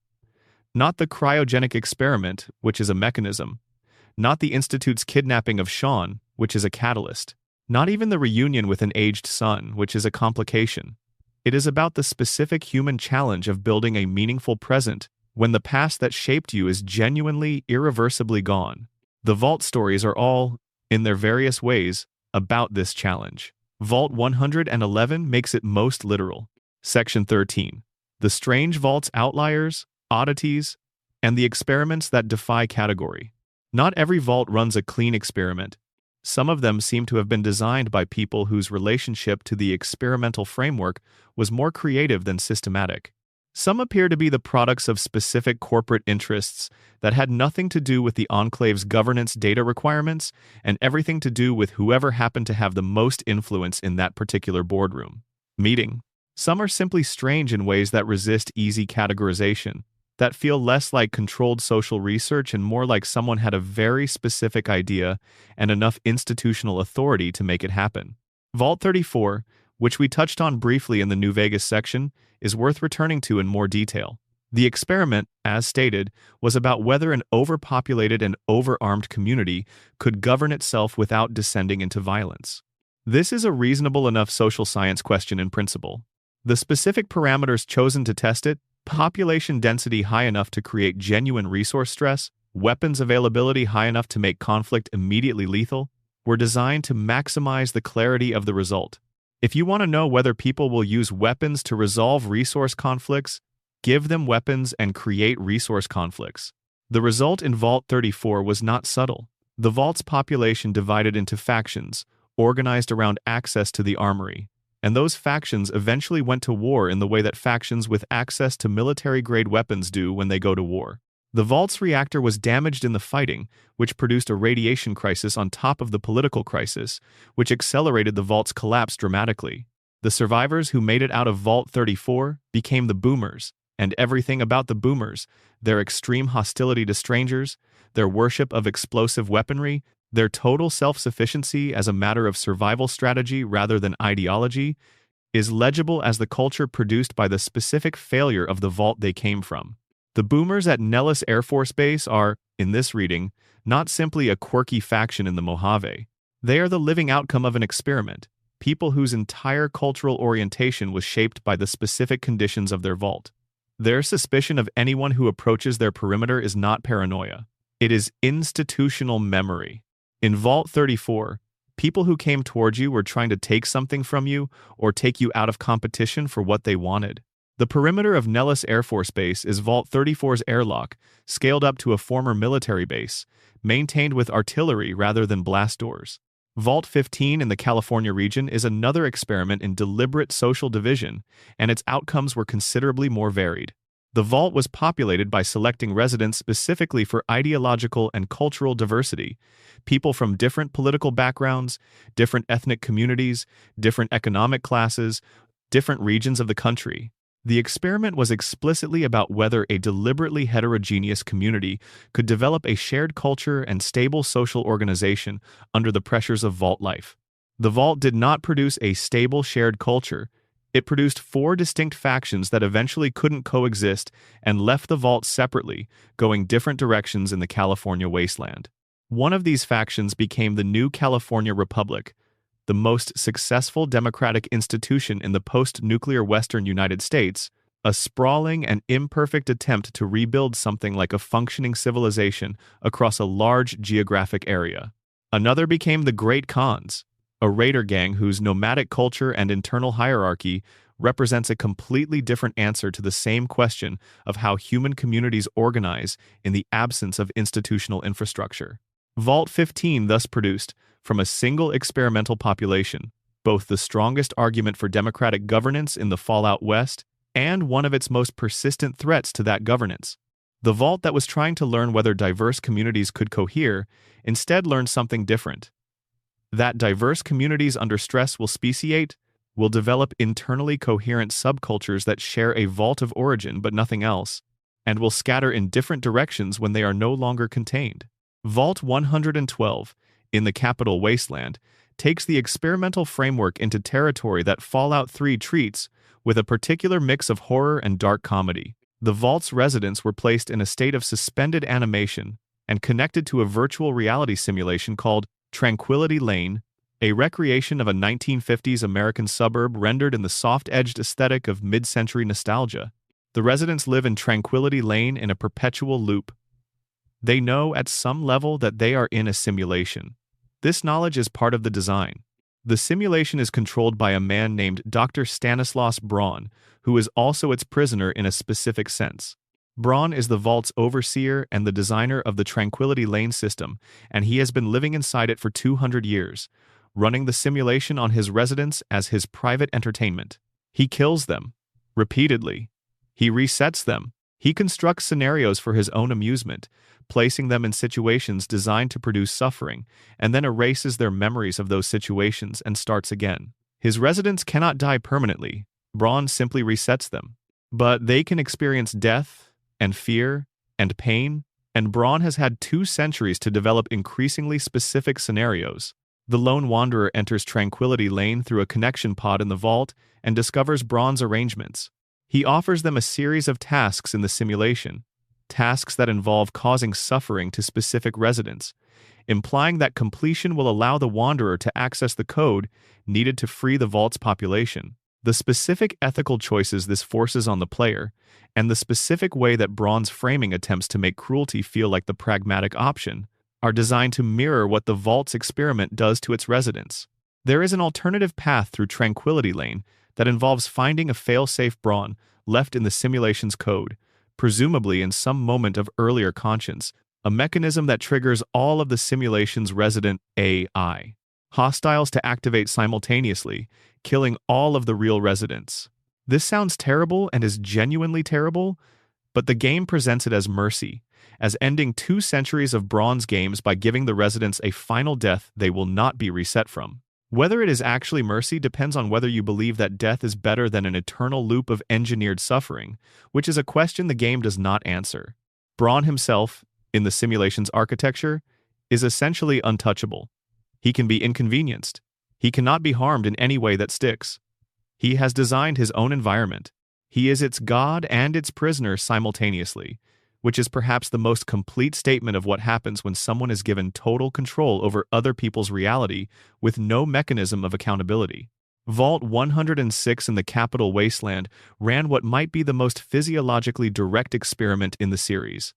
Not the cryogenic experiment, which is a mechanism. Not the Institute's kidnapping of Sean, which is a catalyst. Not even the reunion with an aged son, which is a complication. It is about the specific human challenge of building a meaningful present when the past that shaped you is genuinely, irreversibly gone. The Vault stories are all, in their various ways, about this challenge. Vault 111 makes it most literal. Section 13. The strange vault's outliers, oddities, and the experiments that defy category. Not every vault runs a clean experiment. Some of them seem to have been designed by people whose relationship to the experimental framework was more creative than systematic. Some appear to be the products of specific corporate interests that had nothing to do with the Enclave's governance data requirements and everything to do with whoever happened to have the most influence in that particular boardroom meeting. Some are simply strange in ways that resist easy categorization, that feel less like controlled social research and more like someone had a very specific idea and enough institutional authority to make it happen. Vault 34, which we touched on briefly in the New Vegas section, is worth returning to in more detail. The experiment, as stated, was about whether an overpopulated and overarmed community could govern itself without descending into violence. This is a reasonable enough social science question in principle. The specific parameters chosen to test it, population density high enough to create genuine resource stress, weapons availability high enough to make conflict immediately lethal, were designed to maximize the clarity of the result. If you want to know whether people will use weapons to resolve resource conflicts, give them weapons and create resource conflicts. The result in Vault 34 was not subtle. The Vault's population divided into factions, organized around access to the armory, and those factions eventually went to war in the way that factions with access to military-grade weapons do when they go to war. The Vault's reactor was damaged in the fighting, which produced a radiation crisis on top of the political crisis, which accelerated the Vault's collapse dramatically. The survivors who made it out of Vault 34 became the Boomers, and everything about the Boomers, their extreme hostility to strangers, their worship of explosive weaponry, their total self-sufficiency as a matter of survival strategy rather than ideology, is legible as the culture produced by the specific failure of the Vault they came from. The Boomers at Nellis Air Force Base are, in this reading, not simply a quirky faction in the Mojave. They are the living outcome of an experiment, people whose entire cultural orientation was shaped by the specific conditions of their Vault. Their suspicion of anyone who approaches their perimeter is not paranoia. It is institutional memory. In Vault 34, people who came towards you were trying to take something from you or take you out of competition for what they wanted. The perimeter of Nellis Air Force Base is Vault 34's airlock, scaled up to a former military base, maintained with artillery rather than blast doors. Vault 15 in the California region is another experiment in deliberate social division, and its outcomes were considerably more varied. The Vault was populated by selecting residents specifically for ideological and cultural diversity, people from different political backgrounds, different ethnic communities, different economic classes, different regions of the country. The experiment was explicitly about whether a deliberately heterogeneous community could develop a shared culture and stable social organization under the pressures of Vault life. The Vault did not produce a stable shared culture. It produced 4 distinct factions that eventually couldn't coexist and left the Vault separately, going different directions in the California wasteland. One of these factions became the New California Republic, the most successful democratic institution in the post-nuclear Western United States, a sprawling and imperfect attempt to rebuild something like a functioning civilization across a large geographic area. Another became the Great Khans, a raider gang whose nomadic culture and internal hierarchy represents a completely different answer to the same question of how human communities organize in the absence of institutional infrastructure. Vault 15 thus produced, from a single experimental population, both the strongest argument for democratic governance in the Fallout West and one of its most persistent threats to that governance. The Vault that was trying to learn whether diverse communities could cohere instead learned something different. That diverse communities under stress will speciate, will develop internally coherent subcultures that share a vault of origin but nothing else, and will scatter in different directions when they are no longer contained. Vault 112, in the Capital Wasteland, takes the experimental framework into territory that Fallout 3 treats with a particular mix of horror and dark comedy. The Vault's residents were placed in a state of suspended animation and connected to a virtual reality simulation called Tranquility Lane, a recreation of a 1950s American suburb rendered in the soft-edged aesthetic of mid-century nostalgia. The residents live in Tranquility Lane in a perpetual loop. They know at some level that they are in a simulation. This knowledge is part of the design. The simulation is controlled by a man named Dr. Stanislaus Braun, who is also its prisoner in a specific sense. Braun is the vault's overseer and the designer of the Tranquility Lane system, and he has been living inside it for 200 years, running the simulation on his residents as his private entertainment. He kills them, repeatedly. He resets them. He constructs scenarios for his own amusement, placing them in situations designed to produce suffering, and then erases their memories of those situations and starts again. His residents cannot die permanently. Braun simply resets them. But they can experience death, and fear, and pain, and Braun has had 2 centuries to develop increasingly specific scenarios. The lone wanderer enters Tranquility Lane through a connection pod in the vault and discovers Braun's arrangements. He offers them a series of tasks in the simulation, tasks that involve causing suffering to specific residents, implying that completion will allow the wanderer to access the code needed to free the vault's population. The specific ethical choices this forces on the player, and the specific way that Braun's framing attempts to make cruelty feel like the pragmatic option, are designed to mirror what the vault's experiment does to its residents. There is an alternative path through Tranquility Lane that involves finding a fail-safe Braun left in the simulation's code, presumably in some moment of earlier conscience, a mechanism that triggers all of the simulation's resident AI hostiles to activate simultaneously, killing all of the real residents. This sounds terrible and is genuinely terrible, but the game presents it as mercy, as ending 2 centuries of Braun's games by giving the residents a final death they will not be reset from. Whether it is actually mercy depends on whether you believe that death is better than an eternal loop of engineered suffering, which is a question the game does not answer. Braun himself, in the simulation's architecture, is essentially untouchable. He can be inconvenienced. He cannot be harmed in any way that sticks. He has designed his own environment. He is its god and its prisoner simultaneously, which is perhaps the most complete statement of what happens when someone is given total control over other people's reality with no mechanism of accountability. Vault 106 in the Capital Wasteland ran what might be the most physiologically direct experiment in the series.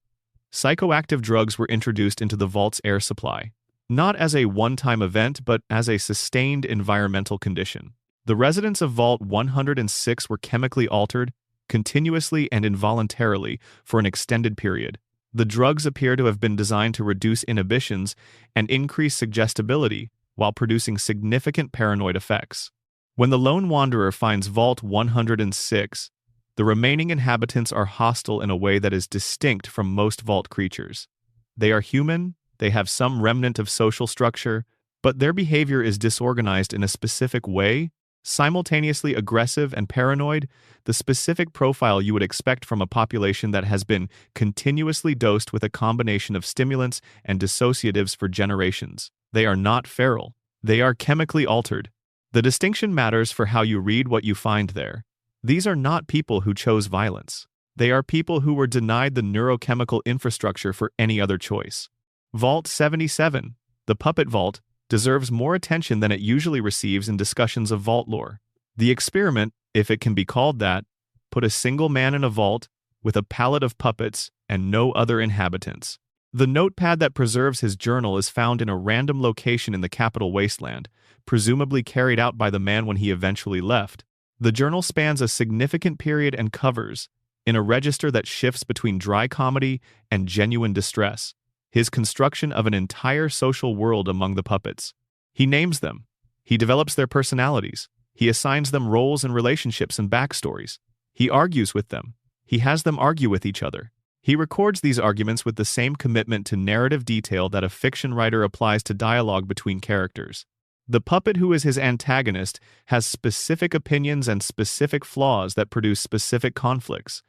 Psychoactive drugs were introduced into the vault's air supply, not as a one-time event but as a sustained environmental condition. The residents of Vault 106 were chemically altered, continuously and involuntarily, for an extended period. The drugs appear to have been designed to reduce inhibitions and increase suggestibility while producing significant paranoid effects. When the lone wanderer finds Vault 106, the remaining inhabitants are hostile in a way that is distinct from most Vault creatures. They are human, they have some remnant of social structure, but their behavior is disorganized in a specific way, simultaneously aggressive and paranoid, the specific profile you would expect from a population that has been continuously dosed with a combination of stimulants and dissociatives for generations. They are not feral. They are chemically altered. The distinction matters for how you read what you find there. These are not people who chose violence. They are people who were denied the neurochemical infrastructure for any other choice. Vault 77, the Puppet Vault, deserves more attention than it usually receives in discussions of vault lore. The experiment, if it can be called that, put a single man in a vault with a palette of puppets and no other inhabitants. The notepad that preserves his journal is found in a random location in the Capital Wasteland, presumably carried out by the man when he eventually left. The journal spans a significant period and covers, in a register that shifts between dry comedy and genuine distress, his construction of an entire social world among the puppets. He names them. He develops their personalities. He assigns them roles and relationships and backstories. He argues with them. He has them argue with each other. He records these arguments with the same commitment to narrative detail that a fiction writer applies to dialogue between characters. The puppet who is his antagonist has specific opinions and specific flaws that produce specific conflicts,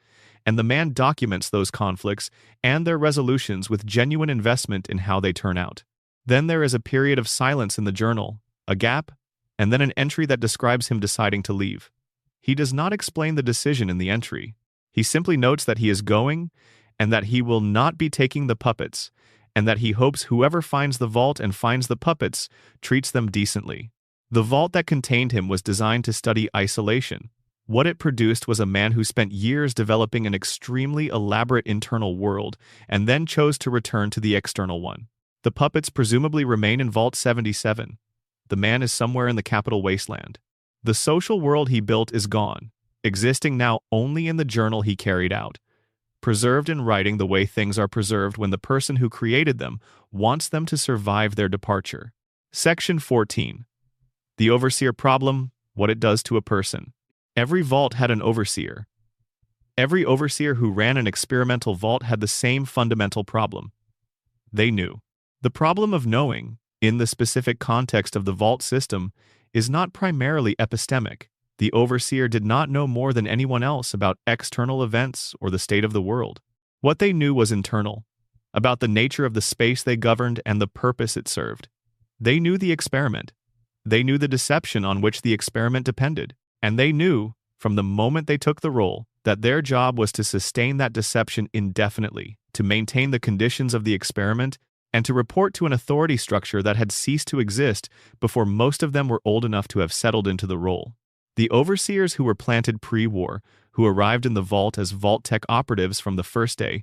and the man documents those conflicts and their resolutions with genuine investment in how they turn out. Then there is a period of silence in the journal, a gap, and then an entry that describes him deciding to leave. He does not explain the decision in the entry. He simply notes that he is going, and that he will not be taking the puppets, and that he hopes whoever finds the vault and finds the puppets treats them decently. The vault that contained him was designed to study isolation. What it produced was a man who spent years developing an extremely elaborate internal world and then chose to return to the external one. The puppets presumably remain in Vault 77. The man is somewhere in the capital wasteland. The social world he built is gone, existing now only in the journal he carried out, preserved in writing the way things are preserved when the person who created them wants them to survive their departure. Section 14. The Overseer Problem, What It Does to a Person. Every vault had an overseer. Every overseer who ran an experimental vault had the same fundamental problem. They knew. The problem of knowing, in the specific context of the vault system, is not primarily epistemic. The overseer did not know more than anyone else about external events or the state of the world. What they knew was internal, about the nature of the space they governed and the purpose it served. They knew the experiment. They knew the deception on which the experiment depended. And they knew, from the moment they took the role, that their job was to sustain that deception indefinitely, to maintain the conditions of the experiment, and to report to an authority structure that had ceased to exist before most of them were old enough to have settled into the role. The overseers who were planted pre-war, who arrived in the vault as Vault Tech operatives from the first day,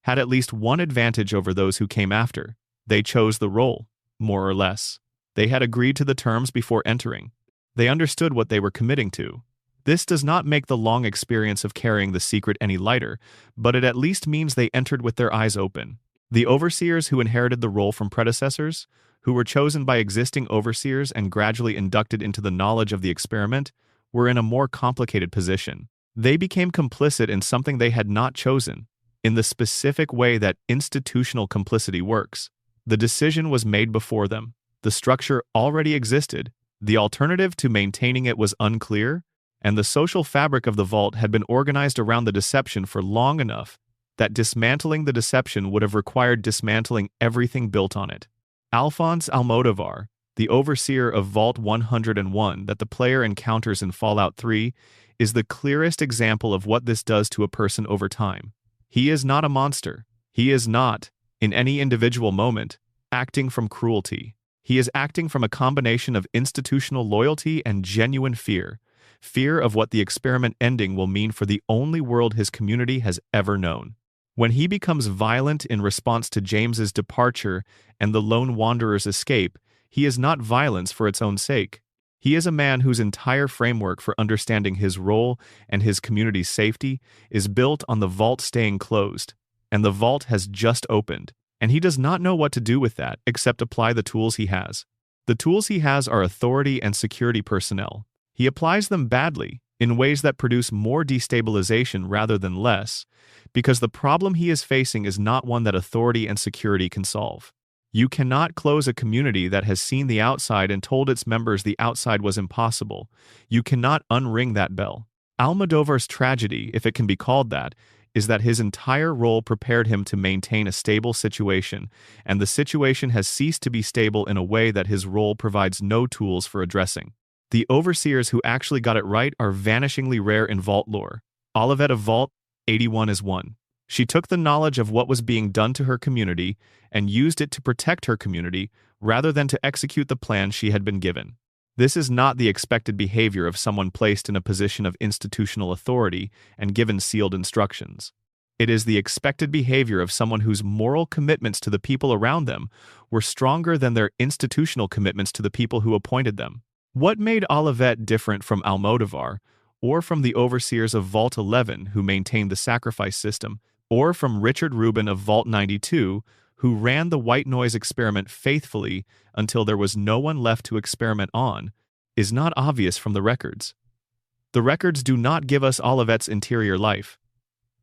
had at least one advantage over those who came after. They chose the role, more or less. They had agreed to the terms before entering. They understood what they were committing to. This does not make the long experience of carrying the secret any lighter, but it at least means they entered with their eyes open. The overseers who inherited the role from predecessors, who were chosen by existing overseers and gradually inducted into the knowledge of the experiment, were in a more complicated position. They became complicit in something they had not chosen, in the specific way that institutional complicity works. The decision was made before them. The structure already existed. The alternative to maintaining it was unclear, and the social fabric of the vault had been organized around the deception for long enough that dismantling the deception would have required dismantling everything built on it. Alphonse Almodovar, the overseer of Vault 101 that the player encounters in Fallout 3, is the clearest example of what this does to a person over time. He is not a monster. He is not, in any individual moment, acting from cruelty. He is acting from a combination of institutional loyalty and genuine fear. Fear of what the experiment ending will mean for the only world his community has ever known. When he becomes violent in response to James's departure and the lone wanderer's escape, he is not violence for its own sake. He is a man whose entire framework for understanding his role and his community's safety is built on the vault staying closed, and the vault has just opened. And he does not know what to do with that except apply the tools he has. The tools he has are authority and security personnel. He applies them badly, in ways that produce more destabilization rather than less, because the problem he is facing is not one that authority and security can solve. You cannot close a community that has seen the outside and told its members the outside was impossible. You cannot unring that bell. Almodovar's tragedy, if it can be called that, is that his entire role prepared him to maintain a stable situation, and the situation has ceased to be stable in a way that his role provides no tools for addressing. The overseers who actually got it right are vanishingly rare in Vault lore. Olivette of Vault 81 is one. She took the knowledge of what was being done to her community and used it to protect her community rather than to execute the plan she had been given. This is not the expected behavior of someone placed in a position of institutional authority and given sealed instructions. It is the expected behavior of someone whose moral commitments to the people around them were stronger than their institutional commitments to the people who appointed them. What made Olivette different from Almodovar, or from the overseers of Vault 11 who maintained the sacrifice system, or from Richard Rubin of Vault 92 who ran the white noise experiment faithfully until there was no one left to experiment on, is not obvious from the records. The records do not give us Olivette's interior life.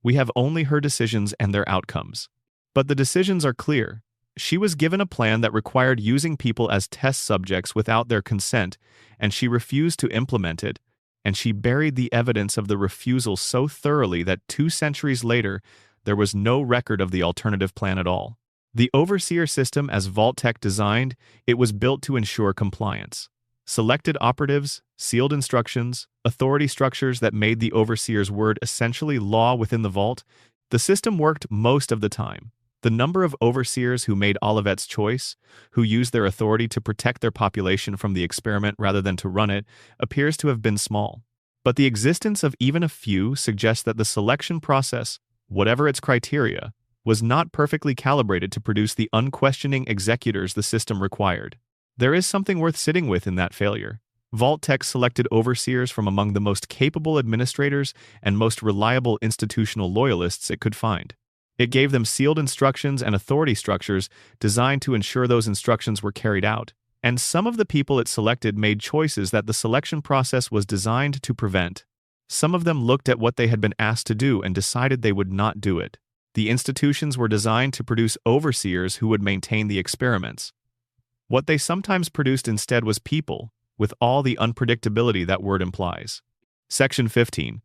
We have only her decisions and their outcomes. But the decisions are clear. She was given a plan that required using people as test subjects without their consent, and she refused to implement it, and she buried the evidence of the refusal so thoroughly that 2 centuries later, there was no record of the alternative plan at all. The overseer system as Vault Tech designed, it was built to ensure compliance. Selected operatives, sealed instructions, authority structures that made the overseer's word essentially law within the vault, the system worked most of the time. The number of overseers who made Olivette's choice, who used their authority to protect their population from the experiment rather than to run it, appears to have been small. But the existence of even a few suggests that the selection process, whatever its criteria, was not perfectly calibrated to produce the unquestioning executors the system required. There is something worth sitting with in that failure. Vault-Tec selected overseers from among the most capable administrators and most reliable institutional loyalists it could find. It gave them sealed instructions and authority structures designed to ensure those instructions were carried out, and some of the people it selected made choices that the selection process was designed to prevent. Some of them looked at what they had been asked to do and decided they would not do it. The institutions were designed to produce overseers who would maintain the experiments. What they sometimes produced instead was people, with all the unpredictability that word implies. Section 15.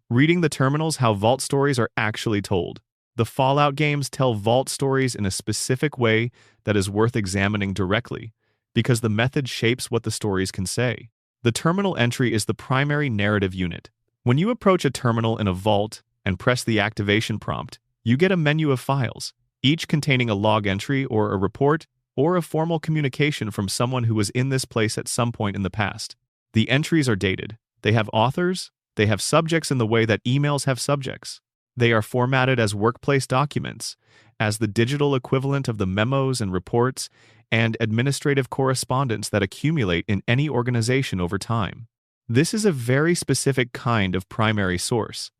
Reading the terminals: how vault stories are actually told. The Fallout games tell vault stories in a specific way that is worth examining directly, because the method shapes what the stories can say. The terminal entry is the primary narrative unit. When you approach a terminal in a vault and press the activation prompt, you get a menu of files, each containing a log entry or a report or a formal communication from someone who was in this place at some point in the past. The entries are dated. They have authors. They have subjects in the way that emails have subjects. They are formatted as workplace documents, as the digital equivalent of the memos and reports and administrative correspondence that accumulate in any organization over time. This is a very specific kind of primary source.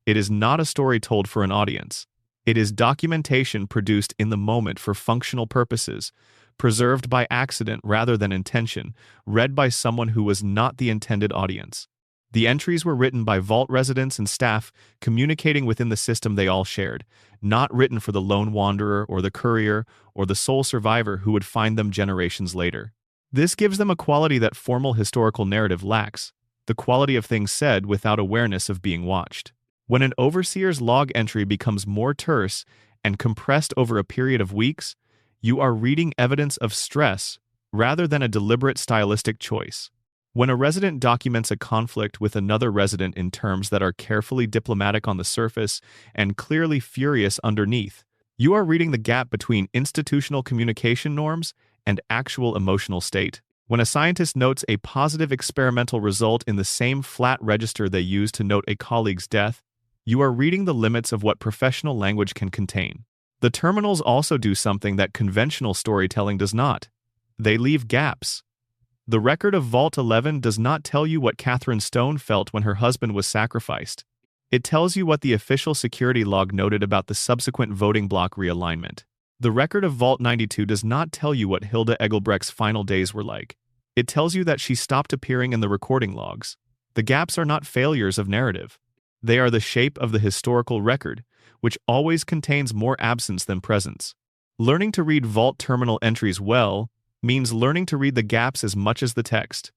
It is not a story told for an audience. It is documentation produced in the moment for functional purposes, preserved by accident rather than intention, read by someone who was not the intended audience. The entries were written by Vault residents and staff communicating within the system they all shared, not written for the lone wanderer or the courier or the sole survivor who would find them generations later. This gives them a quality that formal historical narrative lacks, the quality of things said without awareness of being watched. When an overseer's log entry becomes more terse and compressed over a period of weeks, you are reading evidence of stress rather than a deliberate stylistic choice. When a resident documents a conflict with another resident in terms that are carefully diplomatic on the surface and clearly furious underneath, you are reading the gap between institutional communication norms and actual emotional state. When a scientist notes a positive experimental result in the same flat register they use to note a colleague's death, you are reading the limits of what professional language can contain. The terminals also do something that conventional storytelling does not. They leave gaps. The record of Vault 11 does not tell you what Catherine Stone felt when her husband was sacrificed. It tells you what the official security log noted about the subsequent voting block realignment. The record of Vault 92 does not tell you what Hilda Egelbrecht's final days were like. It tells you that she stopped appearing in the recording logs. The gaps are not failures of narrative. They are the shape of the historical record, which always contains more absence than presence. Learning to read Vault terminal entries well means learning to read the gaps as much as the text.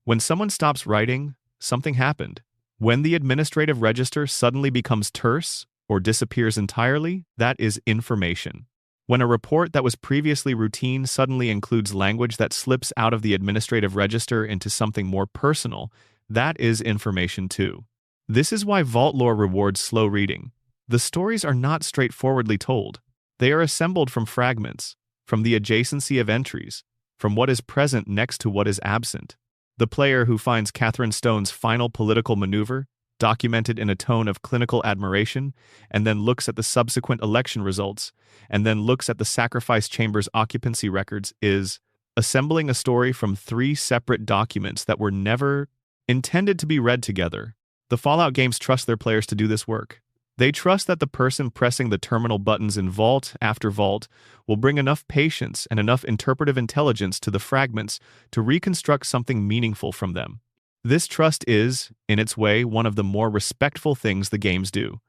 When someone stops writing, something happened. When the administrative register suddenly becomes terse or disappears entirely, that is information. When a report that was previously routine suddenly includes language that slips out of the administrative register into something more personal, that is information too. This is why Vault lore rewards slow reading. The stories are not straightforwardly told. They are assembled from fragments, from the adjacency of entries, from what is present next to what is absent. The player who finds Catherine Stone's final political maneuver, documented in a tone of clinical admiration, and then looks at the subsequent election results, and then looks at the sacrifice chamber's occupancy records, is assembling a story from 3 separate documents that were never intended to be read together. The Fallout games trust their players to do this work. They trust that the person pressing the terminal buttons in Vault after Vault will bring enough patience and enough interpretive intelligence to the fragments to reconstruct something meaningful from them. This trust is, in its way, one of the more respectful things the games do.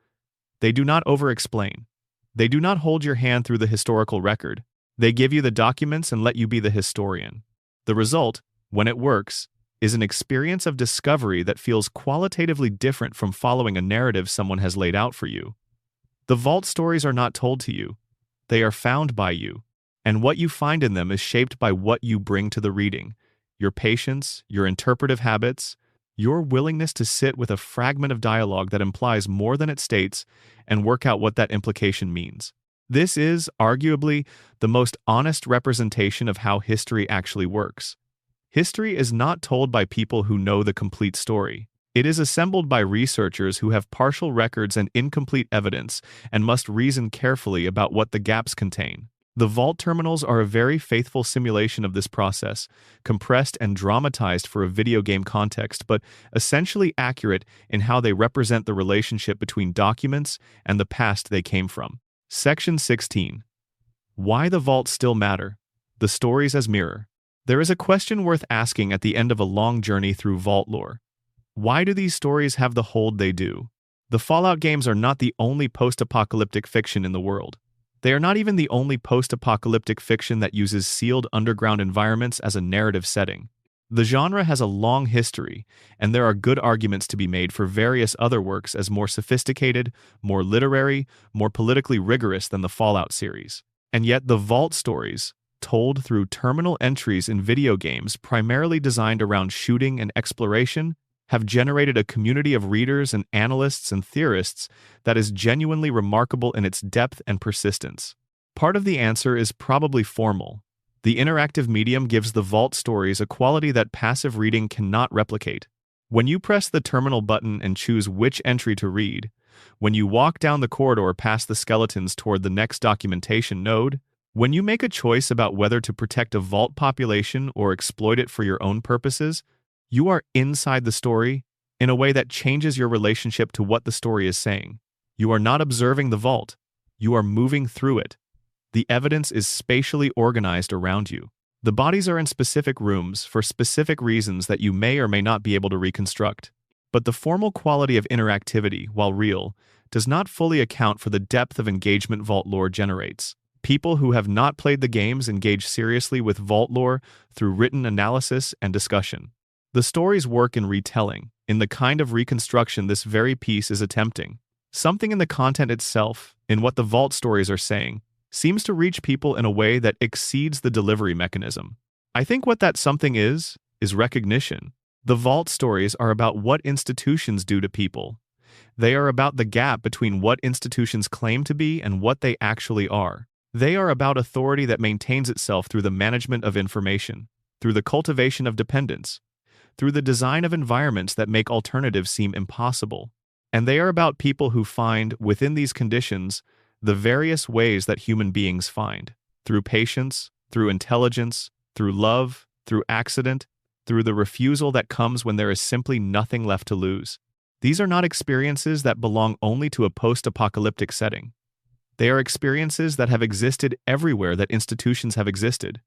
They do not over-explain. They do not hold your hand through the historical record. They give you the documents and let you be the historian. The result, when it works, is an experience of discovery that feels qualitatively different from following a narrative someone has laid out for you. The Vault stories are not told to you. They are found by you, and what you find in them is shaped by what you bring to the reading, your patience, your interpretive habits, your willingness to sit with a fragment of dialogue that implies more than it states and work out what that implication means. This is, arguably, the most honest representation of how history actually works. History is not told by people who know the complete story. It is assembled by researchers who have partial records and incomplete evidence and must reason carefully about what the gaps contain. The vault terminals are a very faithful simulation of this process, compressed and dramatized for a video game context, but essentially accurate in how they represent the relationship between documents and the past they came from. Section 16. Why the vaults still matter. The stories as mirror. There is a question worth asking at the end of a long journey through vault lore. Why do these stories have the hold they do? The Fallout games are not the only post-apocalyptic fiction in the world. They are not even the only post-apocalyptic fiction that uses sealed underground environments as a narrative setting. The genre has a long history, and there are good arguments to be made for various other works as more sophisticated, more literary, more politically rigorous than the Fallout series. And yet the vault stories, told through terminal entries in video games primarily designed around shooting and exploration, have generated a community of readers and analysts and theorists that is genuinely remarkable in its depth and persistence. Part of the answer is probably formal. The interactive medium gives the vault stories a quality that passive reading cannot replicate. When you press the terminal button and choose which entry to read, when you walk down the corridor past the skeletons toward the next documentation node, when you make a choice about whether to protect a vault population or exploit it for your own purposes, you are inside the story in a way that changes your relationship to what the story is saying. You are not observing the vault. You are moving through it. The evidence is spatially organized around you. The bodies are in specific rooms for specific reasons that you may or may not be able to reconstruct. But the formal quality of interactivity, while real, does not fully account for the depth of engagement vault lore generates. People who have not played the games engage seriously with vault lore through written analysis and discussion. The stories work in retelling, in the kind of reconstruction this very piece is attempting. Something in the content itself, in what the vault stories are saying, seems to reach people in a way that exceeds the delivery mechanism. I think what that something is recognition. The vault stories are about what institutions do to people. They are about the gap between what institutions claim to be and what they actually are. They are about authority that maintains itself through the management of information, through the cultivation of dependence, through the design of environments that make alternatives seem impossible. And they are about people who find, within these conditions, the various ways that human beings find, through patience, through intelligence, through love, through accident, through the refusal that comes when there is simply nothing left to lose. These are not experiences that belong only to a post-apocalyptic setting. They are experiences that have existed everywhere that institutions have existed,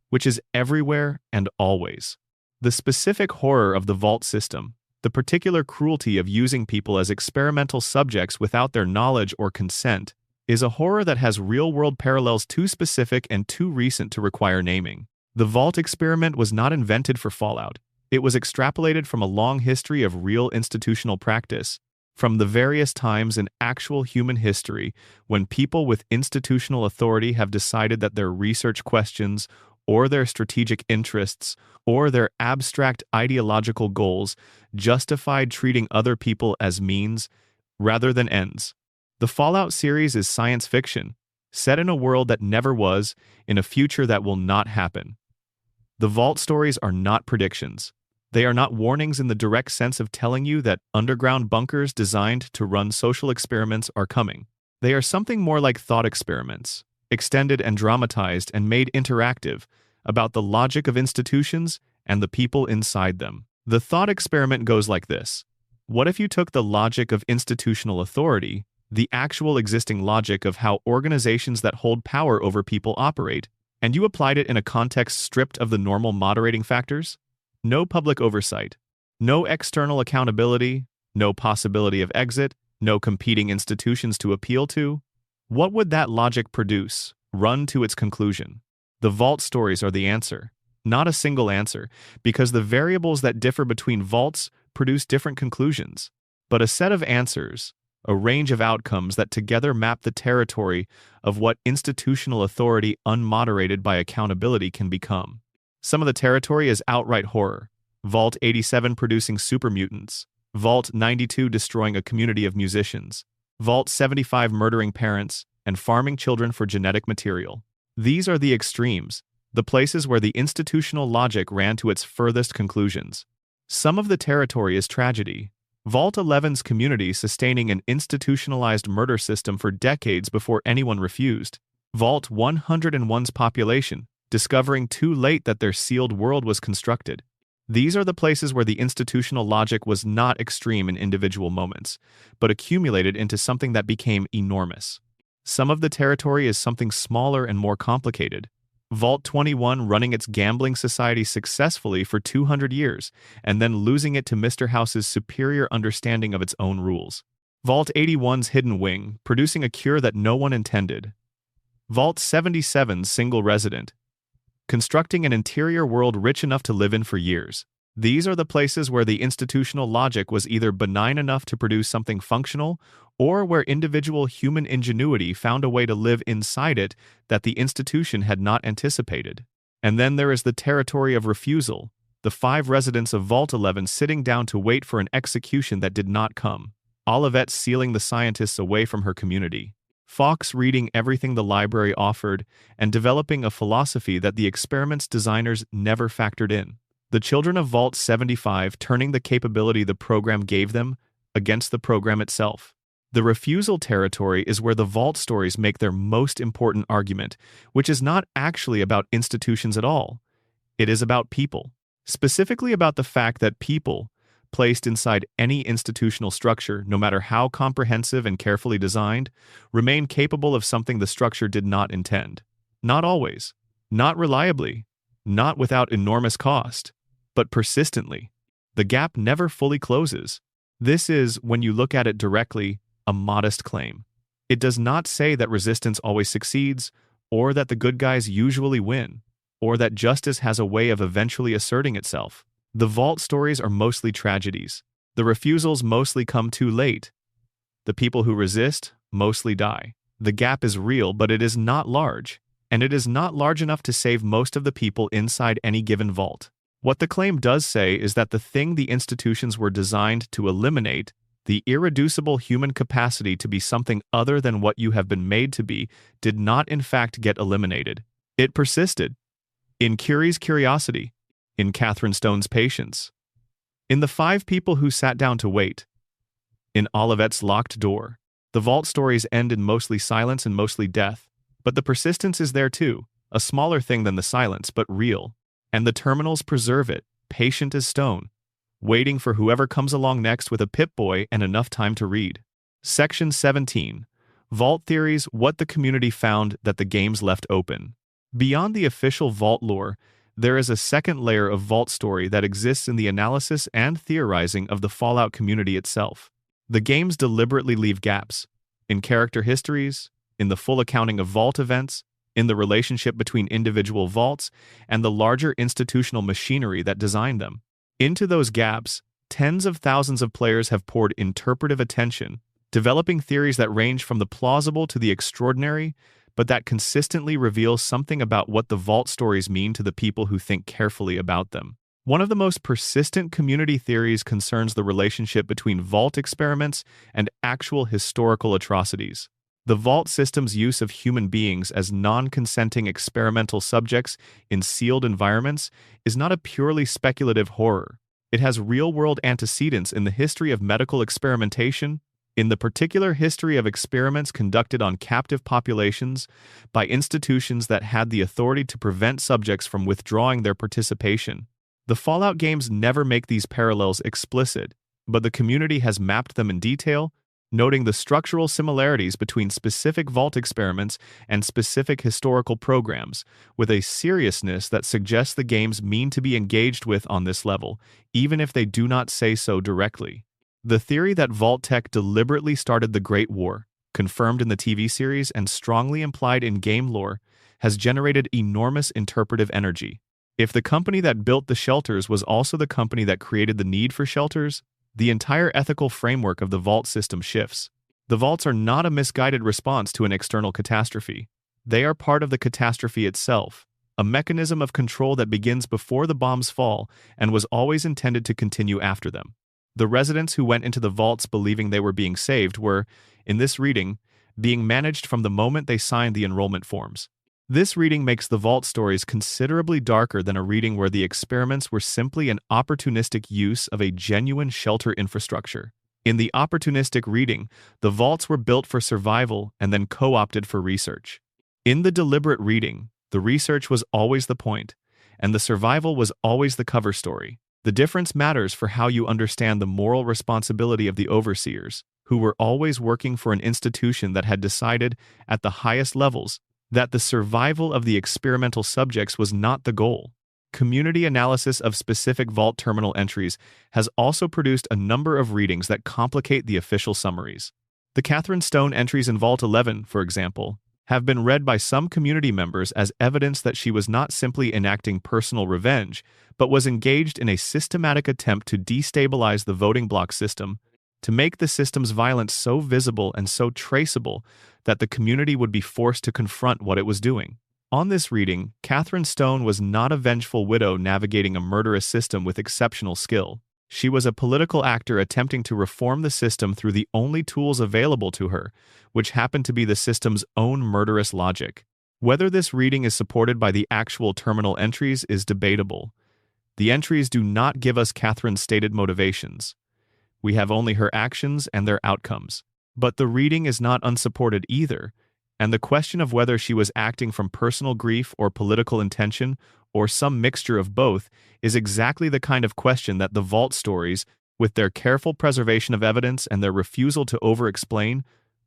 which is everywhere and always. The specific horror of the vault system, the particular cruelty of using people as experimental subjects without their knowledge or consent, is a horror that has real-world parallels too specific and too recent to require naming. The vault experiment was not invented for Fallout. It was extrapolated from a long history of real institutional practice, from the various times in actual human history when people with institutional authority have decided that their research questions or their strategic interests, or their abstract ideological goals justified treating other people as means rather than ends. The Fallout series is science fiction, set in a world that never was, in a future that will not happen. The vault stories are not predictions. They are not warnings in the direct sense of telling you that underground bunkers designed to run social experiments are coming. They are something more like thought experiments, extended and dramatized and made interactive, about the logic of institutions and the people inside them. The thought experiment goes like this. What if you took the logic of institutional authority, the actual existing logic of how organizations that hold power over people operate, and you applied it in a context stripped of the normal moderating factors? No public oversight, no external accountability, no possibility of exit, no competing institutions to appeal to? What would that logic produce, run to its conclusion? The vault stories are the answer, not a single answer, because the variables that differ between vaults produce different conclusions, but a set of answers, a range of outcomes that together map the territory of what institutional authority unmoderated by accountability can become. Some of the territory is outright horror. Vault 87 producing super mutants. Vault 92 destroying a community of musicians. Vault 75 murdering parents and farming children for genetic material. These are the extremes, the places where the institutional logic ran to its furthest conclusions. Some of the territory is tragedy. Vault 11's community sustaining an institutionalized murder system for decades before anyone refused. Vault 101's population, discovering too late that their sealed world was constructed. These are the places where the institutional logic was not extreme in individual moments, but accumulated into something that became enormous. Some of the territory is something smaller and more complicated. Vault 21 running its gambling society successfully for 200 years, and then losing it to Mr. House's superior understanding of its own rules. Vault 81's hidden wing, producing a cure that no one intended. Vault 77's single resident, constructing an interior world rich enough to live in for years. These are the places where the institutional logic was either benign enough to produce something functional, or where individual human ingenuity found a way to live inside it that the institution had not anticipated. And then there is the territory of refusal, the 5 residents of Vault 11 sitting down to wait for an execution that did not come. Olivet sealing the scientists away from her community. Fox reading everything the library offered and developing a philosophy that the experiment's designers never factored in. The children of Vault 75 turning the capability the program gave them against the program itself. The refusal territory is where the Vault stories make their most important argument, which is not actually about institutions at all. It is about people. Specifically about the fact that people, placed inside any institutional structure, no matter how comprehensive and carefully designed, remain capable of something the structure did not intend. Not always. Not reliably. Not without enormous cost. But persistently. The gap never fully closes. This is, when you look at it directly, a modest claim. It does not say that resistance always succeeds, or that the good guys usually win, or that justice has a way of eventually asserting itself. The Vault stories are mostly tragedies. The refusals mostly come too late. The people who resist mostly die. The gap is real, but it is not large, and it is not large enough to save most of the people inside any given vault. What the claim does say is that the thing the institutions were designed to eliminate, the irreducible human capacity to be something other than what you have been made to be, did not in fact get eliminated. It persisted. In Curie's curiosity, in Catherine Stone's patience, in the 5 people who sat down to wait, in Olivet's locked door. The Vault stories end in mostly silence and mostly death, but the persistence is there too, a smaller thing than the silence, but real. And the terminals preserve it, patient as stone, waiting for whoever comes along next with a Pip-Boy and enough time to read. Section 17. Vault Theories: What the community found that the games left open. Beyond the official Vault lore, there is a second layer of Vault story that exists in the analysis and theorizing of the Fallout community itself. The games deliberately leave gaps, in character histories, in the full accounting of Vault events, in the relationship between individual vaults, and the larger institutional machinery that designed them. Into those gaps, tens of thousands of players have poured interpretive attention, developing theories that range from the plausible to the extraordinary, but that consistently reveal something about what the Vault stories mean to the people who think carefully about them. One of the most persistent community theories concerns the relationship between Vault experiments and actual historical atrocities. The Vault system's use of human beings as non-consenting experimental subjects in sealed environments is not a purely speculative horror. It has real-world antecedents in the history of medical experimentation, in the particular history of experiments conducted on captive populations by institutions that had the authority to prevent subjects from withdrawing their participation. The Fallout games never make these parallels explicit, but the community has mapped them in detail, noting the structural similarities between specific Vault experiments and specific historical programs, with a seriousness that suggests the games mean to be engaged with on this level, even if they do not say so directly. The theory that Vault Tech deliberately started the Great War, confirmed in the TV series and strongly implied in game lore, has generated enormous interpretive energy. If the company that built the shelters was also the company that created the need for shelters, the entire ethical framework of the Vault system shifts. The Vaults are not a misguided response to an external catastrophe. They are part of the catastrophe itself, a mechanism of control that begins before the bombs fall and was always intended to continue after them. The residents who went into the Vaults believing they were being saved were, in this reading, being managed from the moment they signed the enrollment forms. This reading makes the Vault stories considerably darker than a reading where the experiments were simply an opportunistic use of a genuine shelter infrastructure. In the opportunistic reading, the vaults were built for survival and then co-opted for research. In the deliberate reading, the research was always the point, and the survival was always the cover story. The difference matters for how you understand the moral responsibility of the overseers, who were always working for an institution that had decided, at the highest levels, that the survival of the experimental subjects was not the goal. Community analysis of specific vault terminal entries has also produced a number of readings that complicate the official summaries. The Catherine Stone entries in Vault 11, for example, have been read by some community members as evidence that she was not simply enacting personal revenge, but was engaged in a systematic attempt to destabilize the voting block system, to make the system's violence so visible and so traceable that the community would be forced to confront what it was doing. On this reading, Catherine Stone was not a vengeful widow navigating a murderous system with exceptional skill. She was a political actor attempting to reform the system through the only tools available to her, which happened to be the system's own murderous logic. Whether this reading is supported by the actual terminal entries is debatable. The entries do not give us Catherine's stated motivations. We have only her actions and their outcomes. But the reading is not unsupported either, and the question of whether she was acting from personal grief or political intention, or some mixture of both, is exactly the kind of question that the Vault stories, with their careful preservation of evidence and their refusal to over-explain,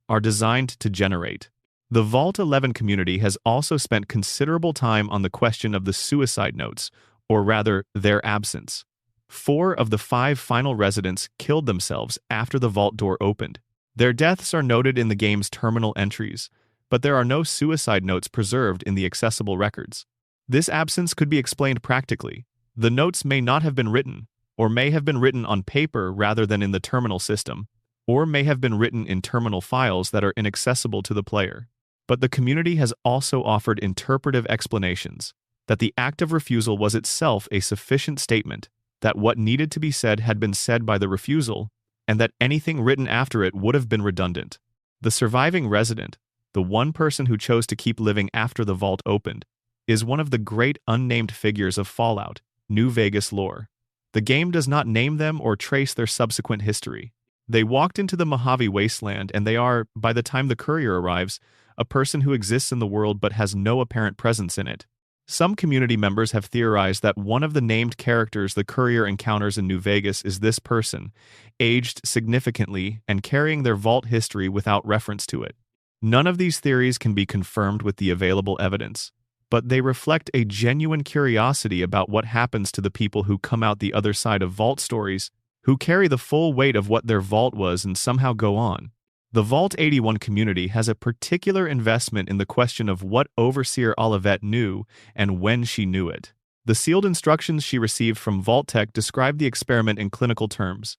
are designed to generate. The Vault 11 community has also spent considerable time on the question of the suicide notes, or rather, their absence. 4 of the 5 final residents killed themselves after the vault door opened. Their deaths are noted in the game's terminal entries, but there are no suicide notes preserved in the accessible records. This absence could be explained practically. The notes may not have been written, or may have been written on paper rather than in the terminal system, or may have been written in terminal files that are inaccessible to the player. But the community has also offered interpretive explanations, that the act of refusal was itself a sufficient statement, that what needed to be said had been said by the refusal, and that anything written after it would have been redundant. The surviving resident, the one person who chose to keep living after the vault opened, is one of the great unnamed figures of Fallout, New Vegas lore. The game does not name them or trace their subsequent history. They walked into the Mojave Wasteland and they are, by the time the courier arrives, a person who exists in the world but has no apparent presence in it. Some community members have theorized that one of the named characters the courier encounters in New Vegas is this person, aged significantly and carrying their vault history without reference to it. None of these theories can be confirmed with the available evidence, but they reflect a genuine curiosity about what happens to the people who come out the other side of vault stories, who carry the full weight of what their vault was and somehow go on. The Vault 81 community has a particular investment in the question of what Overseer Olivet knew and when she knew it. The sealed instructions she received from Vault-Tec describe the experiment in clinical terms,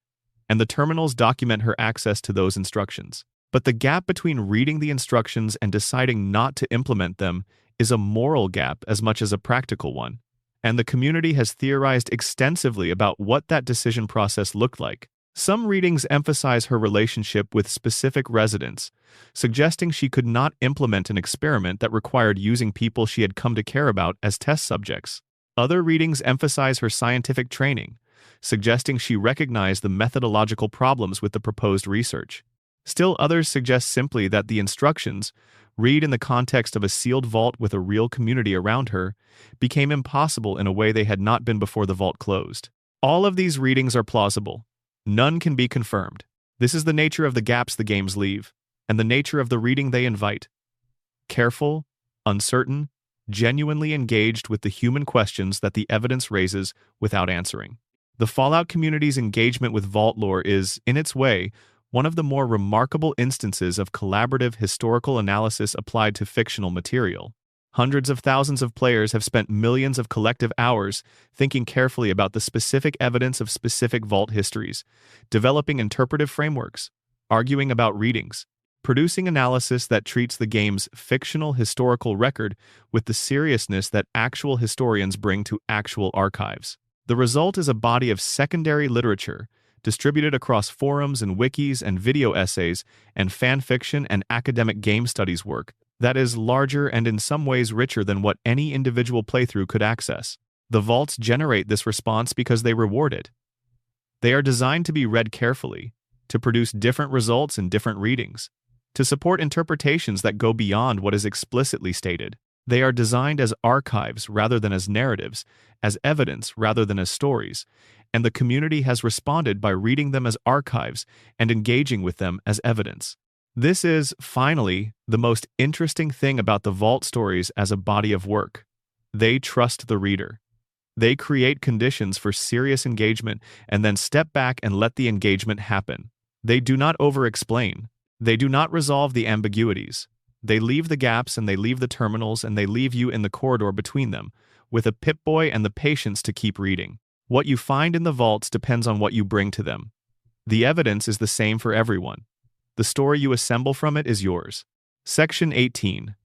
and the terminals document her access to those instructions. But the gap between reading the instructions and deciding not to implement them is a moral gap as much as a practical one, and the community has theorized extensively about what that decision process looked like. Some readings emphasize her relationship with specific residents, suggesting she could not implement an experiment that required using people she had come to care about as test subjects. Other readings emphasize her scientific training, suggesting she recognized the methodological problems with the proposed research. Still others suggest simply that the instructions, read in the context of a sealed vault with a real community around her, became impossible in a way they had not been before the vault closed. All of these readings are plausible. None can be confirmed. This is the nature of the gaps the games leave, and the nature of the reading they invite. Careful, uncertain, genuinely engaged with the human questions that the evidence raises without answering. The Fallout community's engagement with vault lore is, in its way, one of the more remarkable instances of collaborative historical analysis applied to fictional material. Hundreds of thousands of players have spent millions of collective hours thinking carefully about the specific evidence of specific vault histories, developing interpretive frameworks, arguing about readings, producing analysis that treats the game's fictional historical record with the seriousness that actual historians bring to actual archives. The result is a body of secondary literature distributed across forums and wikis and video essays and fan fiction and academic game studies work that is larger and in some ways richer than what any individual playthrough could access. The vaults generate this response because they reward it. They are designed to be read carefully, to produce different results and different readings, to support interpretations that go beyond what is explicitly stated. They are designed as archives rather than as narratives, as evidence rather than as stories, and the community has responded by reading them as archives and engaging with them as evidence. This is, finally, the most interesting thing about the Vault stories as a body of work. They trust the reader. They create conditions for serious engagement and then step back and let the engagement happen. They do not over-explain. They do not resolve the ambiguities. They leave the gaps and they leave the terminals and they leave you in the corridor between them, with a Pip-Boy and the patience to keep reading. What you find in the vaults depends on what you bring to them. The evidence is the same for everyone. The story you assemble from it is yours. Section 18.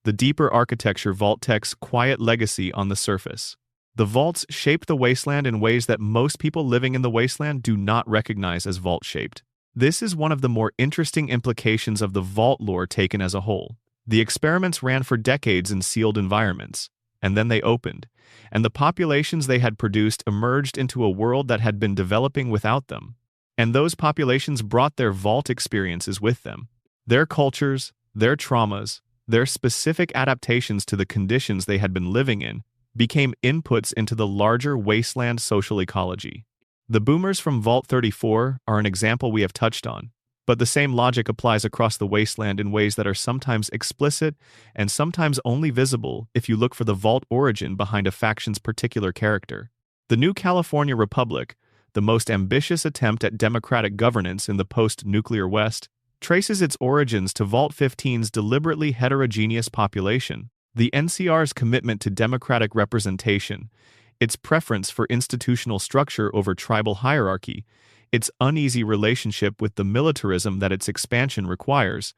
The deeper architecture Vault-Tech's quiet legacy on the surface. The vaults shaped the wasteland in ways that most people living in the wasteland do not recognize as vault-shaped. This is one of the more interesting implications of the vault lore taken as a whole. The experiments ran for decades in sealed environments, and then they opened, and the populations they had produced emerged into a world that had been developing without them. And those populations brought their vault experiences with them. Their cultures, their traumas, their specific adaptations to the conditions they had been living in became inputs into the larger wasteland social ecology. The boomers from Vault 34 are an example we have touched on, but the same logic applies across the wasteland in ways that are sometimes explicit and sometimes only visible if you look for the vault origin behind a faction's particular character. The New California Republic, the most ambitious attempt at democratic governance in the post-nuclear West, traces its origins to Vault 15's deliberately heterogeneous population, the NCR's commitment to democratic representation, its preference for institutional structure over tribal hierarchy, its uneasy relationship with the militarism that its expansion requires.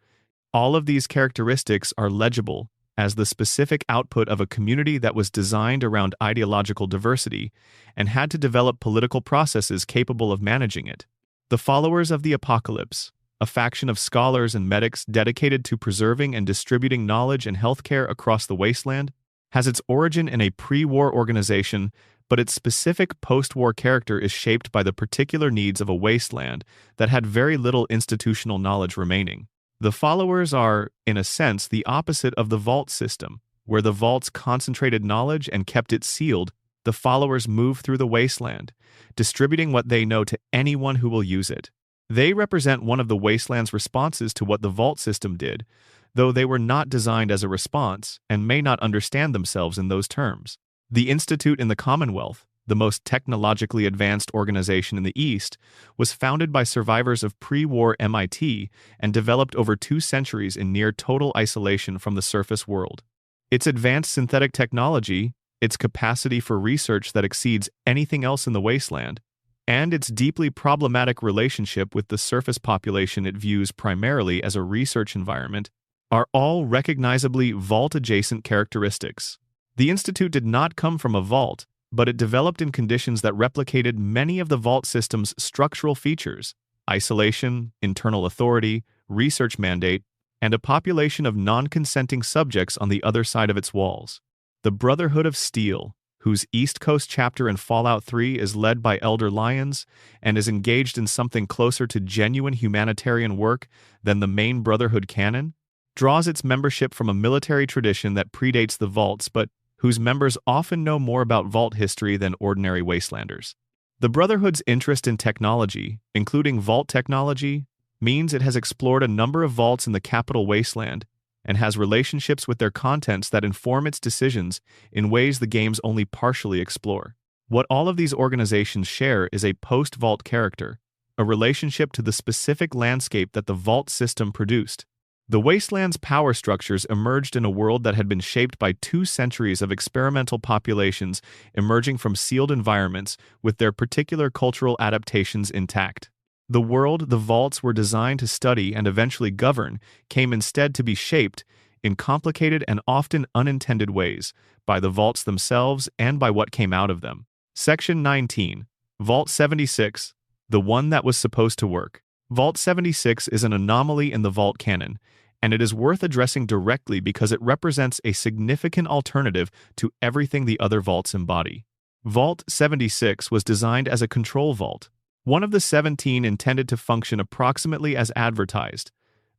All of these characteristics are legible as the specific output of a community that was designed around ideological diversity and had to develop political processes capable of managing it. The followers of the apocalypse, a faction of scholars and medics dedicated to preserving and distributing knowledge and healthcare across the wasteland, has its origin in a pre-war organization, but its specific post-war character is shaped by the particular needs of a wasteland that had very little institutional knowledge remaining. The followers are, in a sense, the opposite of the vault system, where the vaults concentrated knowledge and kept it sealed. The followers move through the wasteland, distributing what they know to anyone who will use it. They represent one of the wasteland's responses to what the vault system did, though they were not designed as a response and may not understand themselves in those terms. The Institute in the Commonwealth, the most technologically advanced organization in the East, was founded by survivors of pre-war MIT and developed over 2 centuries in near total isolation from the surface world. Its advanced synthetic technology, its capacity for research that exceeds anything else in the wasteland, and its deeply problematic relationship with the surface population it views primarily as a research environment, are all recognizably vault-adjacent characteristics. The Institute did not come from a vault, but it developed in conditions that replicated many of the vault system's structural features: isolation, internal authority, research mandate, and a population of non-consenting subjects on the other side of its walls. The Brotherhood of Steel, whose East Coast chapter in Fallout 3 is led by Elder Lyons and is engaged in something closer to genuine humanitarian work than the main Brotherhood canon, draws its membership from a military tradition that predates the vaults but whose members often know more about vault history than ordinary wastelanders. The Brotherhood's interest in technology, including vault technology, means it has explored a number of vaults in the capital wasteland and has relationships with their contents that inform its decisions in ways the games only partially explore. What all of these organizations share is a post-vault character, a relationship to the specific landscape that the vault system produced. The wasteland's power structures emerged in a world that had been shaped by 2 centuries of experimental populations emerging from sealed environments with their particular cultural adaptations intact. The world the vaults were designed to study and eventually govern came instead to be shaped, in complicated and often unintended ways, by the vaults themselves and by what came out of them. Section 19. Vault 76, the one that was supposed to work. Vault 76 is an anomaly in the vault canon, and it is worth addressing directly because it represents a significant alternative to everything the other vaults embody. Vault 76 was designed as a control vault, One of the 17 intended to function approximately as advertised,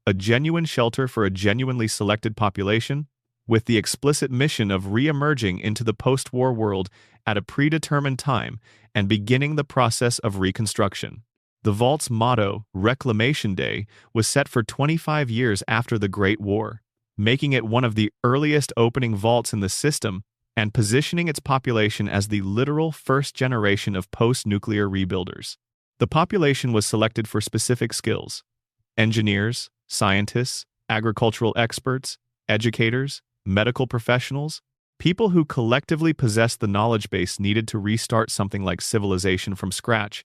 a genuine shelter for a genuinely selected population, with the explicit mission of re-emerging into the post-war world at a predetermined time and beginning the process of reconstruction. The vault's motto, Reclamation Day, was set for 25 years after the Great War, making it one of the earliest opening vaults in the system and positioning its population as the literal first generation of post-nuclear rebuilders. The population was selected for specific skills: engineers, scientists, agricultural experts, educators, medical professionals, people who collectively possessed the knowledge base needed to restart something like civilization from scratch,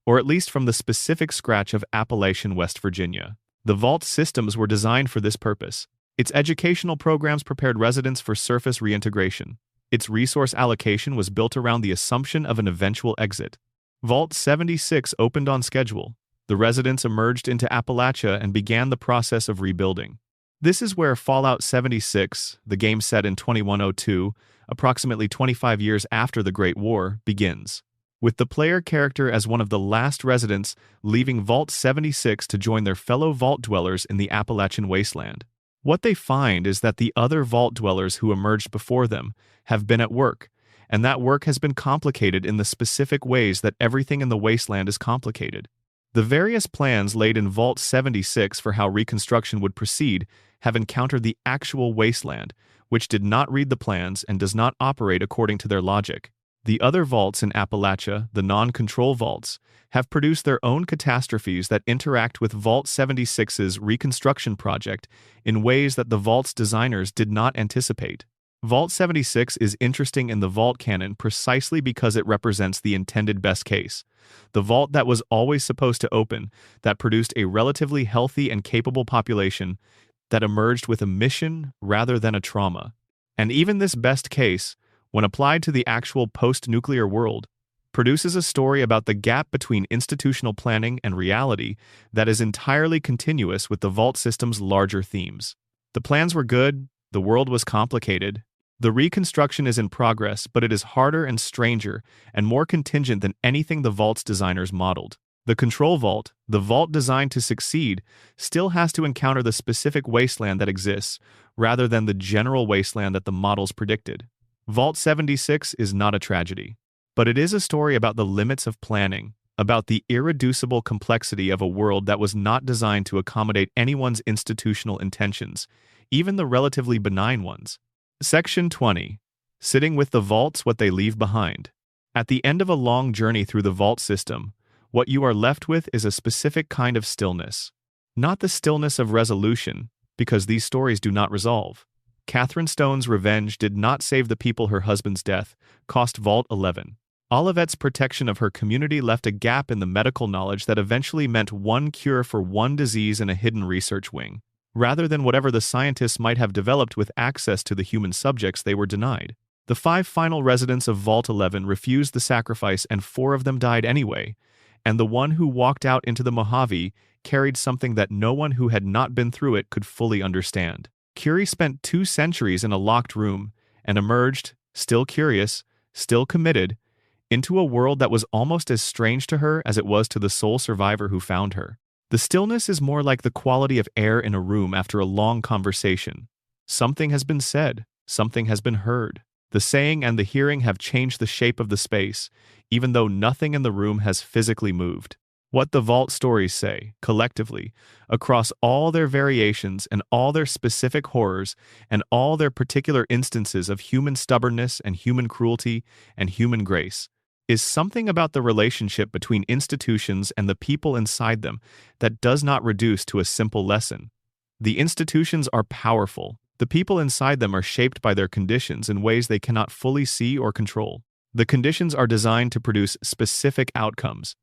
or at least from the specific scratch of Appalachian West Virginia. The vault systems were designed for this purpose. Its educational programs prepared residents for surface reintegration. Its resource allocation was built around the assumption of an eventual exit. Vault 76 opened on schedule. The residents emerged into Appalachia and began the process of rebuilding. This is where Fallout 76, the game set in 2102, approximately 25 years after the Great War, begins, with the player character as one of the last residents leaving Vault 76 to join their fellow vault dwellers in the Appalachian wasteland. What they find is that the other vault dwellers who emerged before them have been at work, and that work has been complicated in the specific ways that everything in the wasteland is complicated. The various plans laid in Vault 76 for how reconstruction would proceed have encountered the actual wasteland, which did not read the plans and does not operate according to their logic. The other vaults in Appalachia, the non-control vaults, have produced their own catastrophes that interact with Vault 76's reconstruction project in ways that the vault's designers did not anticipate. Vault 76 is interesting in the vault canon precisely because it represents the intended best case. The vault that was always supposed to open, that produced a relatively healthy and capable population, that emerged with a mission rather than a trauma. And even this best case, when applied to the actual post-nuclear world, produces a story about the gap between institutional planning and reality that is entirely continuous with the vault system's larger themes. The plans were good, the world was complicated. The reconstruction is in progress, but it is harder and stranger and more contingent than anything the vault's designers modeled. The control vault, the vault designed to succeed, still has to encounter the specific wasteland that exists, rather than the general wasteland that the models predicted. Vault 76 is not a tragedy, but it is a story about the limits of planning, about the irreducible complexity of a world that was not designed to accommodate anyone's institutional intentions, even the relatively benign ones. Section 20. Sitting with the vaults, what they leave behind. At the end of a long journey through the vault system, what you are left with is a specific kind of stillness. Not the stillness of resolution, because these stories do not resolve. Catherine Stone's revenge did not save the people her husband's death, cost Vault 11. Olivette's protection of her community left a gap in the medical knowledge that eventually meant one cure for one disease in a hidden research wing, rather than whatever the scientists might have developed with access to the human subjects they were denied. The 5 final residents of Vault 11 refused the sacrifice and 4 of them died anyway, and the one who walked out into the Mojave carried something that no one who had not been through it could fully understand. Curie spent 2 centuries in a locked room and emerged, still curious, still committed, into a world that was almost as strange to her as it was to the sole survivor who found her. The stillness is more like the quality of air in a room after a long conversation. Something has been said, something has been heard. The saying and the hearing have changed the shape of the space, even though nothing in the room has physically moved. What the vault stories say, collectively, across all their variations and all their specific horrors and all their particular instances of human stubbornness and human cruelty and human grace, is something about the relationship between institutions and the people inside them that does not reduce to a simple lesson. The institutions are powerful. The people inside them are shaped by their conditions in ways they cannot fully see or control. The conditions are designed to produce specific outcomes,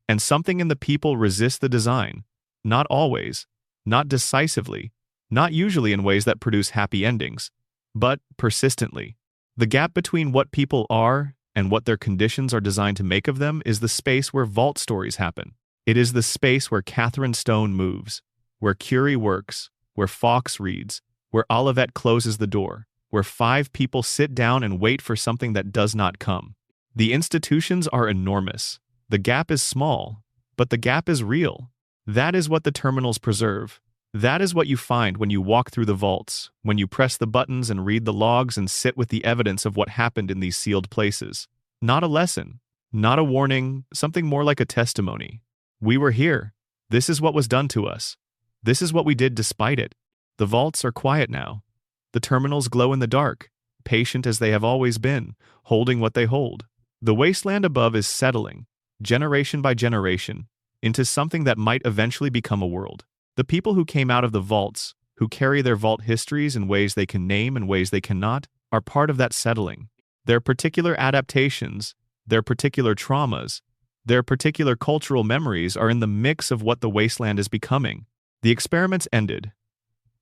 and something in the people resists the design, not always, not decisively, not usually in ways that produce happy endings, but persistently. The gap between what people are and what their conditions are designed to make of them is the space where vault stories happen. It is the space where Catherine Stone moves, where Curie works, where Fox reads, where Olivette closes the door, where 5 people sit down and wait for something that does not come. The institutions are enormous. The gap is small, but the gap is real. That is what the terminals preserve. That is what you find when you walk through the vaults, when you press the buttons and read the logs and sit with the evidence of what happened in these sealed places. Not a lesson, not a warning, something more like a testimony. We were here. This is what was done to us. This is what we did despite it. The vaults are quiet now. The terminals glow in the dark, patient as they have always been, holding what they hold. The wasteland above is settling, generation by generation, into something that might eventually become a world. The people who came out of the vaults, who carry their vault histories in ways they can name and ways they cannot, are part of that settling. Their particular adaptations, their particular traumas, their particular cultural memories are in the mix of what the wasteland is becoming. The experiments ended.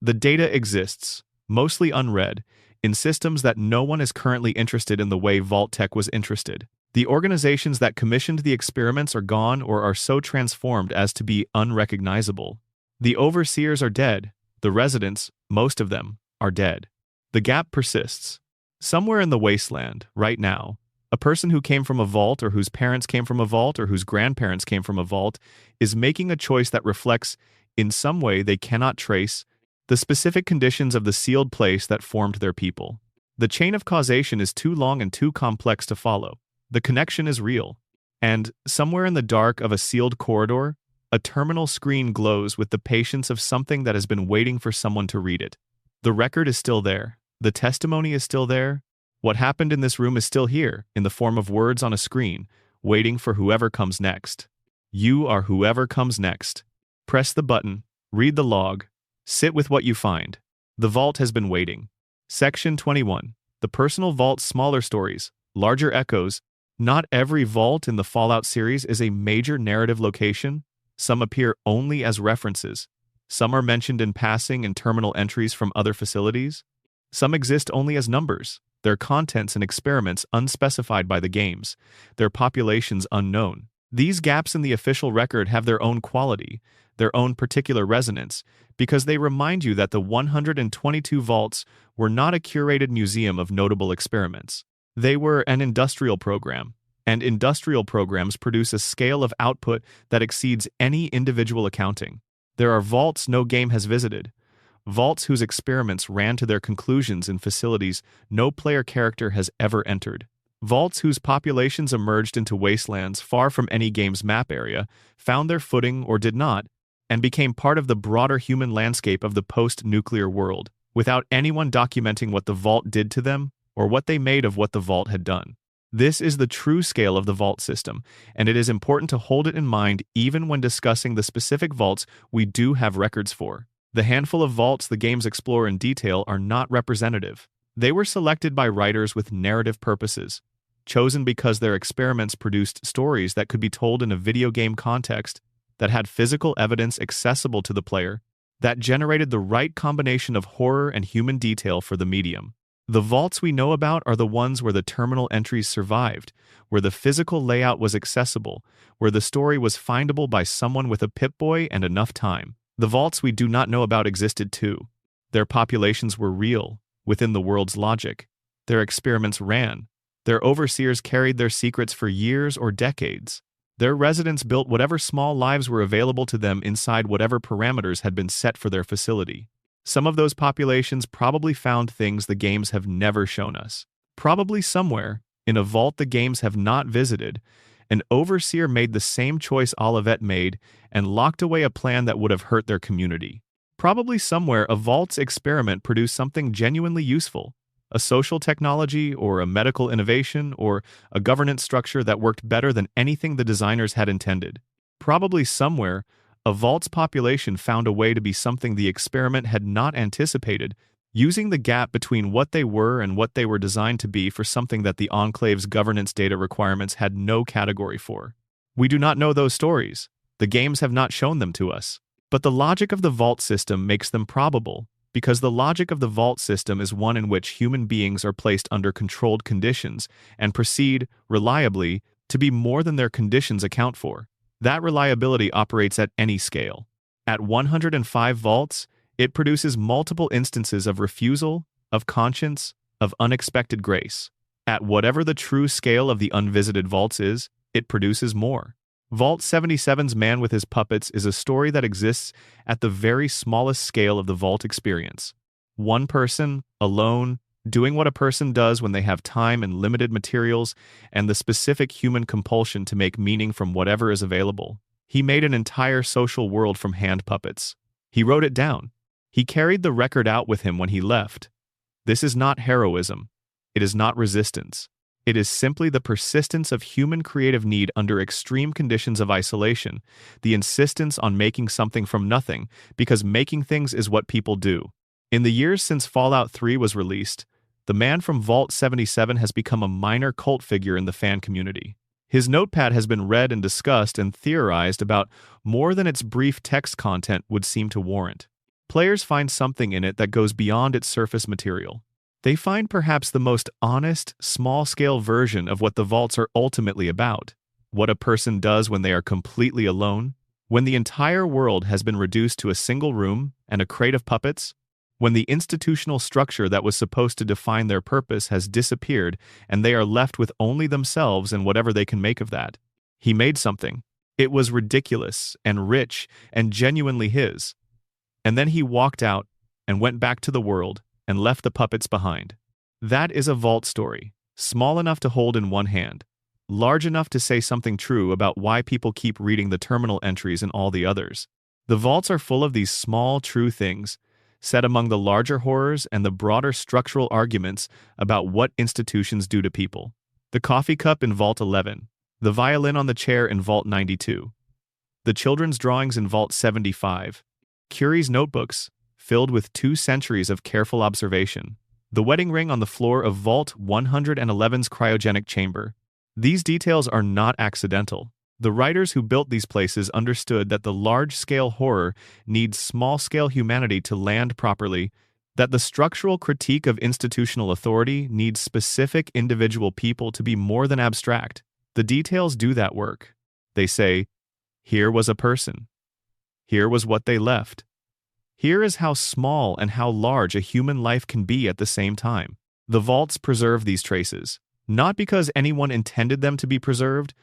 The data exists, mostly unread, in systems that no one is currently interested in the way Vault Tech was interested. The organizations that commissioned the experiments are gone or are so transformed as to be unrecognizable. The overseers are dead. The residents, most of them, are dead. The gap persists. Somewhere in the wasteland, right now, a person who came from a vault or whose parents came from a vault or whose grandparents came from a vault is making a choice that reflects, in some way they cannot trace, the specific conditions of the sealed place that formed their people. The chain of causation is too long and too complex to follow. The connection is real. And, somewhere in the dark of a sealed corridor, a terminal screen glows with the patience of something that has been waiting for someone to read it. The record is still there. The testimony is still there. What happened in this room is still here, in the form of words on a screen, waiting for whoever comes next. You are whoever comes next. Press the button, read the log, sit with what you find. The vault has been waiting. Section 21. The personal vault's smaller stories, larger echoes. Not every vault in the Fallout series is a major narrative location. Some appear only as references. Some are mentioned in passing in terminal entries from other facilities. Some exist only as numbers, their contents and experiments unspecified by the games, their populations unknown. These gaps in the official record have their own quality, their own particular resonance, because they remind you that the 122 vaults were not a curated museum of notable experiments. They were an industrial program, and industrial programs produce a scale of output that exceeds any individual accounting. There are vaults no game has visited, vaults whose experiments ran to their conclusions in facilities no player character has ever entered. Vaults whose populations emerged into wastelands far from any game's map area, found their footing or did not, and became part of the broader human landscape of the post-nuclear world, without anyone documenting what the vault did to them or what they made of what the vault had done. This is the true scale of the vault system, and it is important to hold it in mind even when discussing the specific vaults we do have records for. The handful of vaults the games explore in detail are not representative. They were selected by writers with narrative purposes, chosen because their experiments produced stories that could be told in a video game context, that had physical evidence accessible to the player, that generated the right combination of horror and human detail for the medium. The vaults we know about are the ones where the terminal entries survived, where the physical layout was accessible, where the story was findable by someone with a Pip-Boy and enough time. The vaults we do not know about existed too. Their populations were real, within the world's logic. Their experiments ran. Their overseers carried their secrets for years or decades. Their residents built whatever small lives were available to them inside whatever parameters had been set for their facility. Some of those populations probably found things the games have never shown us. Probably somewhere, in a vault the games have not visited, an overseer made the same choice Olivet made and locked away a plan that would have hurt their community. Probably somewhere a vault's experiment produced something genuinely useful, a social technology or a medical innovation or a governance structure that worked better than anything the designers had intended. Probably somewhere, a vault's population found a way to be something the experiment had not anticipated, using the gap between what they were and what they were designed to be for something that the Enclave's governance data requirements had no category for. We do not know those stories. The games have not shown them to us. But the logic of the vault system makes them probable, because the logic of the vault system is one in which human beings are placed under controlled conditions and proceed, reliably, to be more than their conditions account for. That reliability operates at any scale. At 105 vaults, it produces multiple instances of refusal, of conscience, of unexpected grace. At whatever the true scale of the unvisited vaults is, it produces more. Vault 77's Man with His Puppets is a story that exists at the very smallest scale of the Vault experience. One person, alone, doing what a person does when they have time and limited materials and the specific human compulsion to make meaning from whatever is available. He made an entire social world from hand puppets. He wrote it down. He carried the record out with him when he left. This is not heroism. It is not resistance. It is simply the persistence of human creative need under extreme conditions of isolation, the insistence on making something from nothing, because making things is what people do. In the years since Fallout 3 was released, the man from Vault 77 has become a minor cult figure in the fan community. His notepad has been read and discussed and theorized about more than its brief text content would seem to warrant. Players find something in it that goes beyond its surface material. They find perhaps the most honest, small-scale version of what the vaults are ultimately about. What a person does when they are completely alone, when the entire world has been reduced to a single room and a crate of puppets, when the institutional structure that was supposed to define their purpose has disappeared and they are left with only themselves and whatever they can make of that. He made something. It was ridiculous and rich and genuinely his. And then he walked out and went back to the world and left the puppets behind. That is a vault story, small enough to hold in one hand, large enough to say something true about why people keep reading the terminal entries in all the others. The vaults are full of these small, true things, set among the larger horrors and the broader structural arguments about what institutions do to people. The coffee cup in Vault 11, the violin on the chair in Vault 92, the children's drawings in Vault 75, Curie's notebooks, filled with 2 centuries of careful observation, the wedding ring on the floor of Vault 111's cryogenic chamber. These details are not accidental. The writers who built these places understood that the large-scale horror needs small-scale humanity to land properly, that the structural critique of institutional authority needs specific individual people to be more than abstract. The details do that work. They say, here was a person. Here was what they left. Here is how small and how large a human life can be at the same time. The vaults preserve these traces, not because anyone intended them to be preserved,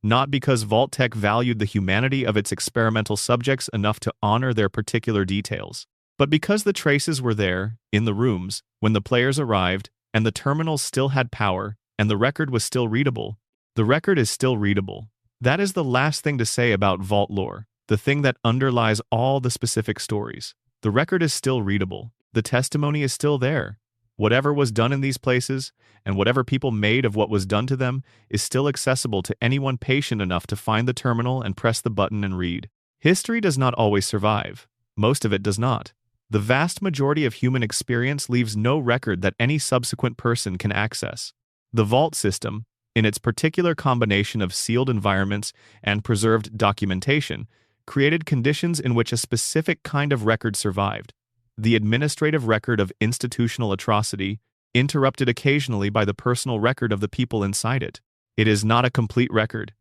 not because Vault Tech valued the humanity of its experimental subjects enough to honor their particular details, but because the traces were there, in the rooms, when the players arrived, and the terminals still had power, and the record was still readable. The record is still readable. That is the last thing to say about Vault lore, the thing that underlies all the specific stories. The record is still readable. The testimony is still there. Whatever was done in these places, and whatever people made of what was done to them, is still accessible to anyone patient enough to find the terminal and press the button and read. History does not always survive. Most of it does not. The vast majority of human experience leaves no record that any subsequent person can access. The Vault system, in its particular combination of sealed environments and preserved documentation, created conditions in which a specific kind of record survived. The administrative record of institutional atrocity, interrupted occasionally by the personal record of the people inside it. It is not a complete record.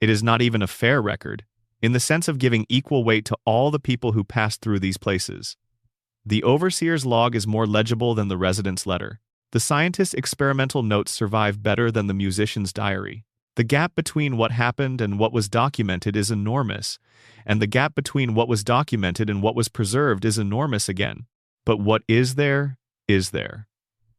It is not even a fair record, in the sense of giving equal weight to all the people who passed through these places. The overseer's log is more legible than the resident's letter. The scientist's experimental notes survive better than the musician's diary. The gap between what happened and what was documented is enormous, and the gap between what was documented and what was preserved is enormous again. But what is there, is there.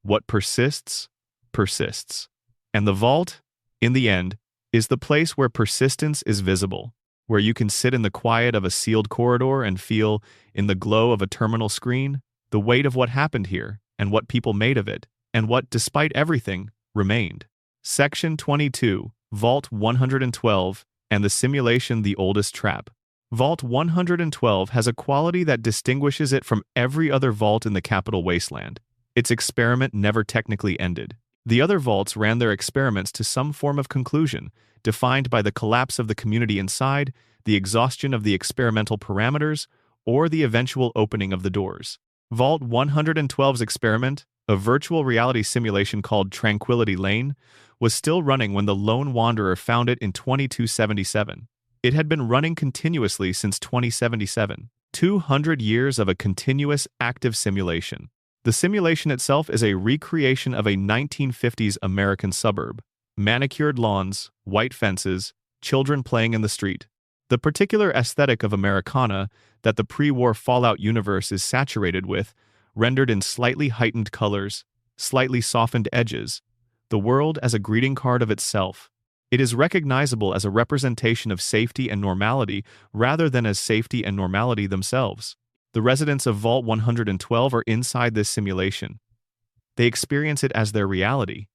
What persists, persists. And the vault, in the end, is the place where persistence is visible, where you can sit in the quiet of a sealed corridor and feel, in the glow of a terminal screen, the weight of what happened here and what people made of it, and what, despite everything, remained. Section 22, Vault 112, and the simulation The Oldest Trap. Vault 112 has a quality that distinguishes it from every other vault in the Capital Wasteland. Its experiment never technically ended. The other vaults ran their experiments to some form of conclusion, defined by the collapse of the community inside, the exhaustion of the experimental parameters, or the eventual opening of the doors. Vault 112's experiment, a virtual reality simulation called Tranquility Lane, was still running when the Lone Wanderer found it in 2277. It had been running continuously since 2077, 200 years of a continuous, active simulation. The simulation itself is a recreation of a 1950s American suburb. Manicured lawns, white fences, children playing in the street. The particular aesthetic of Americana that the pre-war Fallout universe is saturated with, rendered in slightly heightened colors, slightly softened edges, the world as a greeting card of itself. It is recognizable as a representation of safety and normality rather than as safety and normality themselves. The residents of Vault 112 are inside this simulation. They experience it as their reality.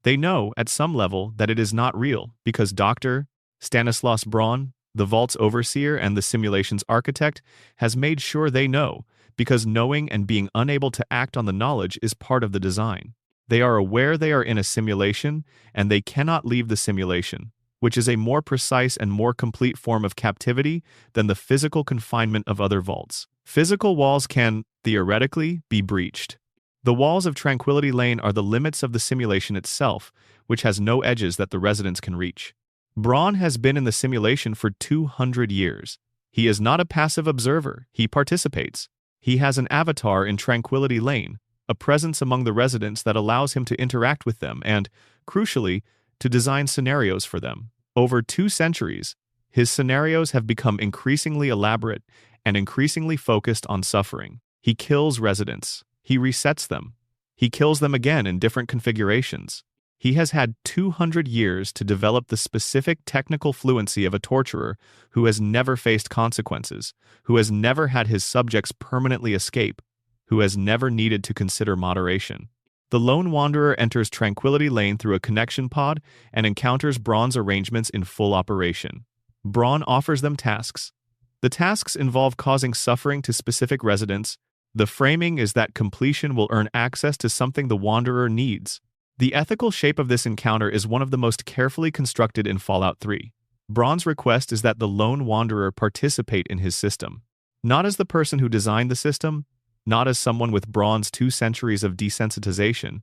They know, at some level, that it is not real, because Dr. Stanislaus Braun, the Vault's overseer and the simulation's architect, has made sure they know, because knowing and being unable to act on the knowledge is part of the design. They are aware they are in a simulation, and they cannot leave the simulation, which is a more precise and more complete form of captivity than the physical confinement of other vaults. Physical walls can, theoretically, be breached. The walls of Tranquility Lane are the limits of the simulation itself, which has no edges that the residents can reach. Braun has been in the simulation for 200 years. He is not a passive observer, he participates. He has an avatar in Tranquility Lane, a presence among the residents that allows him to interact with them and, crucially, to design scenarios for them. Over 2 centuries, his scenarios have become increasingly elaborate and increasingly focused on suffering. He kills residents. He resets them. He kills them again in different configurations. He has had 200 years to develop the specific technical fluency of a torturer who has never faced consequences, who has never had his subjects permanently escape, who has never needed to consider moderation. The Lone Wanderer enters Tranquility Lane through a connection pod and encounters Braun's arrangements in full operation. Braun offers them tasks. The tasks involve causing suffering to specific residents. The framing is that completion will earn access to something the Wanderer needs. The ethical shape of this encounter is one of the most carefully constructed in Fallout 3. Braun's request is that the Lone Wanderer participate in his system. Not as the person who designed the system, not as someone with Braun's 2 centuries of desensitization,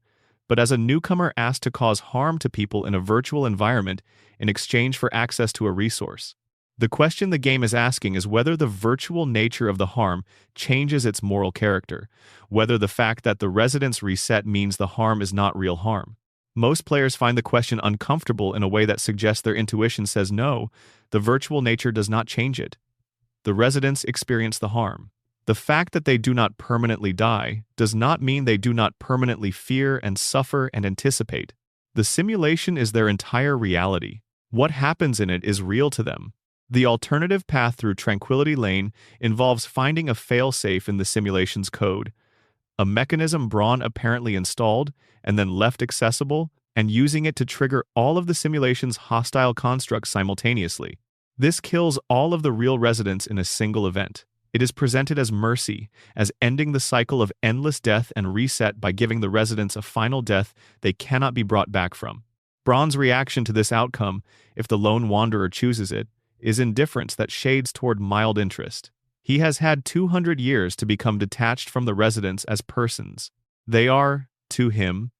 but as a newcomer asked to cause harm to people in a virtual environment in exchange for access to a resource. The question the game is asking is whether the virtual nature of the harm changes its moral character, whether the fact that the residents reset means the harm is not real harm. Most players find the question uncomfortable in a way that suggests their intuition says no, the virtual nature does not change it. The residents experience the harm. The fact that they do not permanently die does not mean they do not permanently fear and suffer and anticipate. The simulation is their entire reality. What happens in it is real to them. The alternative path through Tranquility Lane involves finding a failsafe in the simulation's code, a mechanism Braun apparently installed and then left accessible, and using it to trigger all of the simulation's hostile constructs simultaneously. This kills all of the real residents in a single event. It is presented as mercy, as ending the cycle of endless death and reset by giving the residents a final death they cannot be brought back from. Braun's reaction to this outcome, if the Lone Wanderer chooses it, is indifference that shades toward mild interest. He has had 200 years to become detached from the residents as persons. They are, to him,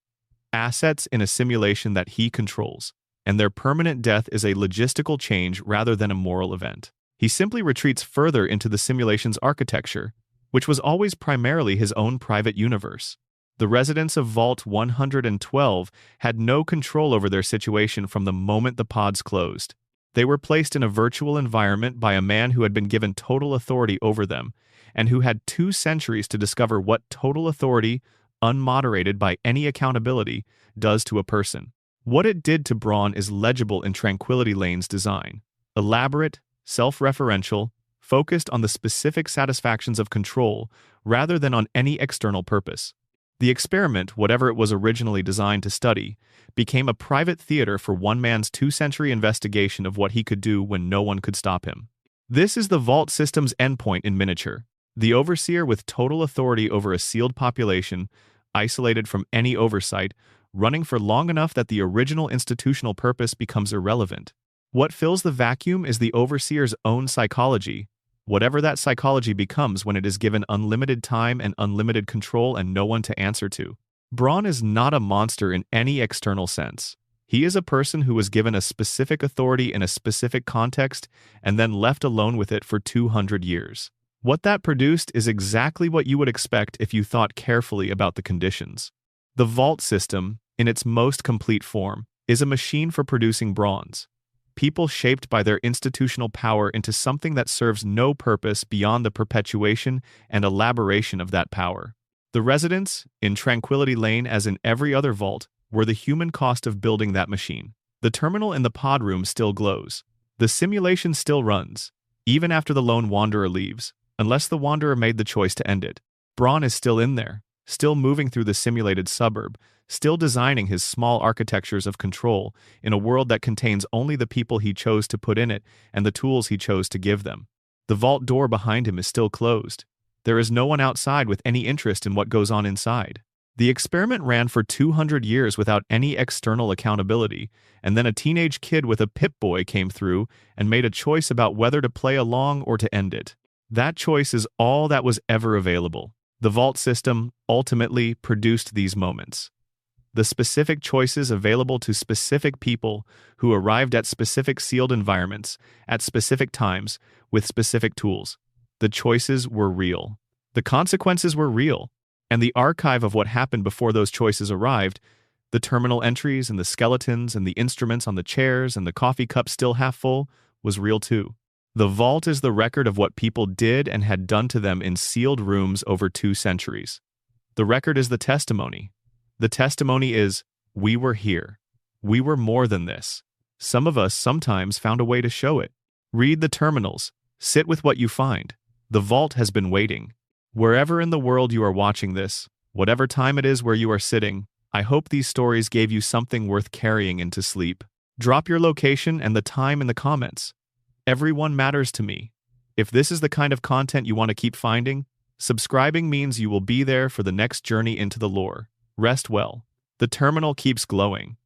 assets in a simulation that he controls, and their permanent death is a logistical change rather than a moral event. He simply retreats further into the simulation's architecture, which was always primarily his own private universe. The residents of Vault 112 had no control over their situation from the moment the pods closed. They were placed in a virtual environment by a man who had been given total authority over them, and who had 2 centuries to discover what total authority, unmoderated by any accountability, does to a person. What it did to Braun is legible in Tranquility Lane's design. Elaborate, self-referential, focused on the specific satisfactions of control rather than on any external purpose. The experiment, whatever it was originally designed to study, became a private theater for one man's 2-century investigation of what he could do when no one could stop him. This is the Vault system's endpoint in miniature. The Overseer with total authority over a sealed population, isolated from any oversight, running for long enough that the original institutional purpose becomes irrelevant. What fills the vacuum is the Overseer's own psychology, whatever that psychology becomes when it is given unlimited time and unlimited control and no one to answer to. Braun is not a monster in any external sense. He is a person who was given a specific authority in a specific context and then left alone with it for 200 years. What that produced is exactly what you would expect if you thought carefully about the conditions. The Vault system, in its most complete form, is a machine for producing bronze. people shaped by their institutional power into something that serves no purpose beyond the perpetuation and elaboration of that power. The residents, in Tranquility Lane as in every other vault, were the human cost of building that machine. The terminal in the pod room still glows. The simulation still runs, even after the lone wanderer leaves, unless the wanderer made the choice to end it. Braun is still in there, still moving through the simulated suburb, still designing his small architectures of control in a world that contains only the people he chose to put in it and the tools he chose to give them. The vault door behind him is still closed. There is no one outside with any interest in what goes on inside. The experiment ran for 200 years without any external accountability, and then a teenage kid with a Pip-Boy came through and made a choice about whether to play along or to end it. That choice is all that was ever available. The vault system ultimately produced these moments. The specific choices available to specific people who arrived at specific sealed environments, at specific times, with specific tools. The choices were real. The consequences were real. And the archive of what happened before those choices arrived, the terminal entries and the skeletons and the instruments on the chairs and the coffee cup still half full, was real too. The vault is the record of what people did and had done to them in sealed rooms over 2 centuries. The record is the testimony. The testimony is, we were here. We were more than this. Some of us sometimes found a way to show it. Read the terminals. Sit with what you find. The vault has been waiting. Wherever in the world you are watching this, whatever time it is where you are sitting, I hope these stories gave you something worth carrying into sleep. Drop your location and the time in the comments. Everyone matters to me. If this is the kind of content you want to keep finding, subscribing means you will be there for the next journey into the lore. Rest well. The terminal keeps glowing.